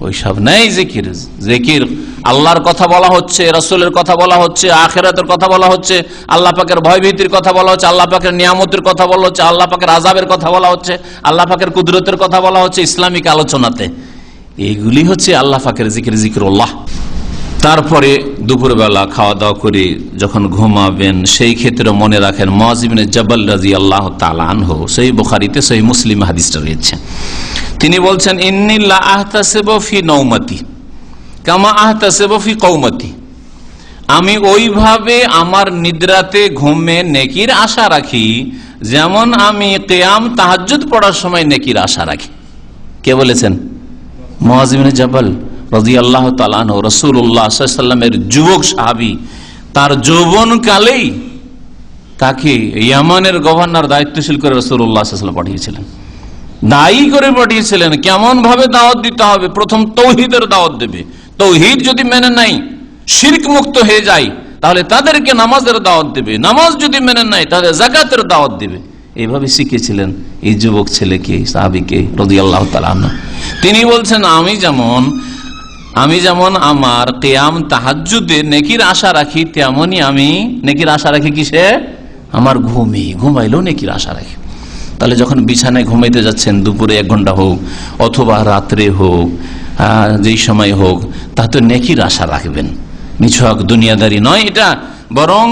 ওইসব নেই। জিকির জিকির আল্লাহর কথা বলা হচ্ছে, রাসূলের কথা বলা হচ্ছে, আখিরাতের কথা বলা হচ্ছে, আল্লাহ পাকের ভয়ভীতির কথা বলা হচ্ছে, আল্লাহ পাকের নিয়ামতের কথা বলা হচ্ছে, আল্লাহ পাকের আযাবের কথা বলা হচ্ছে, আল্লাহ পাকের কুদরতের কথা বলা হচ্ছে ইসলামিক আলোচনাতে। এইগুলি হচ্ছে আল্লাহ পাকের জিকির, জিকিরুল্লাহ। তারপরে দুপুরবেলা খাওয়া দাওয়া করে যখন ঘুমাবেন, সেই ক্ষেত্রে মনে রাখেন মুআয ইবনে জাবাল রাদিয়াল্লাহু তাআলা আনহু, সহিহ বুখারীতে সহিহ মুসলিম হাদিসটা রয়েছে, তিনি বলছেন ইন্নী লা আহতাসিবু ফি নাওমাতি কামা আহতাসিবু ফি কওমাতি। আমি ওইভাবে আমার নিদ্রাতে ঘুমে নেকির আশা রাখি যেমন আমি কিয়াম তাহাজ্জুদ পড়ার সময় নেকির আশা রাখি। কে বলেছেন? মুআয ইবনে জাবাল রাদিয়াল্লাহু তাআলা আনহু, রাসূলুল্লাহ সাল্লাল্লাহু আলাইহি ওয়াসাল্লামের যুবক সাহাবী। তার যৌবনকালেই তাকে ইয়ামানের গভর্নর দায়িত্বশীল করে রাসূলুল্লাহ সাল্লাল্লাহু আলাইহি ওয়াসাল্লাম পাঠিয়েছিলেন, দায়ী করে পাঠিয়েছিলেন। কেমন ভাবে দাওয়াত দিতে হবে? প্রথম তাওহীদের দাওয়াত দেবে, তাওহীদ যদি মেনে নাই, শিরক মুক্ত হয়ে যায়, তাহলে তাদেরকে নামাজের দাওয়াত দেবে, নামাজ যদি মেনে নাই তাহলে যাকাতের দাওয়াত দেবে। এইভাবে শিখেছিলেন এই যুবক ছেলেকে, সাহাবীকে রাদিয়াল্লাহু তাআলা আনহু। তিনি বলছেন আমি যেমন আমার কিয়াম তাহাজ্জুদে নেকির আশা রাখি, তেমনি আমি নেকির আশা রাখি কিসে? আমার ঘুমাইলেও নেকির আশা রাখি। তাহলে যখন বিছানায় ঘুমাইতে যাচ্ছেন, দুপুরে 1 ঘন্টা হোক অথবা রাত্রে হোক, যেই সময় হোক, তাতে নেকির আশা রাখবেন। নিছক দুনিয়াদারি নয় এটা, বরং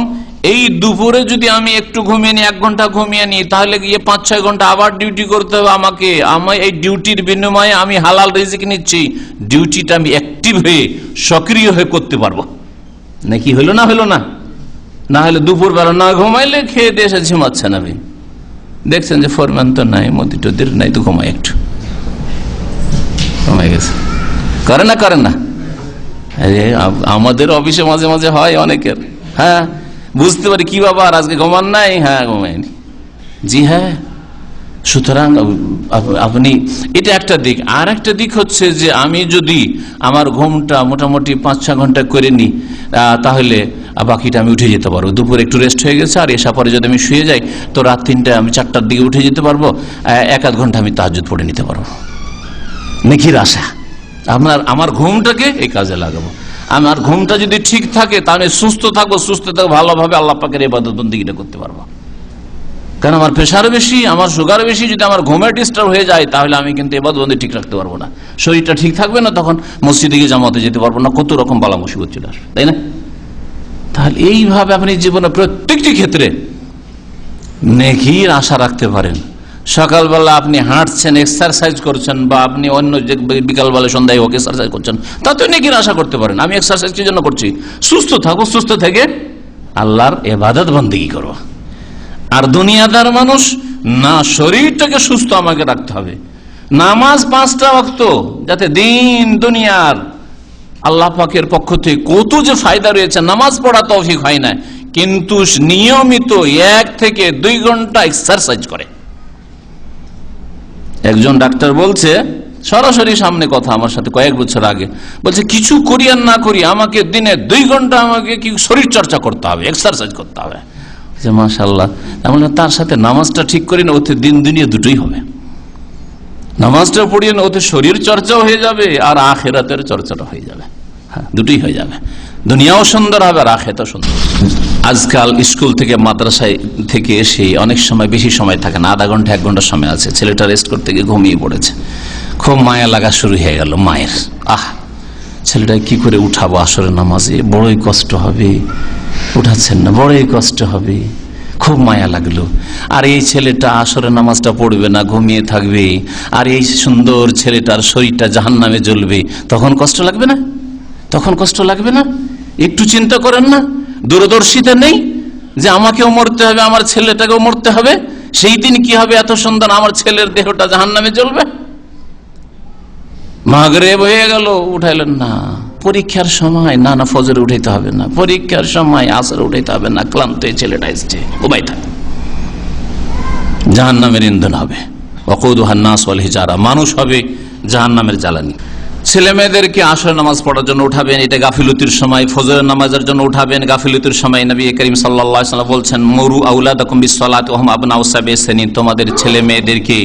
এই দুপুরে যদি আমি একটু ঘুমিয়ে নিই, 1 ঘন্টা ঘুমিয়ে নিই, তাহলে গিয়ে 5-6 ঘন্টা আবার ডিউটি করতে হবে আমাকে। আমি এই ডিউটির বিনিময়ে আমি হালাল রিজিক নিচ্ছি, ডিউটিটা আমি অ্যাক্টিভ হয়ে সক্রিয় হয়ে করতে পারবো। নাকি হইলো না? না হলে দুপুর বেলা না ঘুমাইলে খেয়ে দিয়ে এসে ঝিমাচ্ছেন, আপনি দেখছেন যে ফরমান তো নাই, মতি টদির নাই, তো ঘুমাই, একটু ঘুমাই গেছে। করে না? আমাদের অফিসে মাঝে মাঝে হয় অনেকের, হ্যাঁ, বুঝতে পারি কি বাবা আর আজকে ঘুমান নাই, হ্যাঁ ঘুমাইনি, জি হ্যাঁ। সুতরাং আপনি, এটা একটা দিক। আর একটা দিক হচ্ছে যে আমি যদি আমার ঘুমটা মোটামুটি 5-6 ঘন্টা করে নিই, তাহলে বাকিটা আমি উঠে যেতে পারবো। দুপুর একটু রেস্ট হয়ে গেছে, আর এসা পরে যদি আমি শুয়ে যাই, তো রাত 3টায় আমি 4টার দিকে উঠে যেতে পারবো, 1-1 ঘন্টা আমি তাহাজ্জুদ পড়ে নিতে পারবো। নেকির আশা, আমার ঘুমটাকে এই কাজে লাগাবো। আমার ঘুমটা যদি ঠিক থাকে তাহলে সুস্থ থাকবো, ভালোভাবে আল্লাহ পাকের ইবাদত বন্দেগীটা করতে পারবো। কারণ আমার প্রেশার বেশি, আমার সুগার বেশি, যদি আমার ঘুমের ডিস্টার্ব হয়ে যায় তাহলে আমি কিন্তু ইবাদতবন্দি ঠিক রাখতে পারবো না, শরীরটা ঠিক থাকবে না, তখন মসজিদে গিয়ে জামাতে যেতে পারবো না, কত রকম বালা মুসিবত চলে আসবে, তাই না? তাহলে এইভাবে আপনি জীবনে প্রত্যেকটি ক্ষেত্রে নেকির আশা রাখতে পারেন। সকালবেলা আপনি হাঁটছেন, এক্সারসাইজ করছেন, বা আপনি অন্য যে বিকালবেলা সন্ধ্যায় হোক এক্সারসাইজ করছেন, তাতে নেকির আশা করতে পারেন। আমি এক্সারসাইজ কি জন্য করছি? সুস্থ থাকবো, সুস্থ থেকে আল্লাহর ইবাদত বন্দেগী করবো। আর দুনিয়াদার মানুষ না, শরীরটাকে সুস্থ আমাকে রাখতে হবে, নামাজ 5টা ওয়াক্ত, যাতে দিন দুনিয়ার আল্লাহ পাকের পক্ষ থেকে কত যে ফায়দা রয়েছে। নামাজ পড়া তৌফিক হয় না, কিন্তু নিয়মিত 1 থেকে 2 ঘন্টা এক্সারসাইজ করে। একজন ডাক্তার বলছে, সরাসরি সামনে কথা আমার সাথে কয়েক বছর আগে, বলছে কিছু করি আর না করি আমাকে দিনে 2 ঘন্টা আমাকে কি শরীর চর্চা করতে হবে, এক্সারসাইজ করতে হবে। মাশাআল্লাহ, তার সাথে নামাজটা ঠিক করি না, ওতে দিন দুনিয়া দুটোই হবে। নামাজটা পড়িয়ে না, ওতে শরীর চর্চাও হয়ে যাবে আর আখিরাতের চর্চাটা হয়ে যাবে, হ্যাঁ, দুটোই হয়ে যাবে। দুনিয়াও সুন্দর হবে আর আখিরাতও সুন্দর। আজকাল স্কুল থেকে মাদ্রাসায় থেকে এসে অনেক সময় বেশি সময় থাকে না, আধা ঘন্টা 1 ঘন্টা সময় আছে, ছেলেটা রেস্ট করতে গিয়ে ঘুমিয়ে পড়েছে। খুব মায়া লাগা শুরু হয়ে গেল মায়ের। ছেলেটা কি করে উঠাবো আসরের নামাজে, বড়ই কষ্ট হবে, উঠাচ্ছেন না, বড়ই কষ্ট হবে। খুব মায়া লাগলো। আর এই ছেলেটা আসরের নামাজটা পড়বে না, ঘুমিয়ে থাকবে, আর এই সুন্দর ছেলেটার শরীরটা জাহান্নামে জ্বলবে, তখন কষ্ট লাগবে না? তখন কষ্ট লাগবে না? একটু চিন্তা করেন না? দূরদর্শিতা নেই যে আমাকেও মরতে হবে, আমার ছেলেটাকেও মরতে হবে, সেই দিন কি হবে, এত সুন্দর আমার ছেলের দেহটা জাহান্নামে জ্বলবে। মাগরিব হয়ে গেল, উঠাইলেন না। পরীক্ষার সময় না, ফজরে উঠাইতে হবে না, পরীক্ষার সময় আসরে উঠাইতে হবে না, ক্লান্ত ছেলেটা এসছে, ঘুমাই থাক, জাহান্নামের ইন্ধন হবে। ওয়াকুদুহান নাস ওয়াল হিজারা, মানুষ হবে জাহান্নামের জ্বালানি। ছেলে মেয়েদেরকে আসরের নামাজ পড়ার জন্য উঠাবেন, এটা গাফিলতির সময়। ফজরের নামাজের জন্য উঠাবেন গাফিলতির সময়। নবী করিম সাল্লাল্লাহু আলাইহি ওয়াসাল্লাম বলছেন, মুরু আওলাদাকুম বিসসালাতি ওয়া হুম আবনাউ সাবঈ সিনিন, তোমাদের ছেলে মেয়েদেরকে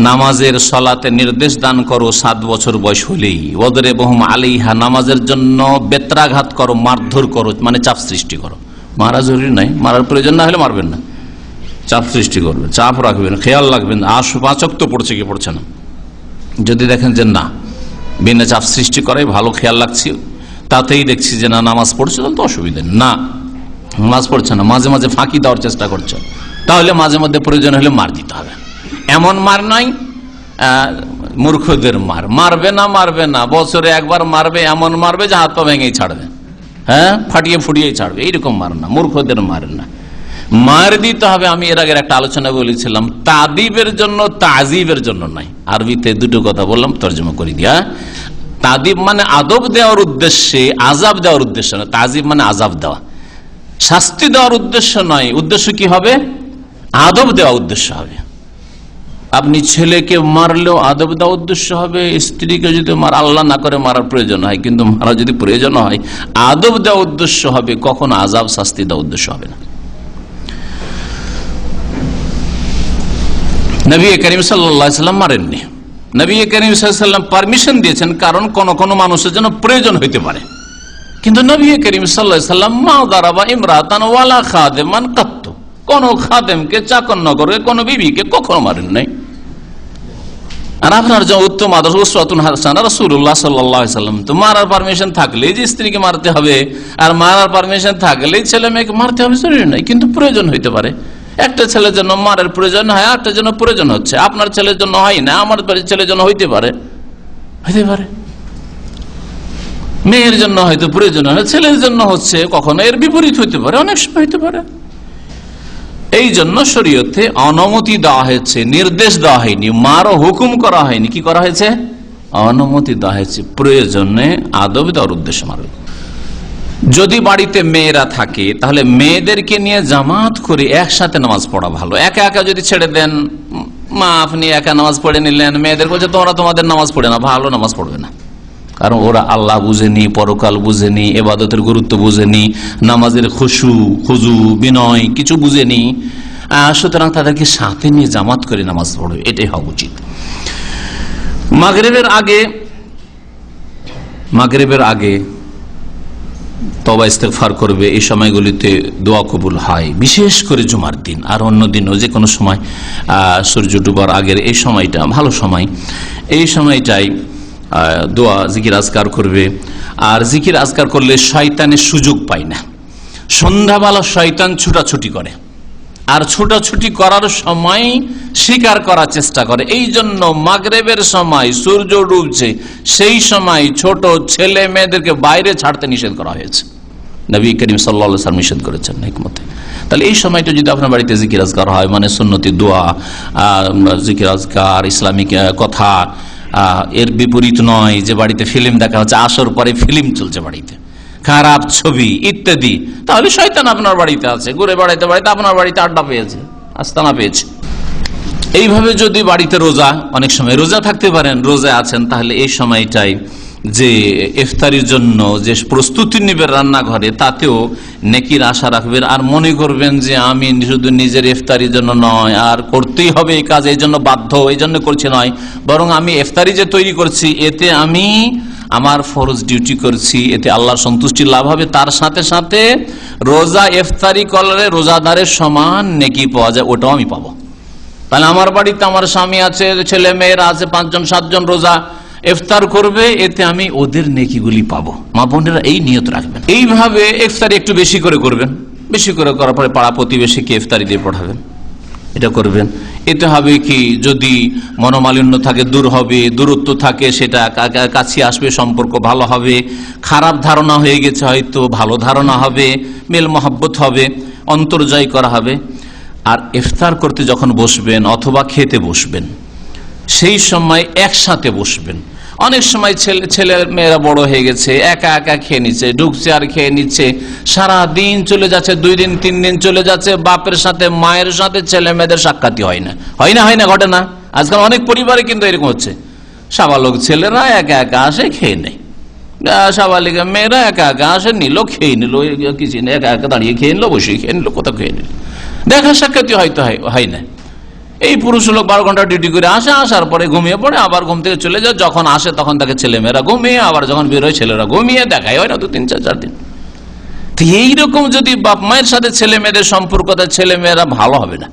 নামাজের সলাতে নির্দেশ দান করো 7 বছর বয়স হলেই। ওয়াদরিবহুম আলাইহা, নামাজের জন্য বেত্রাঘাত করো, মারধর করো, মানে চাপ সৃষ্টি করো। মারা জরুরি নাই, মারার প্রয়োজন না হলে মারবেন না, চাপ সৃষ্টি করবেন, চাপ রাখবেন, খেয়াল রাখবেন 5 ওয়াক্ত পড়ছে কি পড়ছে না। যদি দেখেন যে না, বিনা চাপ সৃষ্টি করে, ভালো খেয়াল রাখছি, তাতেই দেখছি যে না নামাজ পড়ছে, তাহলে তো অসুবিধা নেই। না, নামাজ পড়ছে না, মাঝে মাঝে ফাঁকি দেওয়ার চেষ্টা করছে, তাহলে মাঝে মধ্যে প্রয়োজন হলে মার দিতে হবে। এমন মার নাই মূর্খদের মার, মারবে না, বছরে একবার মারবে, এমন মারবে যে হাত পা ভেঙেই ছাড়বে, হ্যাঁ, ফাটিয়ে ফুটিয়েই ছাড়বে, এইরকম মার না, মূর্খদের মার না, মার দিতে হবে। আমি এর আগের একটা আলোচনা বলেছিলাম, তাদিবের জন্য, তাজিবের জন্য নাই। আরবিতে 2টো কথা বললাম, তর্জমা করে দিয়া। তাদিব মানে আদব দেওয়ার উদ্দেশ্যে, আজাব দেওয়ার উদ্দেশ্য নয়। তাজিব মানে আজাব দেওয়া, শাস্তি দেওয়ার উদ্দেশ্য নয়। উদ্দেশ্য কি হবে? আদব দেওয়া উদ্দেশ্য হবে। আপনি ছেলেকে মারলেও আদব দেওয়া উদ্দেশ্য হবে, স্ত্রীকে যদি আল্লাহ না করে মারার প্রয়োজন হয়, কিন্তু মারা যদি প্রয়োজন হয় আদব দেওয়া উদ্দেশ্য হবে, কখনো আজাব শাস্তি দেওয়া উদ্দেশ্য হবে না। নবী করিম সাল্লাল্লাহু আলাইহি ওয়াসাল্লাম মারেননি। নবী করিম সাল্লাল্লাহু আলাইহি ওয়াসাল্লাম পারমিশন দিয়েছেন, কারণ কোন কোন মানুষের জন্য প্রয়োজন হইতে পারে। কিন্তু নবী করিম সাল্লাল্লাহু আলাইহি ওয়াসাল্লাম মা দারাবা ইমরাতান ওয়ালা খাদেমান কাত্ত, কোন খাদেমকে, চাকর নগরে কোন বিবিকে কখনো মারেন নাই। আর আপনার যে উত্তম আদর্শ উসওয়াতুন হাসানাহ রাসূলুল্লাহ সাল্লাল্লাহু আলাইহি ওয়াসাল্লাম, তো মারার পারমিশন থাকলেই যে স্ত্রীকে মারতে হবে, আর মারার পারমিশন থাকলেই ছেলে মেয়েকে মারতে হবে জরুরি নাই, কিন্তু প্রয়োজন হইতে পারে। একটা ছেলের জন্য মারের প্রয়োজন হয়, একটা জন্য প্রয়োজন হচ্ছে, আপনার ছেলের জন্য হয় না, আমার ছেলের জন্য হইতে পারে, মেয়ের জন্য হয়তো প্রয়োজন হয়, ছেলের জন্য হচ্ছে, কখনো এর বিপরীত হইতে পারে, অনেক সময় হইতে পারে। এই জন্য শরীয়তে অনুমতি দেওয়া হয়েছে, নির্দেশ দেওয়া হয়নি, মারও হুকুম করা হয়নি। কি করা হয়েছে? অনুমতি দেওয়া হয়েছে, প্রয়োজনে আদব দেওয়ার উদ্দেশ্যে মারবে। যদি বাড়িতে মেয়েরা থাকে, তাহলে মেয়েদেরকে নিয়ে জামাত করে একসাথে নামাজ পড়া ভালো। একা একা যদি ছেড়ে দেন, মা আপনি একা নামাজ পড়ে নিলেন, মেয়েদের বলছে তোমরা তোমাদের নামাজ পড়ে না, ভালো নামাজ পড়বে না, কারণ ওরা আল্লাহ বুঝেনি, পরকাল বুঝেনি, ইবাদতের গুরুত্ব বুঝেনি, নামাজের খুজু বিনয় কিছু বুঝেনি। সুতরাং তাদেরকে সাথে নিয়ে জামাত করে নামাজ পড়বে, এটাই হওয়া উচিত। মাগরিবের আগে তওবা ইস্তেগফার করবে। এই সময়গুলিতে দোয়া কবুল হয়, বিশেষ করে জুমার দিন। আর অন্য দিনও যে কোনো সময় সূর্য ডুবার আগের এই সময়টা ভালো সময়, এই সময়টাই দোয়া জিকির আজকার করবে। আর জিকির আজকার করলে শয়তানের সুযোগ পায় না। সন্ধ্যাবেলা শয়তান ছুটাছুটি করে, আর ছুটাছুটি করার সময় শিকার করার চেষ্টা করে। এই জন্য মাগরিবের সময় সূর্য ডুবছে, সেই সময় ছোট ছেলে মেয়েদেরকে বাইরে ছাড়তে নিষেধ করা হয়েছে। নবী করিম সাল্লাল্লাহু আলাইহি ওয়াসাল্লাম নিষেধ করেছেন হিকমতে। তাহলে এই সময়টা যদি আপনার বাড়িতে জিকির আজকার হয়, মানে সুন্নতি দোয়া, জিকির আজকার, ইসলামিক কথা, এর বিপরীত নয় যে বাড়িতে ফিল্ম দেখা হচ্ছে, আসর পরে ফিল্ম চলছে বাড়িতে, খারাপ ছবি ইত্যাদি, তাহলে শয়তান আপনার বাড়িতে আছে, ঘুরে বেড়াইতে বাড়িতে আপনার বাড়িতে আড্ডা পেয়েছে, আস্তানা পেয়েছে। এইভাবে যদি বাড়িতে রোজা, অনেক সময় রোজা থাকতে পারেন, রোজা আছেন, তাহলে এই সময়টাই যে ইফতারির জন্য যে প্রস্তুতি নেবেন রান্নাঘরে, তাতেও নেকির আশা রাখবেন। আর মনে করবেন যে আমি শুধু নিজের ইফতারির জন্য নয়, আর করতেই হবে এই কাজ, এই জন্য বাধ্য, এই জন্য করছি নয়, বরং আমি ইফতারি যে তৈরি করছি এতে আমি আমার ফরজ ডিউটি করছি, এতে আল্লাহর সন্তুষ্টি লাভ হবে। তার সাথে সাথে রোজা ইফতারি করলে রোজাদারের সমান নেকি পাওয়া যায়, ওটাও আমি পাবো। তাহলে আমার বাড়িতে আমার স্বামী আছে, ছেলে মেয়েরা আছে, 5 জন 7 জন রোজা ইফতার করবে, এতে আমি ওদের নেকিগুলি পাবো। মা বোনেরা এই নিয়ত রাখবেন। এইভাবে ইফতারি একটু বেশি করে করবেন, বেশি করে করার পরে পাড়া প্রতিবেশীকে ইফতারি দিয়ে পড়াবেন, এটা করবেন। এতে হবে কি, যদি মনোমালিন্য থাকে দূর হবে, দূরত্ব থাকে সেটা কাছে আসবে, সম্পর্ক ভালো হবে। খারাপ ধারণা হয়ে গেছে হয়তো ভালো ধারণা হবে, মেল মহব্বত হবে, অন্তর্জয় করা হবে। আর ইফতার করতে যখন বসবেন অথবা খেতে বসবেন, সেই সময় একসাথে বসবেন। অনেক সময় ছেলে মেয়েরা বড় হয়ে গেছে, একা একা খেয়ে নিচ্ছে, ঢুকছে আর খেয়ে নিচ্ছে, সারা দিন চলে যাচ্ছে, 2 দিন 3 দিন চলে যাচ্ছে, বাপের সাথে মায়ের সাথে ছেলে মেয়েদের সাক্ষাৎই হয় না, ঘটে না। আজকাল অনেক পরিবারে কিন্তু এরকম হচ্ছে, সাবালক ছেলেরা একা একা আসে খেয়ে নেয়, সাবালিকা মেয়েরা একা একা আসে, নিল খেয়ে নিল, কিছু একা একা দাঁড়িয়ে খেয়ে নিল, বসে খেয়ে নিল, কোথাও খেয়ে নিল, দেখা সাক্ষাৎই হয়তো হয় না। এই পুরুষ লোক 12 ঘন্টা ডিউটি করে আসে, আসার পরে ঘুমিয়ে পড়ে, আবার ঘুম থেকে চলে যায়, যখন আসে তখন তাকে ছেলেমেয়েরা ঘুমিয়ে, আবার যখন বেরোয় ছেলেরা ঘুমিয়ে, দেখাই হয় না 2, 3, 4 দিন। তো এইরকম যদি বাপ মায়ের সাথে ছেলে মেয়েদের সম্পর্কটা, ছেলে মেয়েরা ভালো হবে না।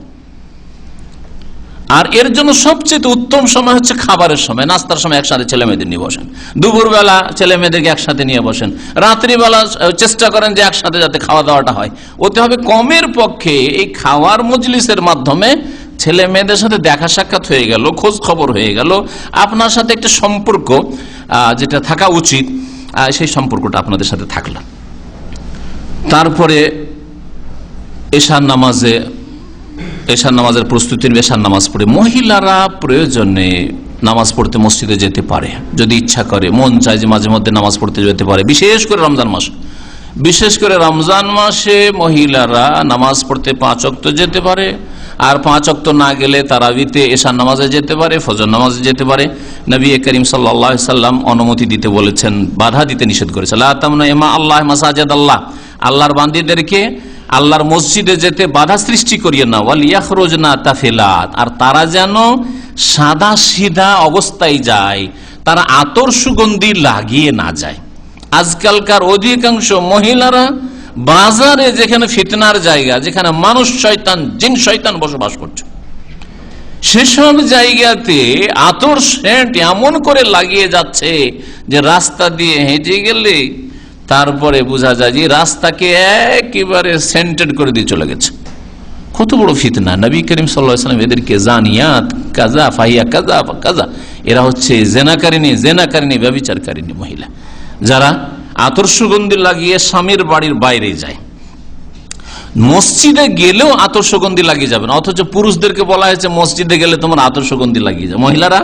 আর এর জন্য সবচেয়ে উত্তম সময় হচ্ছে খাবারের সময়, নাস্তার সময় একসাথে ছেলে মেয়েদের নিয়ে বসেন, দুপুরবেলা ছেলে মেয়েদেরকে একসাথে নিয়ে বসেন, রাত্রিবেলা চেষ্টা করেন যে একসাথে যাতে খাওয়া দাওয়াটা হয়। ওতে হবে কমের পক্ষে এই খাওয়ার মজলিসের মাধ্যমে ছেলে মেয়েদের সাথে দেখা সাক্ষাৎ হয়ে গেল, খোঁজ খবর হয়ে গেল, আপনার সাথে একটা সম্পর্ক যেটা থাকা উচিত সেই সম্পর্কটা আপনাদের সাথে থাকলো। তারপরে এশার নামাজের প্রস্তুতির এশার নামাজ পড়ে মহিলারা প্রয়োজনে নামাজ পড়তে মসজিদে যেতে পারে, যদি ইচ্ছা করে, মন চায় যে মাঝে মধ্যে নামাজ পড়তে যেতে পারে। বিশেষ করে রমজান মাসে মহিলারা নামাজ পড়তে 5 ওয়াক্ত যেতে পারে, আর 5 ওয়াক্ত না গেলে তারাবিতে এশার নামাজে যেতে পারে, ফজর নামাজে যেতে পারে। নবী করিম সাল্লাল্লাহু আলাইহি ওয়াসাল্লাম অনুমতি দিতে বলেছেন, বাধা দিতে নিষেধ করেছেন। লা তামনা ইমা আল্লাহ মাসাজিদ আল্লাহ, আল্লাহর বান্দীদেরকে আল্লাহর মসজিদে যেতে বাধা সৃষ্টি করিয়ে না। ওয়াল ইয়াখরুজনা তাফিলাত, আর তারা যেন সাদা সিধা অবস্থায় যায়, তারা আতর সুগন্ধি লাগিয়ে না যায়। আজকালকার অধিকাংশ মহিলারা বাজারে, যেখানে ফিতনার জায়গা, যেখানে মানুষ শয়তান, জিন শয়তান বসবাস করছে, সেসব জায়গাতে আতর সেন্ট এমন করে লাগিয়ে যাচ্ছে যে রাস্তা দিয়ে হেঁটে গেলে তারপরে বোঝা যায় যে রাস্তাকে একেবারে সেন্টেড করে দিয়ে চলে গেছে। কত বড় ফিতনা! নবী করিম সাল্লাল্লাহু আলাইহি ওয়াসাল্লাম এদেরকে জানিয়াত কাজা ফাহিয়া কাজা কাজা, এরা হচ্ছে জেনাকারিনী ব্যভিচারকারিনী মহিলা, যারা আতর সুগন্ধি লাগিয়ে স্বামীর বাড়ির বাইরে যায়। মসজিদে গেলেও আতর সুগন্ধি লাগিয়ে যাবে না, অথচ পুরুষদেরকে বলা হয়েছে মসজিদে গেলে তোমার আতর সুগন্ধি লাগিয়ে যাবে। মহিলারা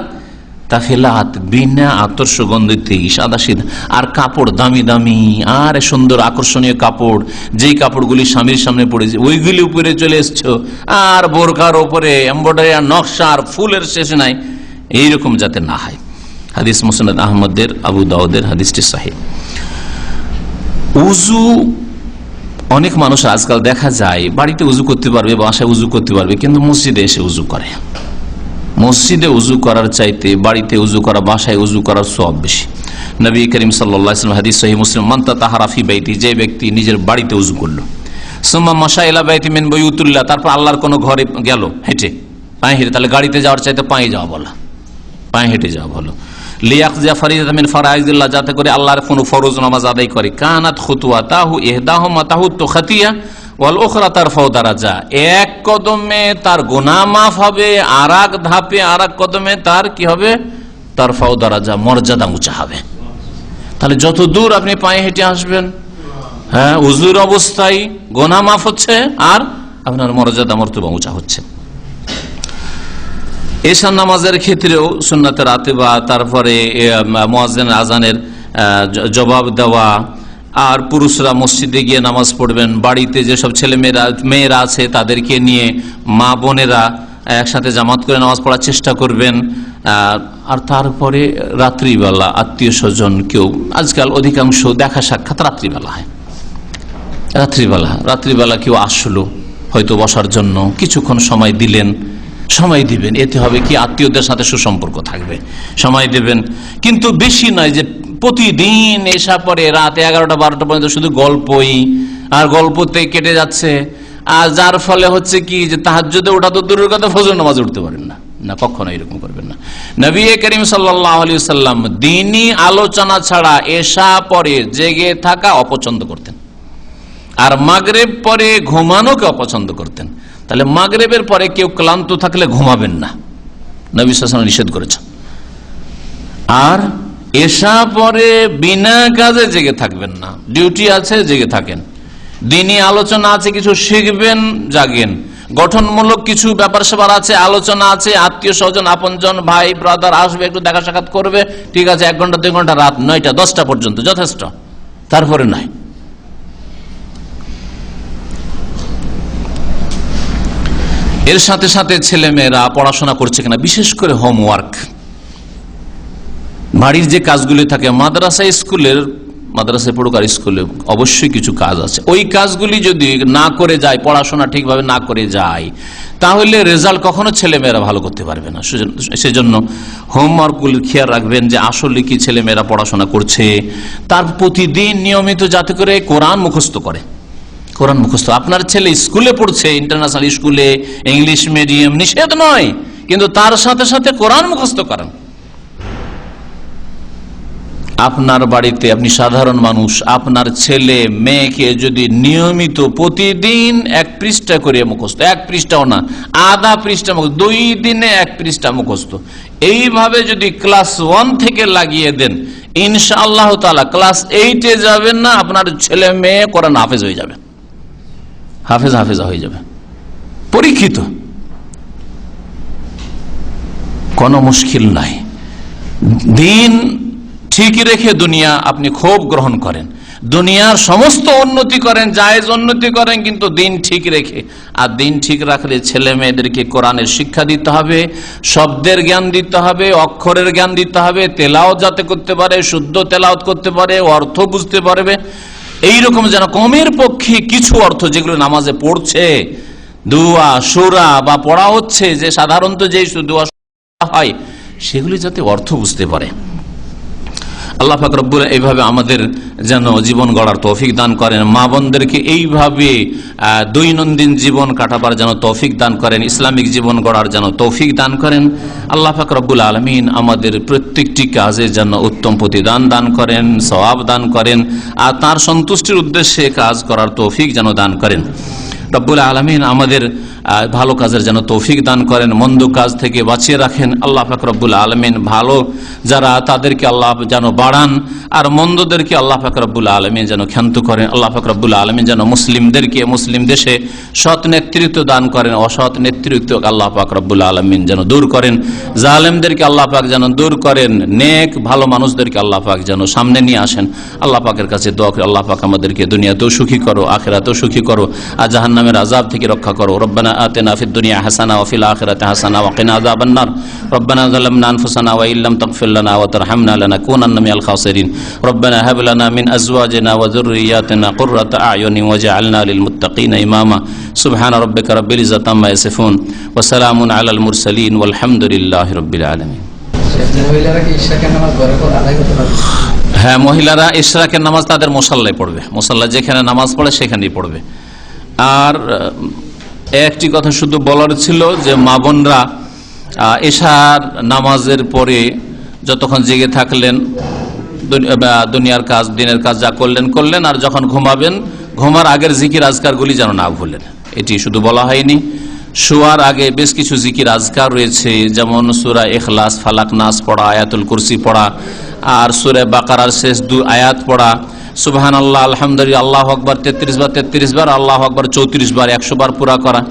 তাফিলাত, বিনা আতর সুগন্ধিতেই সাদা সিধা, আর কাপড় দামি দামি আর সুন্দর আকর্ষণীয় কাপড়, যেই কাপড়গুলি স্বামীর সামনে পড়েছে ওইগুলি উপরে চলে এসছো, আর বোরকার উপরে এমব্রয়ডারি আর নকশা আর ফুলের শেষ নাই, এইরকম যাতে না হয়। হাদিস মুসনাদ আহমদের, আবু দাউদের হাদিসটি সহিহ। উযু, অনেক মানুষ আজকাল দেখা যায় বাড়িতে উযু করতে পারবে, বাসায় উযু করতে পারবে, কিন্তু মসজিদে এসে উযু করে। মসজিদে উযু করার চাইতে বাড়িতে উযু করা, বাসায় উযু করার সওয়াব বেশি। নবী করিম সাল্লাল্লাহু আলাইহি ওয়াসাল্লাম হাদিস সহিহ মুসলিম, মান তাতাহারা ফি বাইতি, যে ব্যক্তি নিজের বাড়িতে ওযু করলো, সুম্মা মাশা ইলা বাইতি মিন বুয়ুতিল্লাহ, তারপর আল্লাহর কোন ঘরে গেল হেঁটে, পায়ে হেঁটে, তাহলে গাড়িতে যাওয়ার চাইতে পায়ে যাওয়া বলা, পায়ে হেঁটে যাওয়া ভালো। লিয়াকযা ফারিদাতাম মিন ফারাইজিল্লাহ, যাতে করে আল্লাহর কোন ফরজ নামাজ আদায় করে। কানাত খুতুওয়াতাহু ইহদাহুমা তাহুত্তু খাতিয়া ওয়াল উখরা তারফাউ দারাজা, এক কদমে তার গুনাহ মাফ হবে, আর এক ধাপে আর এক কদমে তার কি হবে, তারফাউ দারাজা, মর্যাদা উঁচা হবে। তাহলে যত দূর আপনি পায়ে হেঁটে আসবেন, হ্যাঁ, উযুর অবস্থায় গুনাহ মাফ হচ্ছে আর আপনার মর্যাদা মর্তবা উঁচা হচ্ছে। এশা নামাজের ক্ষেত্রেও সুন্নাতে রাতিবা, তারপরে মুয়াজ্জিন আজানের জবাব দেওয়া, আর পুরুষরা মসজিদে গিয়ে নামাজ পড়বেন, বাড়িতে যেসব ছেলে মেয়েরা আছে তাদেরকে নিয়ে মা বোনেরা একসাথে জামাত করে নামাজ পড়ার চেষ্টা করবেন। আর তারপরে রাত্রিবেলা আত্মীয় স্বজন কেউ, আজকাল অধিকাংশ দেখা সাক্ষাৎ রাত্রিবেলা হয়, রাত্রিবেলা কেউ আসলো হয়তো বসার জন্য, কিছুক্ষণ সময় দিলেন, সময় দিবেন, এতে হবে কি আত্মীয়দের সাথে সুসম্পর্ক থাকবে, সময় দেবেন, কিন্তু বেশি নয় যে প্রতিদিন এসা পরে রাত 11টা 12টা পর্যন্ত শুধু গল্পই, আর গল্পতে কেটে যাচ্ছে, আর যার ফলে হচ্ছে কি যে তাহাজ্জুদে ওঠা তো দূরের কথা, ফজর নামাজে উঠতে পারেন না, না কখনো এরকম করবেন না। নবী করিম সাল্লাল্লাহু আলাইহি ওয়াসাল্লাম দ্বীনি আলোচনা ছাড়া এশা পরে জেগে থাকা অপছন্দ করতেন, আর মাগরিব পরে ঘুমানোকে অপছন্দ করতেন। তাহলে মাগরিবের পরে কেউ ক্লান্ত থাকলে ঘুমাবেন না, নবী সাল্লাল্লাহু আলাইহি ওয়াসাল্লাম নিষেধ করেছেন। আর এশা পরে বিনা কাজে জেগে থাকবেন না, ডিউটি আছে জেগে থাকেন, দ্বীনি আলোচনা আছে, কিছু শিখবেন জাগেন, গঠনমূলক কিছু ব্যাপার স্যাপার আছে, আলোচনা আছে, আত্মীয় স্বজন আপনজন ভাই ব্রাদার আসবে, একটু দেখা সাক্ষাৎ করবে, ঠিক আছে, 1 ঘন্টা 2 ঘন্টা, রাত 9টা 10টা পর্যন্ত যথেষ্ট, তারপরে নাই। এর সাথে সাথে ছেলে মেয়েরা পড়াশোনা করছে কিনা, বিশেষ করে হোমওয়ার্ক, বাড়ির যে কাজগুলি থাকে, মাদ্রাসায় পড়ুক আর স্কুলে অবশ্যই কিছু কাজ আছে, ওই কাজগুলি যদি না করে যায়, পড়াশোনা ঠিকভাবে না করে যায়, তাহলে রেজাল্ট কখনো ছেলে মেয়েরা ভালো করতে পারবে না। সেজন্য হোমওয়ার্কগুলি খেয়াল রাখবেন যে আসলে কি ছেলে মেয়েরা পড়াশোনা করছে, তার প্রতিদিন নিয়মিত যাতে করে কোরআন মুখস্থ করে, কোরআন মুখস্থ। আপনার ছেলে স্কুলে পড়ছে, ইন্টারন্যাশনাল স্কুলে, ইংলিশ মিডিয়াম, নিষেধ নয়, কিন্তু তার সাথে সাথে কোরআন মুখস্থ করেন। আপনার বাড়িতে আপনি সাধারণ মানুষ, আপনার ছেলে মেয়েকে যদি নিয়মিত প্রতিদিন 1 পৃষ্ঠা করে মুখস্থ, 1 পৃষ্ঠাও না, আধা পৃষ্ঠা মুখস্থ, 2 দিনে 1 পৃষ্ঠা মুখস্থ, এইভাবে যদি ক্লাস 1 থেকে লাগিয়ে দেন, ইনশাআল্লাহ তাআলা ক্লাস 8-এ যাবেন না, আপনার ছেলে মেয়ে কোরআন হাফেজ হয়ে যাবে, হাফেজা হয়ে যাবে, পরীক্ষিত, কোনো মুশকিল নাই। দিন ঠিক রেখে দুনিয়া আপনি খুব গ্রহণ করেন, দুনিয়ার সমস্ত উন্নতি করেন, জায়েজ উন্নতি করেন, কিন্তু দিন ঠিক রেখে। আর দিন ঠিক রাখলে ছেলে মেয়েদেরকে কোরআনের শিক্ষা দিতে হবে, শব্দের জ্ঞান দিতে হবে, অক্ষরের জ্ঞান দিতে হবে, তেলাওয়াত যাতে করতে পারে, শুদ্ধ তেলাওয়াত করতে পারে, অর্থ বুঝতে পারবে, এইরকম যেন কমের পক্ষে কিছু অর্থ যেগুলো নামাজে পড়ছে, দুয়া সূরা বা পড়া হচ্ছে, যে সাধারণত যে দুয়া হয় সেগুলি যাতে অর্থ বুঝতে পারে। আল্লাহ পাক রব্বুল এইভাবে আমাদের যেন জীবন গড়ার তৌফিক দান করেন, মা বোনদেরকে এইভাবে দৈনন্দিন জীবন কাটাবার যেন তৌফিক দান করেন, ইসলামিক জীবন গড়ার যেন তৌফিক দান করেন। আল্লাহ পাক রব্বুল আলামিন আমাদের প্রত্যেকটি কাজে যেন উত্তম প্রতিদান দান করেন, সওয়াব দান করেন, আর তার সন্তুষ্টির উদ্দেশ্যে কাজ করার তৌফিক যেন দান করেন। রব্বুল আলামিন আমাদের ভালো কাজের যেন তৌফিক দান করেন, মন্দ কাজ থেকে বাঁচিয়ে রাখেন। আল্লাহ পাক রব্বুল আলামিন ভালো যারা তাদেরকে আল্লাহ যেন বাড়ান, আর মন্দদেরকে আল্লাহ পাক রব্বুল আলামিন যেন ক্ষান্ত করেন। আল্লাহ পাক রব্বুল আলামিন যেন মুসলিমদেরকে মুসলিম দেশে সৎ নেতৃত্ব দান করেন, অসৎ নেতৃত্ব আল্লাহ পাক রব্বুল আলামিন যেন দূর করেন, জালেমদেরকে আল্লাহ পাক যেন দূর করেন, নেক ভালো মানুষদেরকে আল্লাহ পাক যেন সামনে নিয়ে আসেন। আল্লাহ পাকের কাছে দোয়া করি, আল্লাহ পাক আমাদেরকে দুনিয়াতেও সুখী করো, আখিরাতেও সুখী করো, আর জাহান্নামের আযাব থেকে রক্ষা করো। রব্বানা আতিনা ফিদ দুনিয়া হাসানা ওয়া ফিল আখিরাতি হাসানা ওয়া কিনা আযাবান নার। রব্বানা যালামনা আনফুসানা ওয়া ইল্লাম তাগফির লানা ওয়া তারহামনা লানাকুনান্না মিনাল খাসিরিন। রব্বানা হাব লানা মিন আজওয়াজিনা ওয়া যুররিয়াতিনা কুররাতা আ'য়ুনিন ওয়াজআলনা লিল মুত্তাকিনা ইমামা। সুবহানা রাব্বিকা রাব্বিল ইজ্জাতি আম্মা ইয়াসিফুন ওয়া সালামুন আলাল মুরসালিন ওয়ালহামদুলিল্লাহি রাব্বিল আলামিন। হ্যাঁ, মহিলারা ইশরাকের নামাজ তাদের মুসাল্লায় পড়বে, মুসাল্লা যেখানে নামাজ পড়ে সেখানেই পড়বে। আর একটি কথা শুধু বলার ছিল যে মা বোনরা এশার নামাজের পরে যতক্ষণ জেগে থাকলেন দুনিয়ার কাজ দিনের কাজ যা করলেন, আর যখন ঘুমাবেন ঘুমার আগের জিকির আজকারগুলি যেন না ভুলেন, এটি শুধু বলা হয়নি। শোয়ার আগে বেশ কিছু জিকির আজকার রয়েছে, যেমন সূরা ইখলাস, ফালাক, নাস পড়া, আয়াতুল কুরসি পড়া, আর সূরা বাকারার শেষ 2 আয়াত পড়া, সুবহানাল্লাহ, আলহামদুলিল্লাহ, আল্লাহু আকবার 33 বার, আল্লাহু আকবার 34 বার, 100 বার পুরা করা।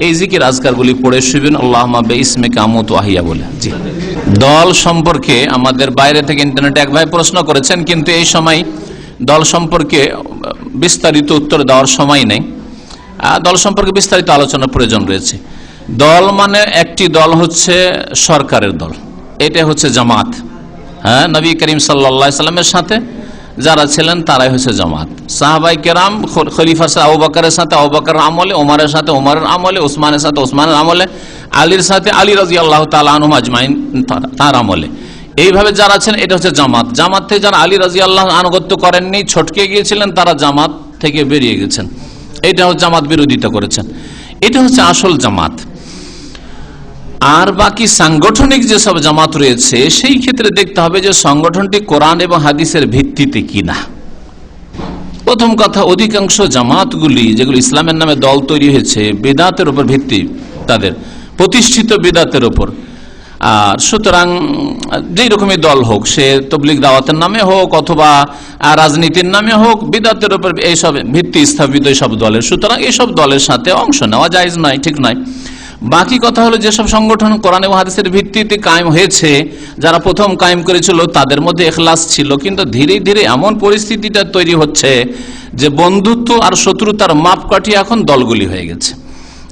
এই জিকির আজকারগুলি পড়ে শুবেন আল্লাহুম্মা বিইসমিকা আমুতু ওয়া আহইয়া বলে। জি, দল সম্পর্কে আমাদের বাইরে থেকে ইন্টারনেটে এক ভাই প্রশ্ন করেছেন, কিন্তু এই সময় দল সম্পর্কে বিস্তারিত উত্তর দেওয়ার সময় নেই। দল সম্পর্কে বিস্তারিত আলোচনার প্রয়োজন রয়েছে। দল মানে একটি দল হচ্ছে সরকারের দল, এটা হচ্ছে জামাত। হ্যাঁ, নবী করিম সাল্লাল্লাহু আলাইহি সাল্লামের সাথে যারা ছিলেন তারাই হচ্ছে জামাত। সাহাবাই কেরাম, খলিফা আবু বকরের সাথে আবু বকরের আমলে, ওমরের সাথে ওমরের আমলে, উসমানের সাথে উসমানের আমলে, আলীর সাথে আলী রাদিয়াল্লাহু তাআলা আনহু আজমাইন তার আমলে, এইভাবে যারা আছেন এটা হচ্ছে জামাত। জামাত থেকে যারা আলী রাদিয়াল্লাহু আনুগত্য করেননি, ছটকে গিয়েছিলেন, তারা জামাত থেকে বেরিয়ে গেছেন, এটা হচ্ছে জামাত বিরোধিতা করেছেন, এটা হচ্ছে আসল জামাত। আর বাকি সাংগঠনিক যেসব জামাত রয়েছে সেই ক্ষেত্রে দেখতে হবে যে সংগঠনটি কোরআন এবং হাদিসের ভিত্তিতে কিনা। প্রথম কথা, অধিকাংশ জামাতগুলি যেগুলো ইসলামের নামে দল তৈরি হয়েছে বিদআতের উপর ভিত্তি, তাদের প্রতিষ্ঠিত বিদআতের উপর। আর সুতরাং যেই রকমই দল হোক, সে তাবলীগ দাওয়াতের নামে হোক অথবা রাজনীতির নামে হোক, বিদআতের উপর এইসব ভিত্তি স্থাপিত এইসব দলের, সুতরাং এইসব দলের সাথে অংশ নেওয়া জায়েজ নয়, ঠিক নয়। বাকি কথা হলো যেসব সংগঠন কোরআন এবং হাদিসের ভিত্তিতে কায়েম হয়েছে, যারা প্রথম কায়েম করেছিল তাদের মধ্যে ইখলাস ছিল, কিন্তু ধীরে ধীরে এমন পরিস্থিতিটা তৈরি হচ্ছে যে বন্ধুত্ব আর শত্রুতার মাপকাঠি এখন দলগুলি হয়ে গেছে।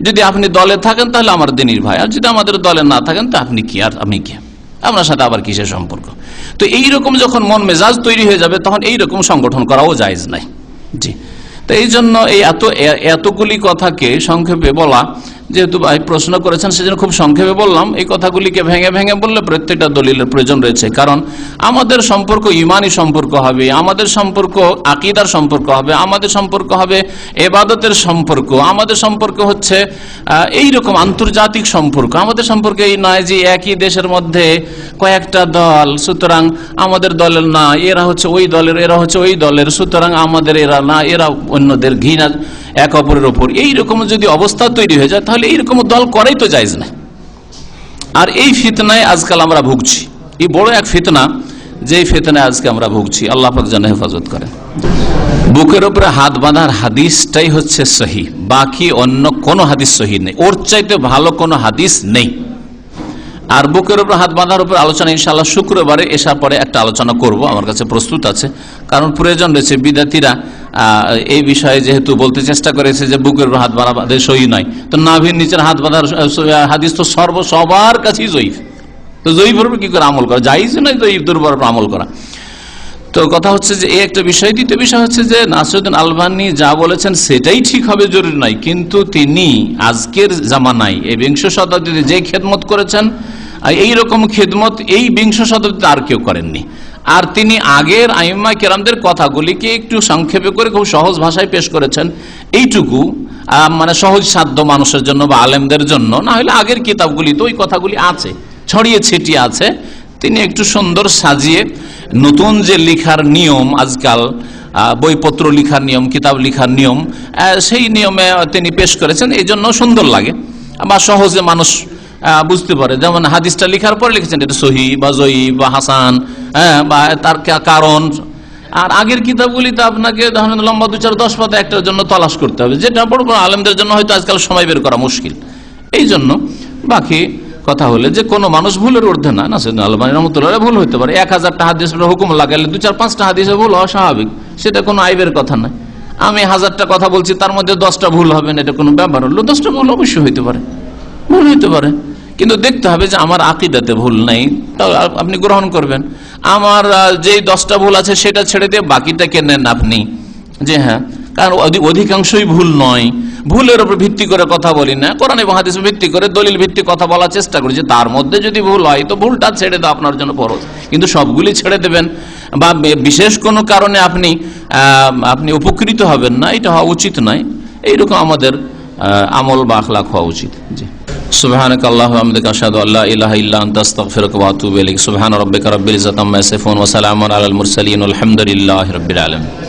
যদি আপনি দলে থাকেন তাহলে আমার দিনীর ভাই, আর যদি আমাদের দলে না থাকেন তো আপনি কি আর আমি কি, আপনার সাথে আবার কিসের সম্পর্ক। তো এইরকম যখন মন মেজাজ তৈরি হয়ে যাবে তখন এইরকম সংগঠন করাও জায়েজ নাই। জি, তো এই জন্য এই এতগুলি কথাকে সংক্ষেপে বলা, যেহেতু ভাই প্রশ্ন করেছেন সেজন্য খুব সংক্ষেপে বললাম। এই কথাগুলিকে ভেঙে ভেঙে বললে প্রত্যেকটা দলিলের প্রয়োজন রয়েছে, কারণ আমাদের সম্পর্ক ইমানি সম্পর্ক হবে, আমাদের সম্পর্ক আকীদার সম্পর্ক হবে, আমাদের সম্পর্ক হবে ইবাদতের সম্পর্ক, আমাদের সম্পর্ক হচ্ছে এইরকম আন্তর্জাতিক সম্পর্ক। আমাদের সম্পর্ক এই নয় যে একই দেশের মধ্যে কয়েকটা দল, সুতরাং আমাদের দলের না, এরা হচ্ছে ওই দলের, এরা হচ্ছে ওই দলের, সুতরাং আমাদের এরা না, এরা অন্যদের ঘৃণা এক অপরের ওপর, এইরকম যদি অবস্থা তৈরি হয়ে যায় তাহলে এইরকম দল করাই তো জায়েজ না। আর এই ফিতনায় আজকাল আমরা ভুগছি, এই বড় এক ফিতনা, যে ফিতনায় আজকে আমরা ভুগছি, আল্লাহ পাক যেন হেফাজত করেন। বুকের উপরে হাত বাঁধার হাদিসটাই হচ্ছে সহি, বাকি অন্য কোনো হাদিস সহি নেই, ওর চাইতে ভালো কোনো হাদিস নেই। আর বুকের উপর হাত বাঁধার উপর আলোচনা ইনশাআল্লাহ শুক্রবারে এসার পরে একটা আলোচনা করব, আমার কাছে প্রস্তুত আছে, কারণ প্রয়োজন রয়েছে। বিদাতিরা এই বিষয়ে যেহেতু বলতে চেষ্টা করেছে যে বুকের উপর হাত বাঁধা সহি নয়, তো নাভির নিচের হাত বাঁধার হাদিস তো সবার কাছেই জয়ীফ, তো জয়ীফের উপর কি করে আমল করা, জায়েজ নয় জয়ীফের উপর আমল করা। তো কথা হচ্ছে যে এই একটা বিষয়। দ্বিতীয় বিষয় হচ্ছে যে নাসিরউদ্দিন আলবানী যা বলেছেন সেটাই ঠিক হবে জরুরি নয়, কিন্তু তিনি আজকের জামানায় এই বিংশ শতাব্দীতে যে খেদমত করেছেন, এইরকম খেদমত এই বিংশ শতাব্দীতে আর কেউ করেননি। আর তিনি আগের আইম্মা কেরামদের কথাগুলিকে একটু সংক্ষেপে করে খুব সহজ ভাষায় পেশ করেছেন, এইটুকু মানে সহজ সাধ্য মানুষের জন্য বা আলেমদের জন্য। না হলে আগের কিতাবগুলি তো ওই কথাগুলি আছে, ছড়িয়ে ছিটিয়ে আছে, তিনি একটু সুন্দর সাজিয়ে নতুন যে লিখার নিয়ম, আজকাল বইপত্র লিখার নিয়ম, কিতাব লিখার নিয়ম, সেই নিয়মে তিনি পেশ করেছেন, এই জন্য সুন্দর লাগে বা সহজে মানুষ বুঝতে পারে। যেমন হাদিসটা লিখার পরে লিখেছেন এটা সহি বা জয়ীফ বা হাসান, বা তার কারণ। আর আগের কিতাবগুলিতে আপনাকে ধরেন লম্বা 2-4-10 পাতা একটার জন্য তলাশ করতে হবে, যেটা বড় বড় আলেমদের জন্য হয়তো আজকাল সময় বের করা মুশকিল। এই জন্য বাকি কথা হলে যে কোনো মানুষ ভুলের ঊর্ধ্বে না, নাসিরউদ্দিন আলবানী রাহমাতুল্লাহ ভুল হইতে পারে। 1000টা হাদিসের হুকুম লাগাইলে 2-4-5টা হাদিসে ভুল হওয়া স্বাভাবিক, সেটা কোনো আইবের কথা নয়। আমি 1000টা কথা বলছি, তার মধ্যে 10টা ভুল হবে না, এটা কোনো ব্যাপার হলো? 10টা ভুল অবশ্যই হইতে পারে, ভুল হইতে পারে, কিন্তু দেখতে হবে যে আমার আকীদাতে ভুল নেই, তাহলে আপনি গ্রহণ করবেন। আমার যেই 10টা ভুল আছে সেটা ছেড়ে দিয়ে বাকিটাকে নেন আপনি, যে হ্যাঁ কারণ অধিকাংশই ভুল নয়, ভুলের উপর ভিত্তি করে কথা বলি না, কোরআন এবং হাদিস ভিত্তি করে দলিল ভিত্তি কথা বলার চেষ্টা করি, যে তার মধ্যে যদি ভুল হয় তো ভুলটা ছেড়ে দাও, আপনার জন্য ফরজ। কিন্তু সবগুলি ছেড়ে দেবেন বা বিশেষ কোনো কারণে আপনি উপকৃত হবেন না, এটা হওয়া উচিত নয়। এইরকম আমাদের আমল বা আখলাক হওয়া উচিত। জি, সুবহানাক আল্লাহুম্মা ওয়া বিহামদিকা আশহাদু আল্লা ইলাহা ইল্লা আনতা আস্তাগফিরুকা ওয়া আতুবু ইলাইক। সুবহানা রাব্বিকা রাব্বিল ইজ্জাতি আম্মা ইয়াসিফুন ওয়া সালামুন আলাল মুরসালিন ওয়ালহামদুলিল্লাহি রাব্বিল আলামিন।